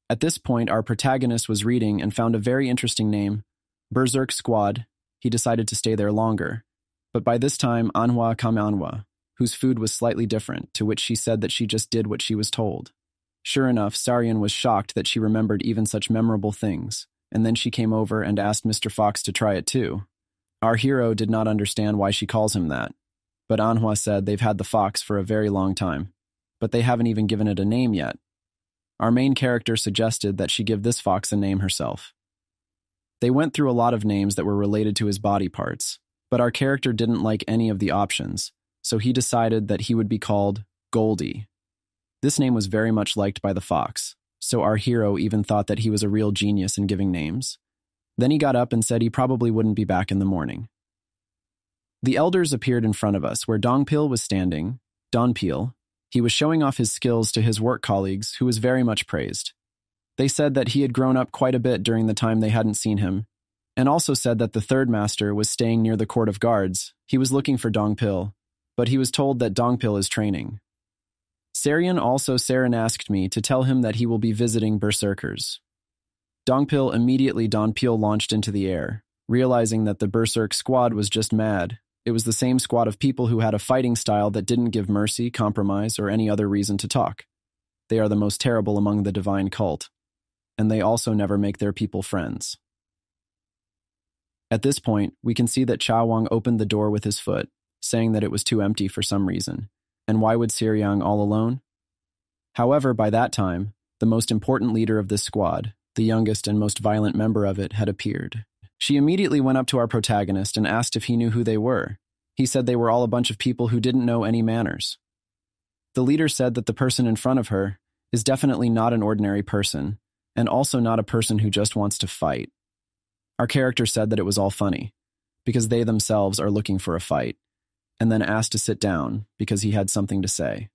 At this point, our protagonist was reading and found a very interesting name, Berserk Squad. He decided to stay there longer. But by this time, Manhwa came Manhwa, whose food was slightly different, to which she said that she just did what she was told. Sure enough, Sarian was shocked that she remembered even such memorable things, and then she came over and asked Mr. Fox to try it too. Our hero did not understand why she calls him that, but Manhwa said they've had the fox for a very long time, but they haven't even given it a name yet. Our main character suggested that she give this fox a name herself. They went through a lot of names that were related to his body parts, but our character didn't like any of the options, so he decided that he would be called Goldie. This name was very much liked by the fox, so our hero even thought that he was a real genius in giving names. Then he got up and said he probably wouldn't be back in the morning. The elders appeared in front of us, where Dongpil was standing. Donpil. He was showing off his skills to his work colleagues, who was very much praised. They said that he had grown up quite a bit during the time they hadn't seen him, and also said that the third master was staying near the court of guards. He was looking for Dongpil, but he was told that Dongpil is training. Sarian also asked me to tell him that he will be visiting berserkers. Dongpil immediately Donpil launched into the air, realizing that the berserk squad was just mad. It was the same squad of people who had a fighting style that didn't give mercy, compromise, or any other reason to talk. They are the most terrible among the divine cult, and they also never make their people friends. At this point, we can see that Cha Wang opened the door with his foot, saying that it was too empty for some reason, and why would Siriang all alone? However, by that time, the most important leader of this squad, the youngest and most violent member of it, had appeared. She immediately went up to our protagonist and asked if he knew who they were. He said they were all a bunch of people who didn't know any manners. The leader said that the person in front of her is definitely not an ordinary person, and also not a person who just wants to fight. Our character said that it was all funny, because they themselves are looking for a fight, and then asked to sit down because he had something to say.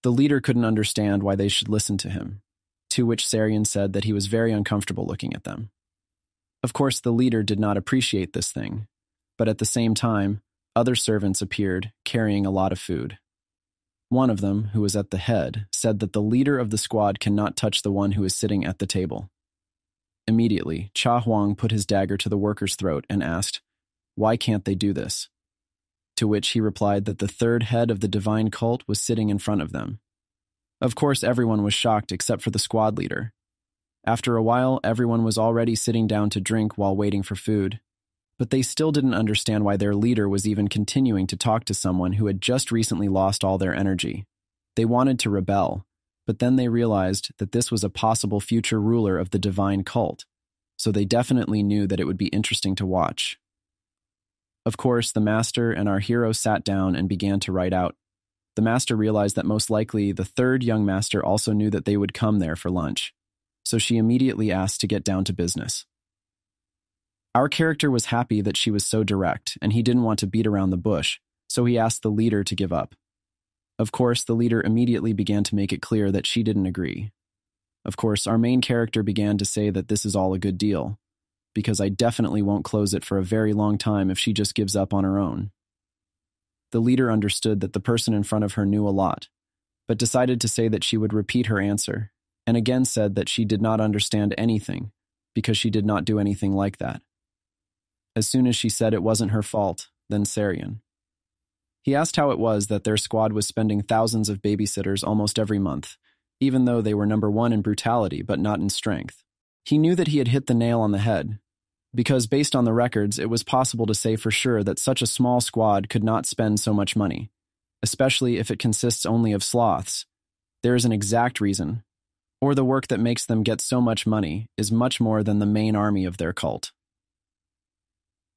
The leader couldn't understand why they should listen to him, to which Sarian said that he was very uncomfortable looking at them. Of course, the leader did not appreciate this thing, but at the same time, other servants appeared, carrying a lot of food. One of them, who was at the head, said that the leader of the squad cannot touch the one who is sitting at the table. Immediately, Cha Huang put his dagger to the worker's throat and asked, "Why can't they do this?" To which he replied that the third head of the divine cult was sitting in front of them. Of course, everyone was shocked except for the squad leader. After a while, everyone was already sitting down to drink while waiting for food, but they still didn't understand why their leader was even continuing to talk to someone who had just recently lost all their energy. They wanted to rebel, but then they realized that this was a possible future ruler of the divine cult, so they definitely knew that it would be interesting to watch. Of course, the master and our hero sat down and began to write out. The master realized that most likely the third young master also knew that they would come there for lunch, so she immediately asked to get down to business. Our character was happy that she was so direct, and he didn't want to beat around the bush, so he asked the leader to give up. Of course, the leader immediately began to make it clear that she didn't agree. Of course, our main character began to say that this is all a good deal, because I definitely won't close it for a very long time if she just gives up on her own. The leader understood that the person in front of her knew a lot, but decided to say that she would repeat her answer, and again said that she did not understand anything, because she did not do anything like that. As soon as she said it wasn't her fault, then Sarian. He asked how it was that their squad was spending thousands of babysitters almost every month, even though they were number one in brutality but not in strength. He knew that he had hit the nail on the head, because based on the records, it was possible to say for sure that such a small squad could not spend so much money, especially if it consists only of sloths. There is an exact reason. or the work that makes them get so much money is much more than the main army of their cult.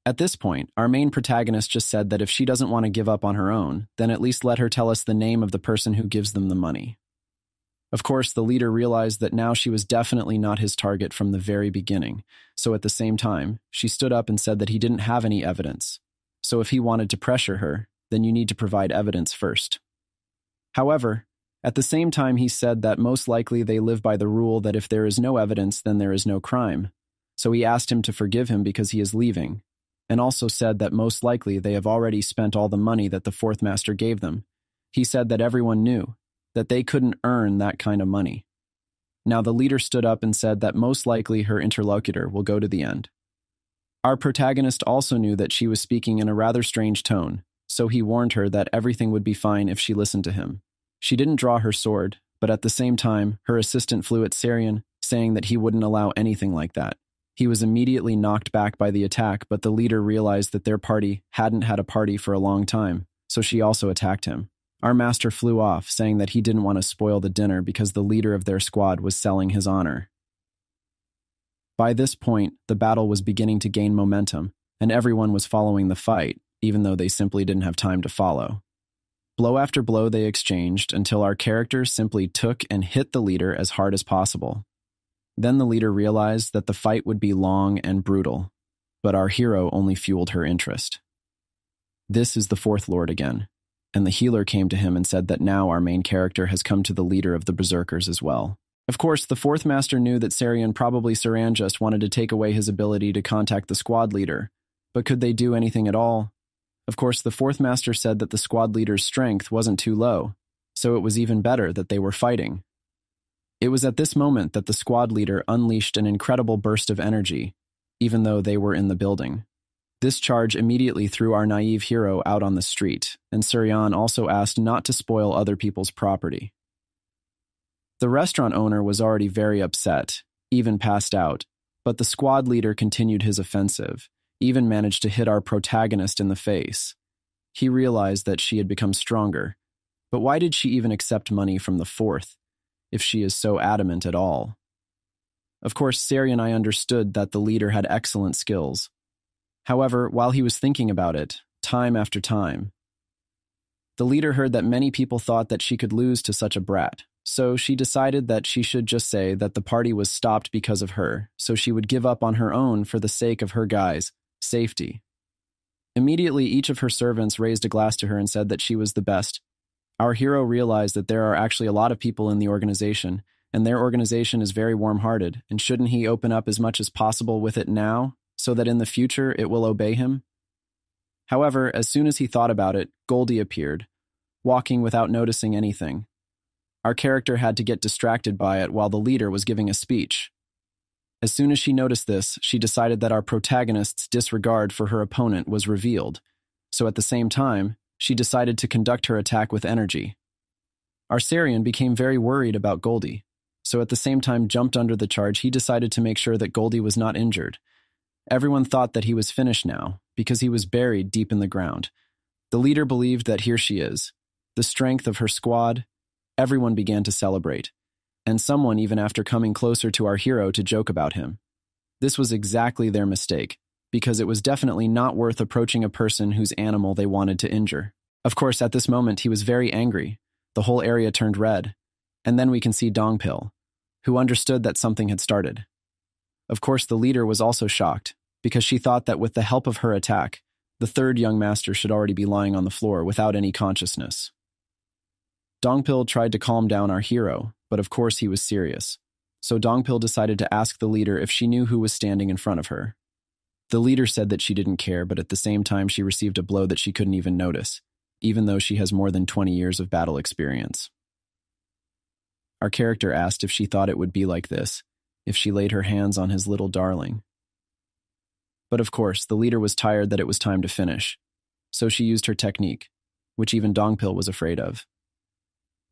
At this point, our main protagonist just said that if she doesn't want to give up on her own, then at least let her tell us the name of the person who gives them the money. Of course, the leader realized that now she was definitely not his target from the very beginning, so at the same time, she stood up and said that he didn't have any evidence. So if he wanted to pressure her, then you need to provide evidence first. However, at the same time, he said that most likely they live by the rule that if there is no evidence, then there is no crime. So he asked him to forgive him because he is leaving, and also said that most likely they have already spent all the money that the fourth master gave them. He said that everyone knew that they couldn't earn that kind of money. Now the leader stood up and said that most likely her interlocutor will go to the end. Our protagonist also knew that she was speaking in a rather strange tone, so he warned her that everything would be fine if she listened to him. She didn't draw her sword, but at the same time, her assistant flew at Sarian, saying that he wouldn't allow anything like that. He was immediately knocked back by the attack, but the leader realized that their party hadn't had a party for a long time, so she also attacked him. Our master flew off, saying that he didn't want to spoil the dinner because the leader of their squad was selling his honor. By this point, the battle was beginning to gain momentum, and everyone was following the fight, even though they simply didn't have time to follow. Blow after blow they exchanged until our characters simply took and hit the leader as hard as possible. Then the leader realized that the fight would be long and brutal, but our hero only fueled her interest. This is the fourth lord again, and the healer came to him and said that now our main character has come to the leader of the berserkers as well. Of course, the fourth master knew that Sarian probably Saran just wanted to take away his ability to contact the squad leader, but could they do anything at all? Of course, the fourth master said that the squad leader's strength wasn't too low, so it was even better that they were fighting. It was at this moment that the squad leader unleashed an incredible burst of energy, even though they were in the building. This charge immediately threw our naive hero out on the street, and Suryan also asked not to spoil other people's property. The restaurant owner was already very upset, even passed out, but the squad leader continued his offensive, even managed to hit our protagonist in the face. He realized that she had become stronger, but why did she even accept money from the fourth, if she is so adamant at all? Of course, Sari and I understood that the leader had excellent skills. However, while he was thinking about it, time after time, the leader heard that many people thought that she could lose to such a brat, so she decided that she should just say that the party was stopped because of her, so she would give up on her own for the sake of her guys' safety. Immediately, each of her servants raised a glass to her and said that she was the best. Our hero realized that there are actually a lot of people in the organization, and their organization is very warm-hearted, and shouldn't he open up as much as possible with it now, so that in the future it will obey him? However, as soon as he thought about it, Goldie appeared, walking without noticing anything. Our character had to get distracted by it while the leader was giving a speech. As soon as she noticed this, she decided that our protagonist's disregard for her opponent was revealed, so at the same time, she decided to conduct her attack with energy. Our Sarian became very worried about Goldie, so at the same time jumped under the charge. He decided to make sure that Goldie was not injured. Everyone thought that he was finished now, because he was buried deep in the ground. The leader believed that here she is, the strength of her squad. Everyone began to celebrate, and someone even after coming closer to our hero to joke about him. This was exactly their mistake, because it was definitely not worth approaching a person whose animal they wanted to injure. Of course, at this moment, he was very angry. The whole area turned red, and then we can see Dongpil, who understood that something had started. Of course, the leader was also shocked, because she thought that with the help of her attack, the third young master should already be lying on the floor without any consciousness. Dongpil tried to calm down our hero, but of course he was serious. So Dongpil decided to ask the leader if she knew who was standing in front of her. The leader said that she didn't care, but at the same time she received a blow that she couldn't even notice, even though she has more than 20 years of battle experience. Our character asked if she thought it would be like this, if she laid her hands on his little darling. But of course, the leader was tired that it was time to finish, so she used her technique, which even Dongpil was afraid of.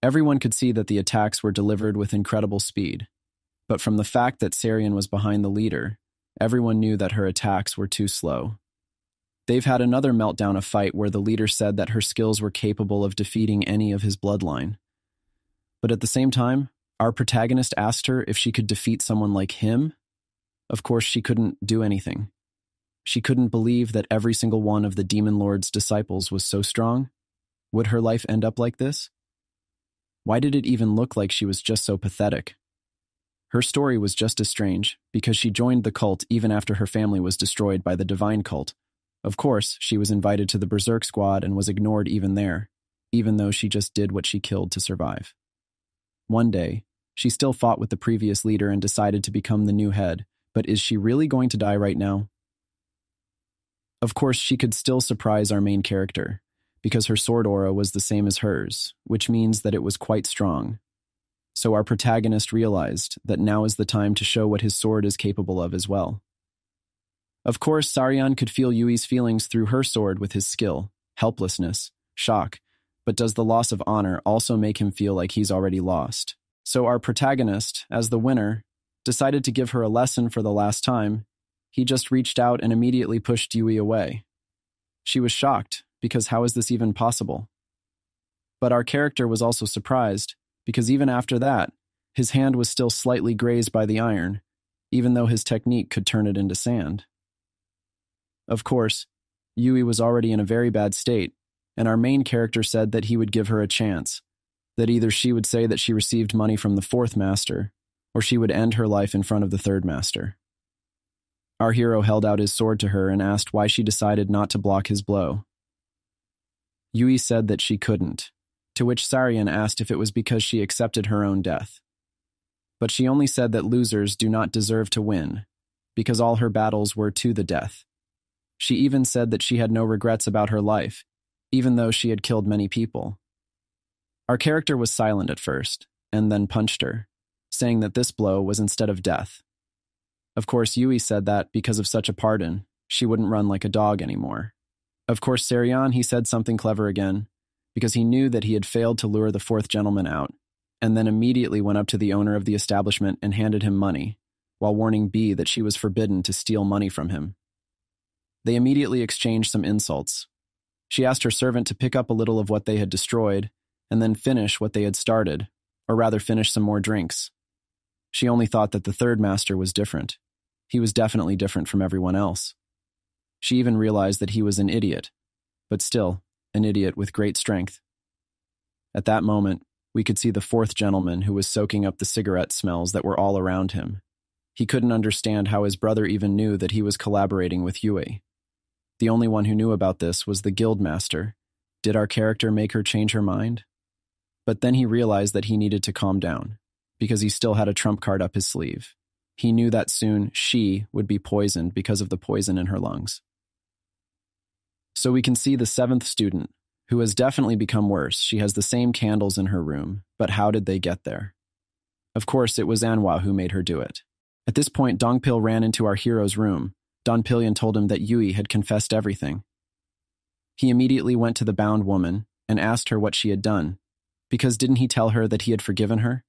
Everyone could see that the attacks were delivered with incredible speed, but from the fact that Sarian was behind the leader, everyone knew that her attacks were too slow. They've had another meltdown, a fight where the leader said that her skills were capable of defeating any of his bloodline. But at the same time, Our protagonist asked her if she could defeat someone like him. Of course, she couldn't do anything. She couldn't believe that every single one of the Demon Lord's disciples was so strong. Would her life end up like this? Why did it even look like she was just so pathetic? Her story was just as strange, because she joined the cult even after her family was destroyed by the divine cult. Of course, she was invited to the Berserk Squad and was ignored even there, even though she just did what she killed to survive. One day, she still fought with the previous leader and decided to become the new head, but is she really going to die right now? Of course, she could still surprise our main character, because her sword aura was the same as hers, which means that it was quite strong. So our protagonist realized that now is the time to show what his sword is capable of as well. Of course, Saryan could feel Yui's feelings through her sword with his skill, helplessness, shock, but does the loss of honor also make him feel like he's already lost? So our protagonist, as the winner, decided to give her a lesson for the last time. He just reached out and immediately pushed Yui away. She was shocked, because how is this even possible? But our character was also surprised, because even after that, his hand was still slightly grazed by the iron, even though his technique could turn it into sand. Of course, Yui was already in a very bad state, and our main character said that he would give her a chance, that either she would say that she received money from the fourth master, or she would end her life in front of the third master. Our hero held out his sword to her and asked why she decided not to block his blow. Yui said that she couldn't, to which Saryan asked if it was because she accepted her own death. But she only said that losers do not deserve to win, because all her battles were to the death. She even said that she had no regrets about her life, even though she had killed many people. Our character was silent at first, and then punched her, saying that this blow was instead of death. Of course, Yui said that because of such a pardon, she wouldn't run like a dog anymore. Of course, Saryan, he said something clever again, because he knew that he had failed to lure the fourth gentleman out, and then immediately went up to the owner of the establishment and handed him money, while warning B that she was forbidden to steal money from him. They immediately exchanged some insults. She asked her servant to pick up a little of what they had destroyed, and then finish what they had started, or rather finish some more drinks. She only thought that the third master was different. He was definitely different from everyone else. She even realized that he was an idiot, but still, an idiot with great strength. At that moment, we could see the fourth gentleman who was soaking up the cigarette smells that were all around him. He couldn't understand how his brother even knew that he was collaborating with Yui. The only one who knew about this was the guild master. Did our character make her change her mind? But then he realized that he needed to calm down, because he still had a trump card up his sleeve. He knew that soon she would be poisoned because of the poison in her lungs. So we can see the seventh student, who has definitely become worse. She has the same candles in her room, but how did they get there? Of course, it was Manhwa who made her do it. At this point, Dongpil ran into our hero's room. Don Pillion told him that Yui had confessed everything. He immediately went to the bound woman and asked her what she had done, because didn't he tell her that he had forgiven her?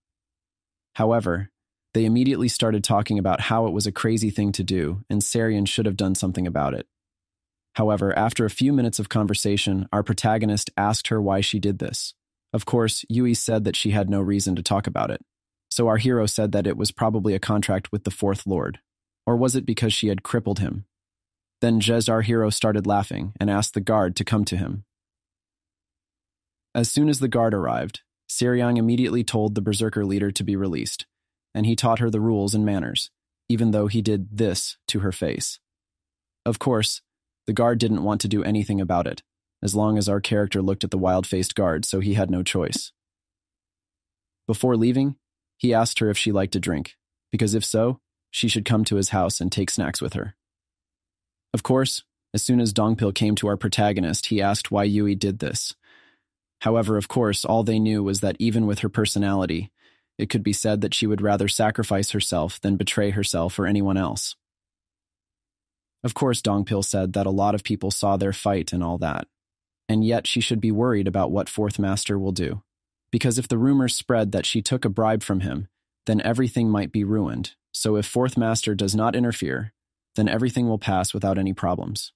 However, they immediately started talking about how it was a crazy thing to do and Saryan should have done something about it. However, after a few minutes of conversation, our protagonist asked her why she did this. Of course, Yui said that she had no reason to talk about it. So our hero said that it was probably a contract with the fourth lord. Or was it because she had crippled him? Then Jez, our hero, started laughing and asked the guard to come to him. As soon as the guard arrived, Saryang immediately told the berserker leader to be released, and he taught her the rules and manners, even though he did this to her face. Of course, the guard didn't want to do anything about it, as long as our character looked at the wild-faced guard, so he had no choice. Before leaving, he asked her if she liked a drink, because if so, she should come to his house and take snacks with her. Of course, as soon as Dongpil came to our protagonist, he asked why Yui did this. However, of course, all they knew was that even with her personality, it could be said that she would rather sacrifice herself than betray herself or anyone else. Of course, Dongpil said that a lot of people saw their fight and all that, and yet she should be worried about what Fourth Master will do, because if the rumors spread that she took a bribe from him, then everything might be ruined. So if Fourth Master does not interfere, then everything will pass without any problems,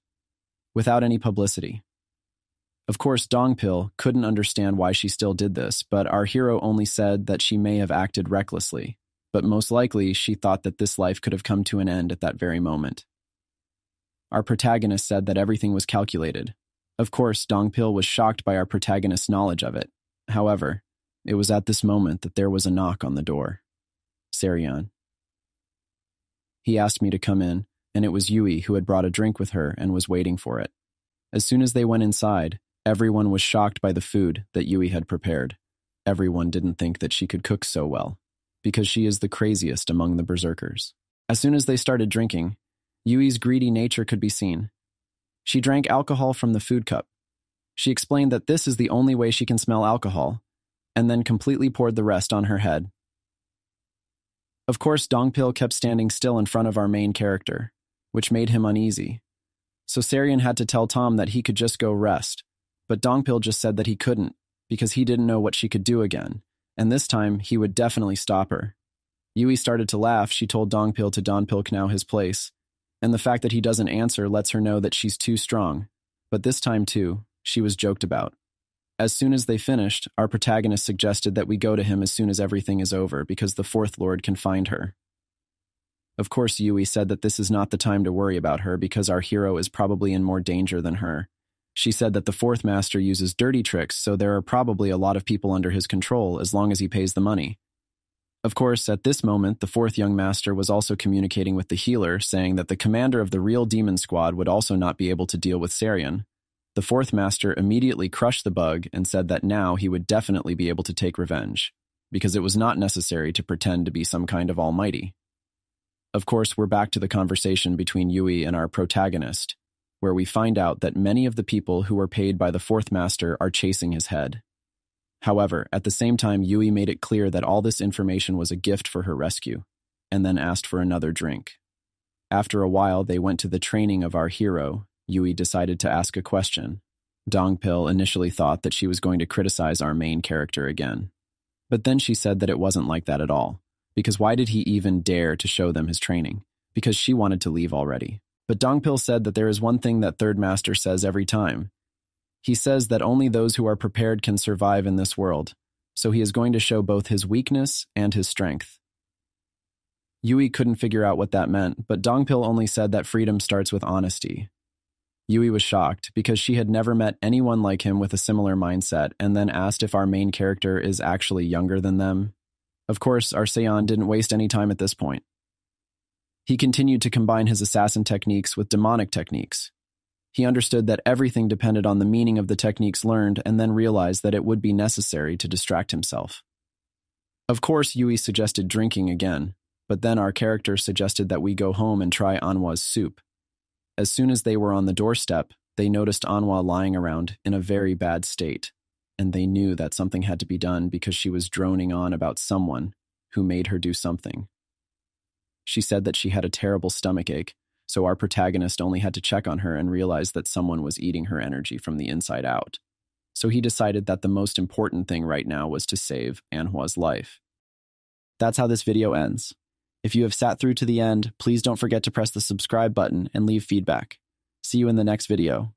without any publicity. Of course, Dongpil couldn't understand why she still did this, but our hero only said that she may have acted recklessly, but most likely she thought that this life could have come to an end at that very moment. Our protagonist said that everything was calculated. Of course, Dongpil was shocked by our protagonist's knowledge of it. However, it was at this moment that there was a knock on the door. Serion. He asked me to come in, and it was Yui who had brought a drink with her and was waiting for it. As soon as they went inside, everyone was shocked by the food that Yui had prepared. Everyone didn't think that she could cook so well, because she is the craziest among the berserkers. As soon as they started drinking, Yui's greedy nature could be seen. She drank alcohol from the food cup. She explained that this is the only way she can smell alcohol, and then completely poured the rest on her head. Of course, Dongpil kept standing still in front of our main character, which made him uneasy. So Serion had to tell Tom that he could just go rest, but Dongpil just said that he couldn't, because he didn't know what she could do again, and this time he would definitely stop her. Yui started to laugh. She told Dongpil to Dongpil now his place, and the fact that he doesn't answer lets her know that she's too strong, but this time too, she was joked about. As soon as they finished, our protagonist suggested that we go to him as soon as everything is over because the Fourth Lord can find her. Of course, Yui said that this is not the time to worry about her because our hero is probably in more danger than her. She said that the Fourth Master uses dirty tricks, so there are probably a lot of people under his control as long as he pays the money. Of course, at this moment, the fourth young master was also communicating with the healer, saying that the commander of the real demon squad would also not be able to deal with Serion. The fourth master immediately crushed the bug and said that now he would definitely be able to take revenge, because it was not necessary to pretend to be some kind of almighty. Of course, we're back to the conversation between Yui and our protagonist, where we find out that many of the people who were paid by the fourth master are chasing his head. However, at the same time, Yui made it clear that all this information was a gift for her rescue, and then asked for another drink. After a while, they went to the training of our hero. Yui decided to ask a question. Dongpil initially thought that she was going to criticize our main character again. But then she said that it wasn't like that at all, because why did he even dare to show them his training? Because she wanted to leave already. But Dongpil said that there is one thing that Third Master says every time. He says that only those who are prepared can survive in this world, so he is going to show both his weakness and his strength. Yui couldn't figure out what that meant, but Dongpil only said that freedom starts with honesty. Yui was shocked because she had never met anyone like him with a similar mindset and then asked if our main character is actually younger than them. Of course, our Seion didn't waste any time at this point. He continued to combine his assassin techniques with demonic techniques. He understood that everything depended on the meaning of the techniques learned and then realized that it would be necessary to distract himself. Of course, Yui suggested drinking again, but then our character suggested that we go home and try Anhwa's soup. As soon as they were on the doorstep, they noticed Anhwa lying around in a very bad state, and they knew that something had to be done because she was droning on about someone who made her do something. She said that she had a terrible stomachache, so our protagonist only had to check on her and realize that someone was eating her energy from the inside out. So he decided that the most important thing right now was to save Anhwa's life. That's how this video ends. If you have sat through to the end, please don't forget to press the subscribe button and leave feedback. See you in the next video.